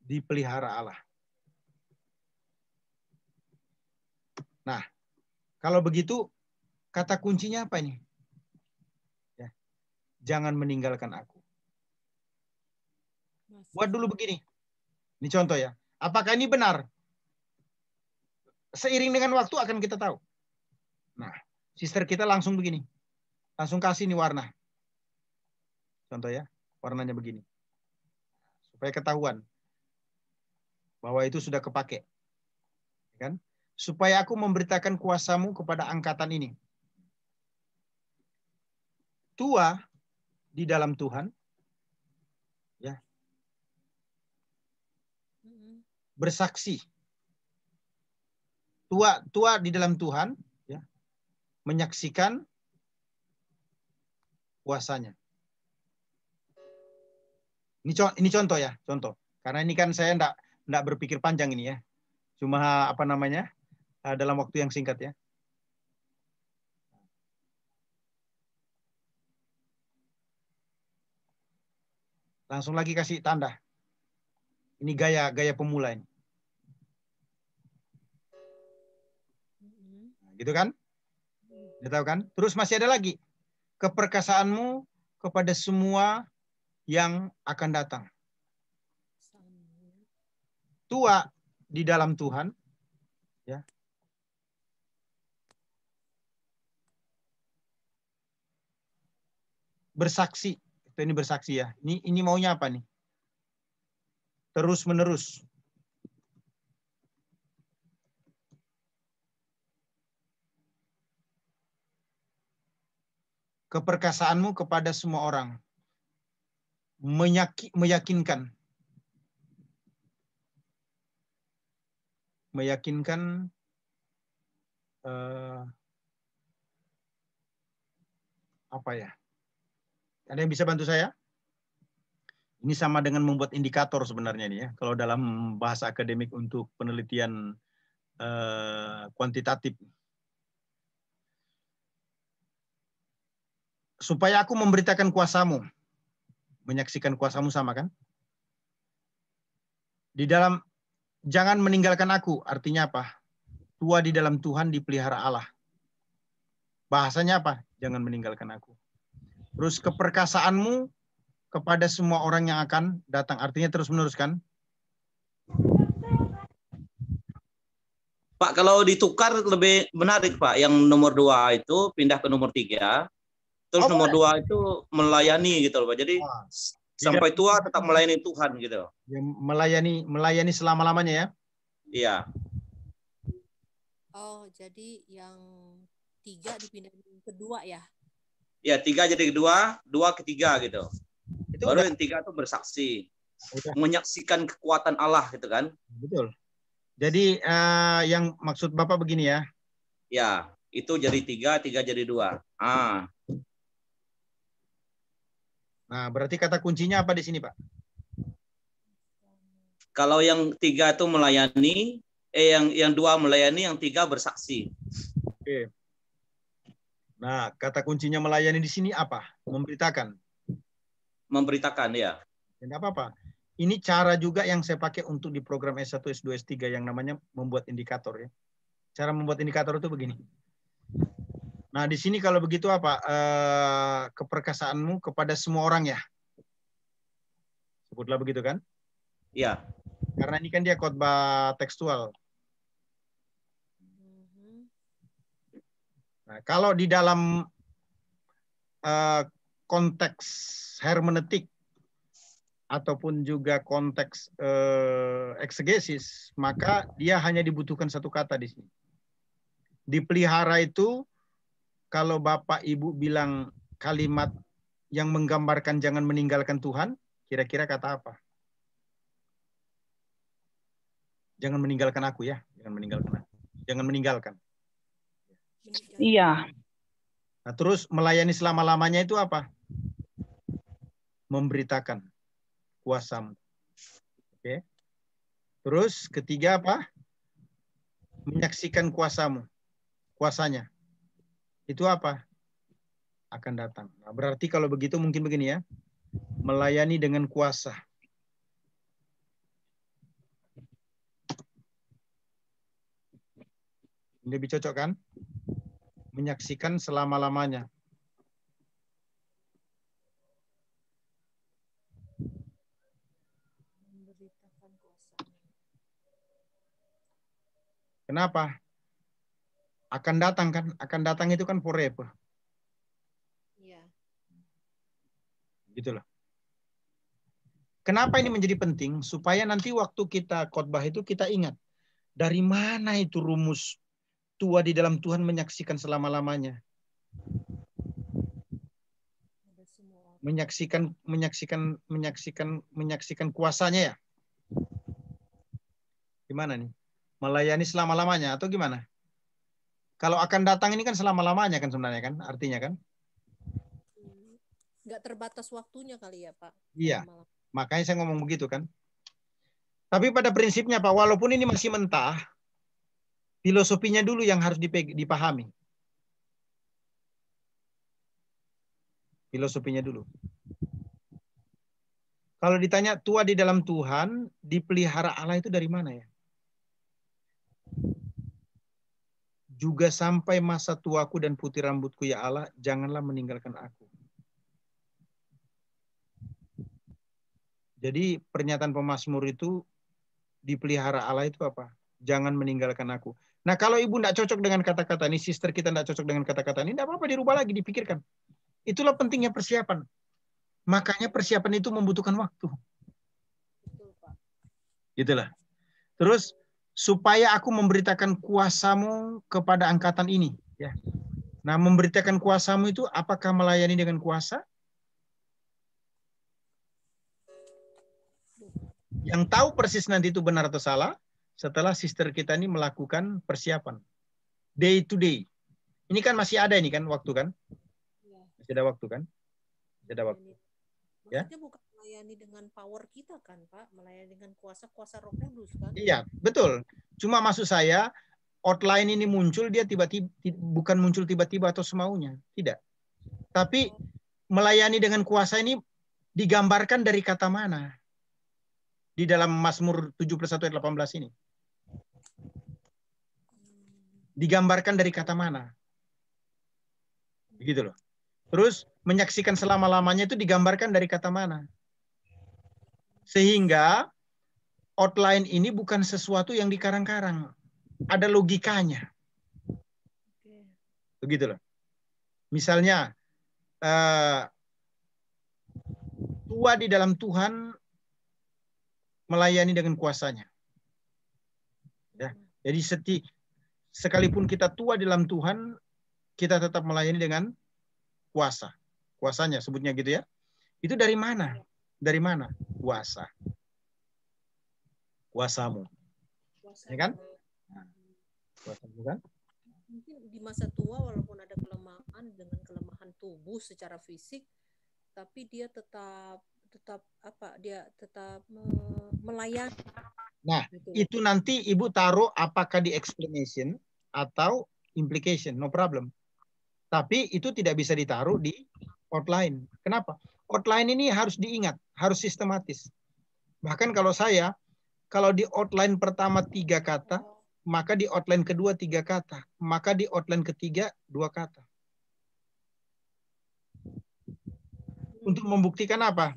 dipelihara Allah. Nah, kalau begitu, kata kuncinya apa ini? Ya. Jangan meninggalkan aku. Buat dulu begini. Ini contoh ya. Apakah ini benar? Seiring dengan waktu akan kita tahu. Nah, sister kita langsung begini. Langsung kasih ini warna. Contoh ya, warnanya begini. Supaya ketahuan bahwa itu sudah kepake. Kan? Supaya aku memberitakan kuasamu kepada angkatan ini. Tua di dalam Tuhan, ya, bersaksi. Tua di dalam Tuhan, ya, menyaksikan kuasanya. Ini contoh ya, contoh. Karena ini kan saya enggak berpikir panjang ini ya. Cuma apa namanya? Dalam waktu yang singkat ya. Langsung lagi kasih tanda. Ini gaya pemula ini. Gitu kan? Udah tahu kan? Terus masih ada lagi. Keperkasaanmu kepada semua yang akan datang. Tua di dalam Tuhan, ya. Bersaksi. Ini bersaksi ya. Ini maunya apa nih? Terus menerus. Keperkasaanmu kepada semua orang. Meyakinkan apa ya? Ada yang bisa bantu saya? Ini sama dengan membuat indikator sebenarnya nih ya. Kalau dalam bahasa akademik untuk penelitian kuantitatif. Supaya aku memberitakan kuasamu. Menyaksikan kuasamu sama kan? Di dalam jangan meninggalkan aku, artinya apa? Tua di dalam Tuhan, dipelihara Allah. Bahasanya apa? Jangan meninggalkan aku. Terus keperkasaanmu kepada semua orang yang akan datang, artinya terus menerus kan? Pak, kalau ditukar lebih menarik, Pak. Yang nomor 2 itu pindah ke nomor 3. Terus nomor 2 itu melayani gitu loh, Pak. Jadi sampai tua tetap melayani Tuhan gitu. Yang melayani selama-lamanya ya? Iya. Oh, jadi yang 3 dipindahin ke 2 ya? Ya, 3 jadi kedua, 2 ke 3 gitu. Itu baru yang 3 itu bersaksi. Menyaksikan kekuatan Allah gitu kan. Betul. Jadi yang maksud Bapak begini ya. Ya, itu jadi 3, 3 jadi 2. Nah, berarti kata kuncinya apa di sini, Pak? Kalau yang 3 itu melayani, yang 2 melayani, yang 3 bersaksi. Oke. Nah, kata kuncinya melayani di sini apa? Memberitakan. Memberitakan, ya. Tidak apa-apa. Ini cara juga yang saya pakai untuk di program S1, S2, S3 yang namanya membuat indikator ya. Cara membuat indikator itu begini. Nah, di sini kalau begitu apa? Keperkasaanmu kepada semua orang ya. Sebutlah begitu kan? Iya. Karena ini kan dia khotbah tekstual. Nah, kalau di dalam konteks hermeneutik ataupun juga konteks eksegesis, maka dia hanya dibutuhkan satu kata di sini. Dipelihara itu, kalau Bapak Ibu bilang kalimat yang menggambarkan jangan meninggalkan Tuhan, kira-kira kata apa? Jangan meninggalkan aku ya, jangan meninggalkan aku. Jangan meninggalkan. Iya. Nah, terus melayani selama-lamanya itu apa? Memberitakan kuasamu. Oke. Terus ketiga apa? Menyaksikan kuasamu. Kuasanya. Itu apa? Akan datang. Nah, berarti kalau begitu mungkin begini ya. Melayani dengan kuasa. Ini lebih cocok kan? Menyaksikan selama-lamanya. Kenapa? Akan datang kan? Akan datang itu kan forever. Iya. Gitulah. Kenapa ini menjadi penting? Supaya nanti waktu kita khotbah itu kita ingat. Dari mana itu rumus tua di dalam Tuhan menyaksikan selama-lamanya? Menyaksikan kuasanya ya? Gimana nih? Melayani selama-lamanya atau gimana? Kalau akan datang ini kan selama-lamanya kan sebenarnya kan? Artinya kan? Nggak terbatas waktunya kali ya, Pak? Iya. Makanya saya ngomong begitu kan. Tapi pada prinsipnya Pak, walaupun ini masih mentah, filosofinya dulu yang harus dipahami. Filosofinya dulu. Kalau ditanya tua di dalam Tuhan, dipelihara Allah itu dari mana ya? Juga sampai masa tuaku dan putih rambutku ya Allah, janganlah meninggalkan aku. Jadi pernyataan pemazmur itu dipelihara Allah itu apa? Jangan meninggalkan aku. Nah, kalau ibu tidak cocok dengan kata-kata ini, sister kita tidak cocok dengan kata-kata ini, tidak apa-apa, dirubah lagi, dipikirkan. Itulah pentingnya persiapan. Makanya persiapan itu membutuhkan waktu. Itulah. Terus, supaya aku memberitakan kuasamu kepada angkatan ini. Ya. Nah, memberitakan kuasamu itu apakah melayani dengan kuasa? Yang tahu persis nanti itu benar atau salah, setelah sister kita ini melakukan persiapan. Day to day. Ini kan masih ada ini kan waktu kan? Masih ada waktu kan? Masih ada waktu. Ya. Maksudnya bukan melayani dengan power kita kan, Pak? Melayani dengan kuasa-kuasa Roh Kudus kan? Iya, betul. Cuma maksud saya, outline ini muncul, dia tiba-tiba bukan muncul tiba-tiba atau semaunya. Tidak. Tapi melayani dengan kuasa ini digambarkan dari kata mana? Di dalam Mazmur 71 ayat 18 ini. Digambarkan dari kata mana? Begitu loh. Terus menyaksikan selama-lamanya itu digambarkan dari kata mana? Sehingga outline ini bukan sesuatu yang dikarang-karang. ada logikanya. Begitu loh. Misalnya tua di dalam Tuhan melayani dengan kuasanya. Ya. Jadi sekalipun kita tua di dalam Tuhan, kita tetap melayani dengan kuasa. Kuasanya sebutnya gitu ya. Itu dari mana? Dari mana? Kuasa. Kuasamu. Ya kan? Nah, kuasamu kan? Mungkin di masa tua walaupun ada kelemahan dengan kelemahan tubuh secara fisik, tapi dia tetap melayani. Nah, itu nanti Ibu taruh apakah di explanation atau implication, no problem. Tapi itu tidak bisa ditaruh di outline. Kenapa? Outline ini harus diingat, harus sistematis. Bahkan kalau di outline pertama 3 kata, maka di outline kedua 3 kata, maka di outline ketiga 2 kata. Untuk membuktikan apa?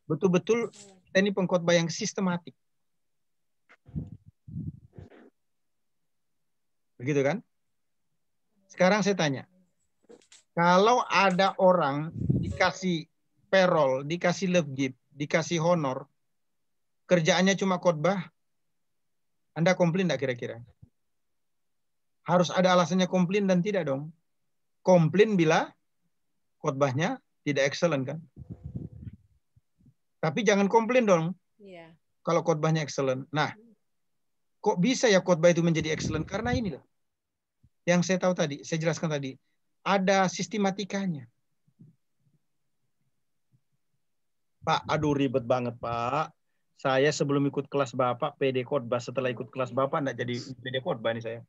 Betul-betul ini pengkhotbah yang sistematik. Begitu kan? Sekarang saya tanya, kalau ada orang dikasih payroll, dikasih lebgift, dikasih honor, kerjaannya cuma khotbah, Anda komplain enggak kira-kira? Harus ada alasannya komplain dan tidak dong. Komplain bila khotbahnya tidak excellent kan? Tapi jangan komplain dong. Iya. Kalau khotbahnya excellent. Nah, kok bisa ya khotbah itu menjadi excellent? Karena ini loh. Yang saya tahu tadi, saya jelaskan tadi, ada sistematikanya. Pak, aduh ribet banget Pak. Saya sebelum ikut kelas Bapak, PD khotbah. Setelah ikut kelas Bapak, enggak jadi PD khotbah nih saya.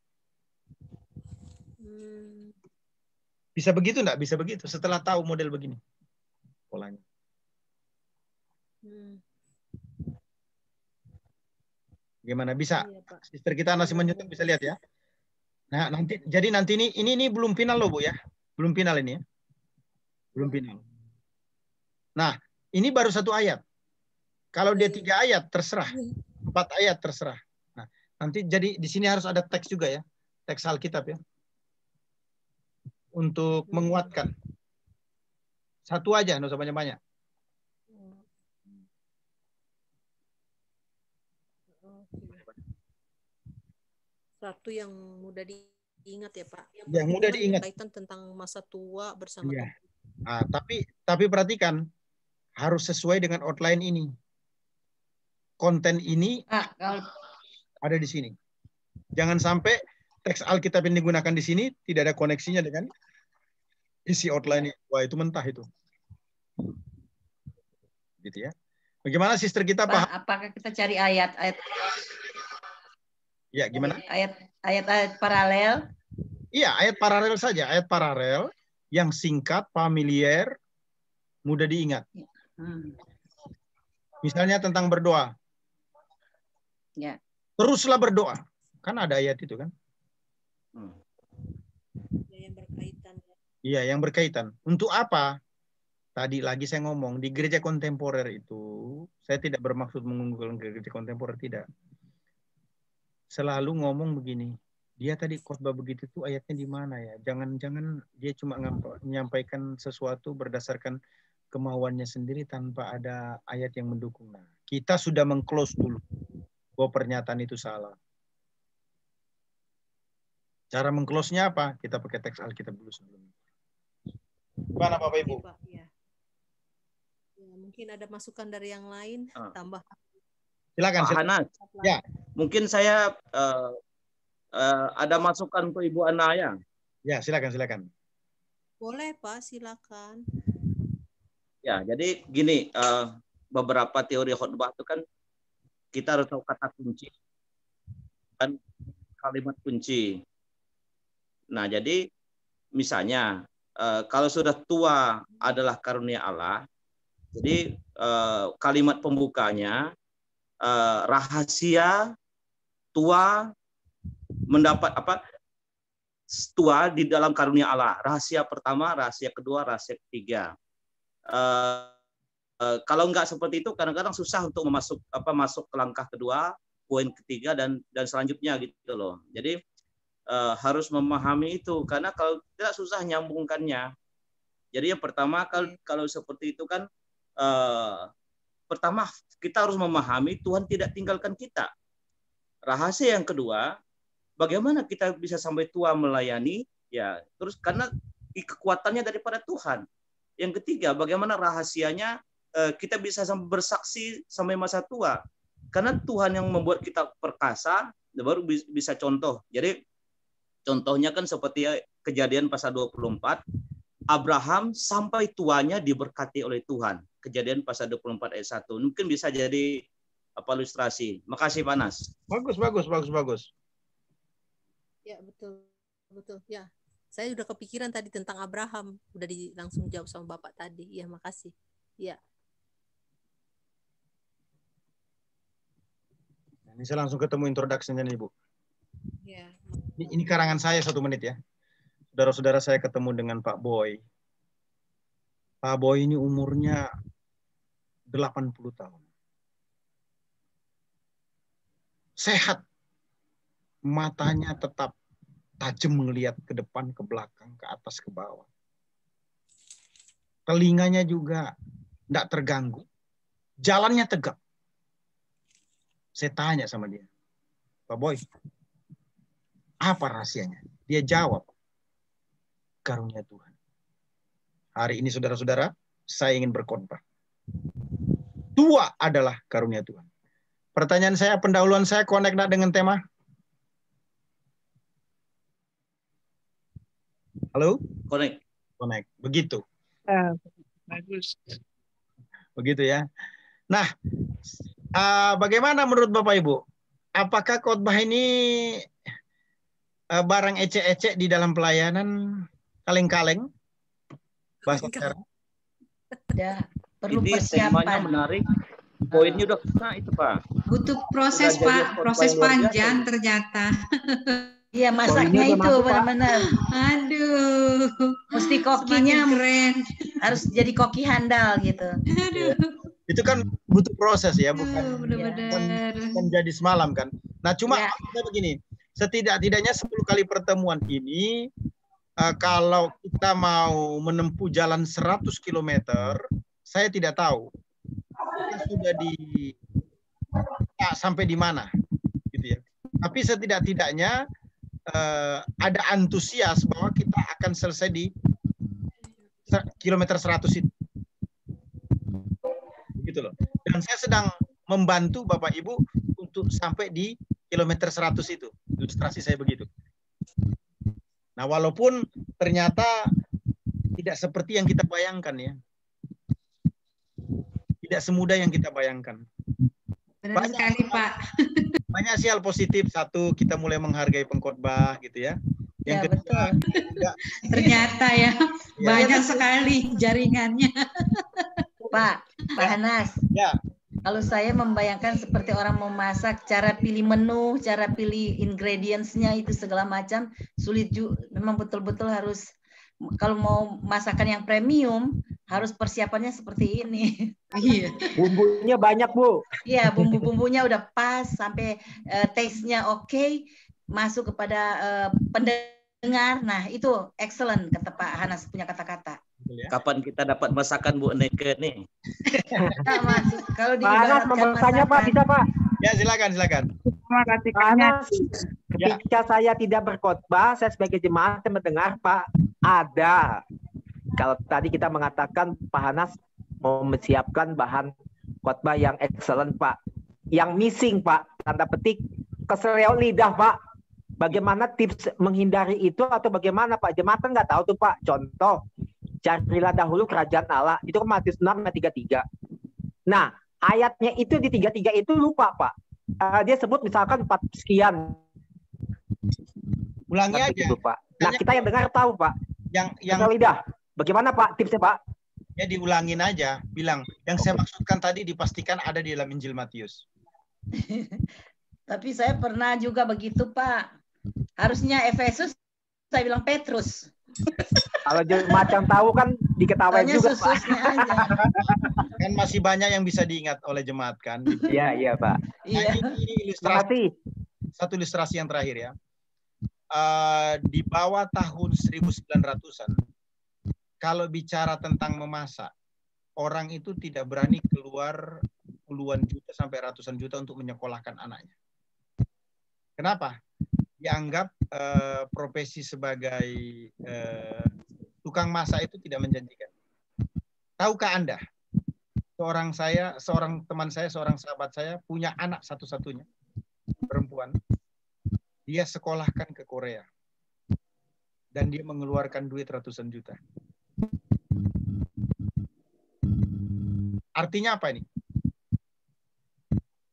Bisa begitu enggak? Bisa begitu. Setelah tahu model begini. Polanya. Gimana? Bisa? Sister kita masih menyusun, bisa lihat ya. Nah, nanti ini belum final loh, Bu ya. Belum final ini ya. Belum final. Nah, ini baru 1 ayat. Kalau dia 3 ayat terserah. 4 ayat terserah. Nah, nanti jadi di sini harus ada teks juga ya. Teks Alkitab ya. Untuk menguatkan. 1 aja, enggak usah banyak-banyak. Satu yang mudah diingat ya Pak. Yang mudah diingat. Kaitan tentang masa tua bersama. Iya. Nah, tapi perhatikan harus sesuai dengan outline ini. Konten ini ada di sini. Jangan sampai teks Alkitab yang digunakan di sini tidak ada koneksinya dengan isi outline ini. Wah, itu mentah itu. Gitu ya. Bagaimana sister kita paham? Apakah kita cari ayat-ayat? Ya, gimana? Ayat-ayat paralel. Iya, ayat paralel saja. Ayat paralel yang singkat, familiar, mudah diingat. Misalnya tentang berdoa. Ya. Teruslah berdoa. Kan ada ayat itu kan? Yang berkaitan. Iya, yang berkaitan. Untuk apa? Tadi lagi saya ngomong, di gereja kontemporer itu, saya tidak bermaksud mengunggulkan gereja kontemporer, tidak. Selalu ngomong begini, dia tadi khotbah begitu tuh ayatnya di mana ya? Jangan-jangan dia cuma menyampaikan sesuatu berdasarkan kemauannya sendiri tanpa ada ayat yang mendukung. Nah, kita sudah meng-close dulu bahwa pernyataan itu salah. Cara meng-close-nya apa? Kita pakai teks Alkitab dulu sebelumnya. Gimana Bapak Ibu? Ya, mungkin ada masukan dari yang lain, tambah. Silakan. Pak Hanas. Ya. Mungkin saya ada masukan untuk Ibu Anaya. Ya, silakan. Boleh Pak, silakan. Ya, jadi gini, beberapa teori khotbah itu kan kita harus tahu kata kunci dan kalimat kunci. Nah, jadi misalnya kalau sudah tua adalah karunia Allah, jadi kalimat pembukanya rahasia tua mendapat apa? Tua di dalam karunia Allah. Rahasia pertama, rahasia kedua, rahasia ketiga. Kalau nggak seperti itu, kadang-kadang susah untuk masuk ke langkah kedua, poin ketiga dan selanjutnya gitu loh. Jadi harus memahami itu, karena kalau tidak susah nyambungkannya. Jadi yang pertama kalau seperti itu kan pertama kita harus memahami Tuhan tidak tinggalkan kita. Rahasia yang kedua, bagaimana kita bisa sampai tua melayani, ya terus karena kekuatannya daripada Tuhan. Yang ketiga, bagaimana rahasianya kita bisa bersaksi sampai masa tua, karena Tuhan yang membuat kita perkasa, baru bisa contoh. Jadi contohnya kan seperti Kejadian pasal 24, Abraham sampai tuanya diberkati oleh Tuhan. Kejadian pasal 24 ayat 1. Mungkin bisa jadi ilustrasi. Makasih Pak Nas. Bagus. Ya, betul. Ya. Saya udah kepikiran tadi tentang Abraham, udah langsung jawab sama Bapak tadi. Ya, makasih. Ya. Ini saya langsung ketemu introduction-nya nih, Bu. Ya. Ini karangan saya 1 menit ya. Saudara-saudara, saya ketemu dengan Pak Boy. Pak Boy ini umurnya 80 tahun. Sehat. Matanya tetap tajam melihat ke depan, ke belakang, ke atas, ke bawah. Telinganya juga tidak terganggu. Jalannya tegap. Saya tanya sama dia, Pak Boy, apa rahasianya? Dia jawab, karunia Tuhan. Hari ini saudara-saudara, saya ingin berkhotbah. Tua adalah karunia Tuhan. Pertanyaan saya, pendahuluan saya connect dengan tema? Halo? Connect. Begitu. Bagus. Begitu ya. Nah, bagaimana menurut Bapak Ibu? Apakah khotbah ini barang ecek-ecek di dalam pelayanan, kaleng-kaleng? Bahasa sekarang? Ya, perlu Ini persiapan. temanya menarik. Poinnya udah kena itu Pak. Butuh proses Pak, proses panjang ternyata. Iya, masaknya itu benar-benar. Aduh, mesti kokinya keren. Harus jadi koki handal gitu. Aduh. Itu kan butuh proses ya, bukan jadi semalam kan. Nah, cuma begini, setidak-tidaknya 10 kali pertemuan ini, kalau kita mau menempuh jalan 100 km, saya tidak tahu kita sudah sampai di mana, gitu ya. Tapi setidak-tidaknya ada antusias bahwa kita akan selesai di kilometer 100 itu. Gitu loh. Dan saya sedang membantu Bapak Ibu untuk sampai di kilometer 100 itu. Ilustrasi saya begitu. Nah, walaupun ternyata tidak seperti yang kita bayangkan ya. Tidak semudah yang kita bayangkan. Benar sekali, Pak. Banyak sih hal positif. Satu, kita mulai menghargai pengkhotbah gitu ya. Yang kedua, ternyata ya banyak sekali jaringannya. Pak Hanas. Ya. Kalau saya membayangkan seperti orang memasak, cara pilih menu, cara pilih ingredients-nya itu segala macam sulit juga. Memang betul-betul harus, kalau mau masakan yang premium harus persiapannya seperti ini. Iya. Bumbunya banyak Bu. Iya, bumbu-bumbunya udah pas sampai taste-nya oke, masuk kepada pendengar. Nah itu excellent kata Pak Hanas punya kata-kata. Kapan kita dapat masakan Bu Neke nih? Kalau di Panas mau bertanya Pak, bisa Pak? Ya silakan. Terima kasih Panas. Ketika saya tidak berkhotbah, saya sebagai jemaat mendengar Pak ada. Kalau tadi kita mengatakan Pak Hanas mau menyiapkan bahan khotbah yang excellent Pak. Yang missing Pak, tanda petik keseleo lidah Pak. Bagaimana tips menghindari itu atau bagaimana Pak? Jemaat nggak tahu tuh Pak. Contoh, carilah dahulu kerajaan Allah. Itu Matius 6 ayat 33. Nah, ayatnya itu di 33 itu lupa Pak. Dia sebut misalkan 4 sekian. Ulangi aja. Itu, Pak. Nah, kita yang dengar tahu Pak. Yang lidah. Bagaimana Pak tipsnya Pak? Ya diulangin aja. Bilang, yang saya maksudkan tadi dipastikan ada di dalam Injil Matius. Tapi saya pernah juga begitu Pak. Harusnya Efesus, saya bilang Petrus. Kalau jemaat yang tahu kan diketawain Tanya juga, Pak. sususnya aja. Kan masih banyak yang bisa diingat oleh jemaat kan. Iya, iya, Pak. Iya. Ini ilustrasi. Satu ilustrasi yang terakhir ya. Di bawah tahun 1900-an, kalau bicara tentang memasak, orang itu tidak berani keluar puluhan juta sampai ratusan juta untuk menyekolahkan anaknya. Kenapa? Dianggap profesi sebagai tukang masak itu tidak menjanjikan. Tahukah Anda, seorang teman saya, seorang sahabat saya punya anak satu-satunya perempuan. Dia sekolahkan ke Korea dan dia mengeluarkan duit ratusan juta. Artinya apa ini?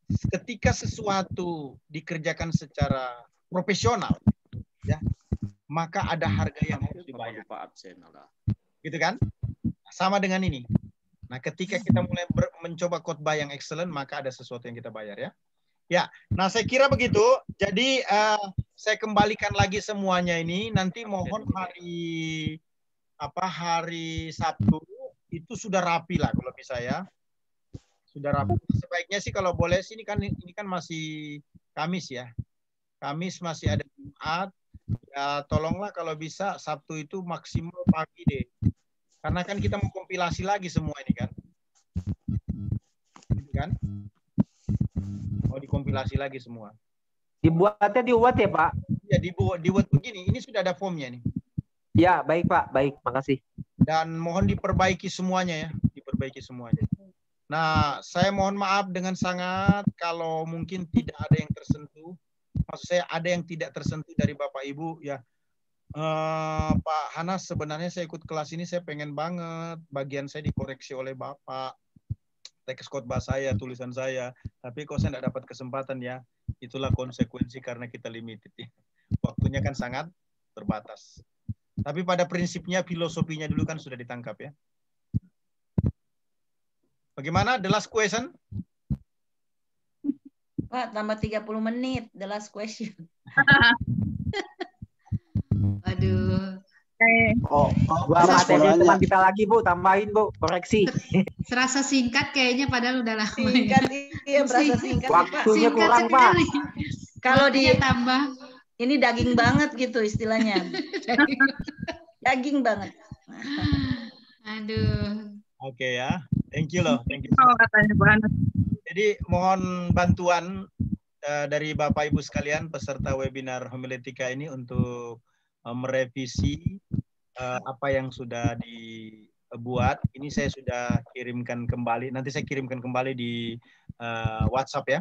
Ketika sesuatu dikerjakan secara profesional, ya, maka ada harga yang harus dibayar. Gitu kan? Sama dengan ini. Nah, ketika kita mulai mencoba khotbah yang excellent, maka ada sesuatu yang kita bayar ya. Ya, nah saya kira begitu. Jadi saya kembalikan lagi semuanya ini. Nanti mohon hari Sabtu itu sudah rapi lah kalau bisa ya. Sudah rapi. Sebaiknya sih kalau boleh sih ini kan masih Kamis ya. Kamis masih ada Jumat. Ya tolonglah kalau bisa Sabtu itu maksimal pagi deh. Karena kan kita mau kompilasi lagi semua ini kan. Gitu kan? Mau dikompilasi lagi semua. Dibuatnya di Word ya, Pak? Ya, dibuat begini. Ini sudah ada formnya nih. Ya, baik Pak. Baik, makasih. Dan mohon diperbaiki semuanya ya. Diperbaiki semuanya. Nah, saya mohon maaf dengan sangat kalau mungkin tidak ada yang tersentuh. Maksud saya ada yang tidak tersentuh dari Bapak Ibu ya. Pak Hanas, sebenarnya saya ikut kelas ini saya pengen banget bagian saya dikoreksi oleh Bapak. Teks khotbah saya, tulisan saya. Tapi kok saya tidak dapat kesempatan ya. Itulah konsekuensi karena kita limited ya. Waktunya kan sangat terbatas. Tapi pada prinsipnya filosofinya dulu kan sudah ditangkap ya. Bagaimana? The last question? Pak, tambah 30 menit. The last question. Aduh. Oh, gua materi teman kita lagi, Bu. Tambahin, Bu. Koreksi. Serasa singkat kayaknya padahal udah lama. Singkat, iya berasa singkat. Waktunya Pak. kurang, Pak. Kalau di tambah. Ini daging banget gitu istilahnya. Daging banget. Aduh. Oke ya. Thank you loh. Thank you. Jadi mohon bantuan dari Bapak Ibu sekalian peserta webinar homiletika ini untuk merevisi apa yang sudah dibuat. Ini saya sudah kirimkan kembali. Nanti saya kirimkan kembali di WhatsApp ya,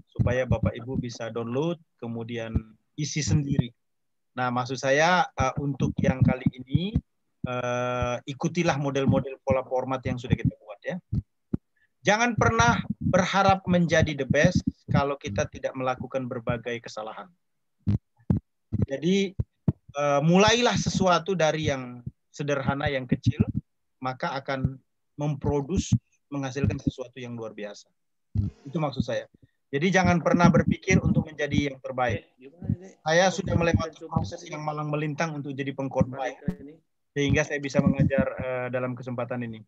supaya Bapak Ibu bisa download kemudian isi sendiri. Nah, maksud saya untuk yang kali ini ikutilah model-model pola format yang sudah kita buat ya. Jangan pernah berharap menjadi the best kalau kita tidak melakukan berbagai kesalahan. Jadi mulailah sesuatu dari yang sederhana, yang kecil, maka akan menghasilkan sesuatu yang luar biasa. Itu maksud saya. Jadi jangan pernah berpikir untuk menjadi yang terbaik. Saya sudah melewati proses yang malang melintang untuk jadi pengkhotbah, sehingga saya bisa mengajar dalam kesempatan ini.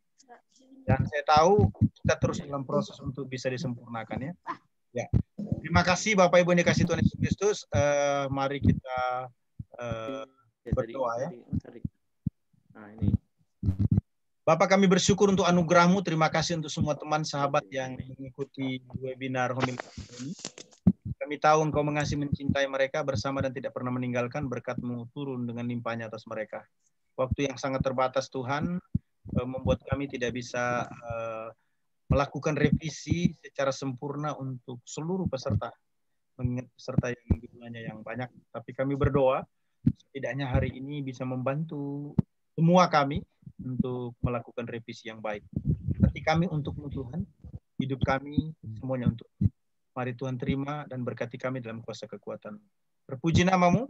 Dan saya tahu kita terus dalam proses untuk bisa disempurnakan ya. Ya. Terima kasih Bapak Ibu yang dikasih Tuhan Yesus Kristus. Mari kita berdoa ya. Bapak, kami bersyukur untuk anugerah-Mu. Terima kasih untuk semua teman sahabat yang mengikuti webinar homiletika ini. Kami tahu Engkau mengasihi mencintai mereka bersama dan tidak pernah meninggalkan. Berkat-Mu turun dengan limpahnya atas mereka. Waktu yang sangat terbatas Tuhan membuat kami tidak bisa melakukan revisi secara sempurna untuk seluruh peserta. Mengingat peserta yang jumlahnya yang banyak. Tapi kami berdoa setidaknya hari ini bisa membantu semua kami untuk melakukan revisi yang baik. Hati kami untukmu Tuhan, hidup kami semuanya untuk. Mari Tuhan terima dan berkati kami dalam kuasa kekuatan. Terpuji nama-Mu,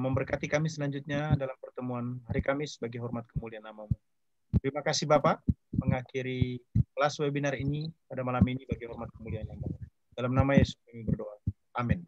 memberkati kami selanjutnya dalam pertemuan hari Kamis bagi hormat kemuliaan nama-Mu. Terima kasih Bapak, mengakhiri kelas webinar ini pada malam ini bagi hormat kemuliaan nama-Mu. Dalam nama Yesus kami berdoa. Amin.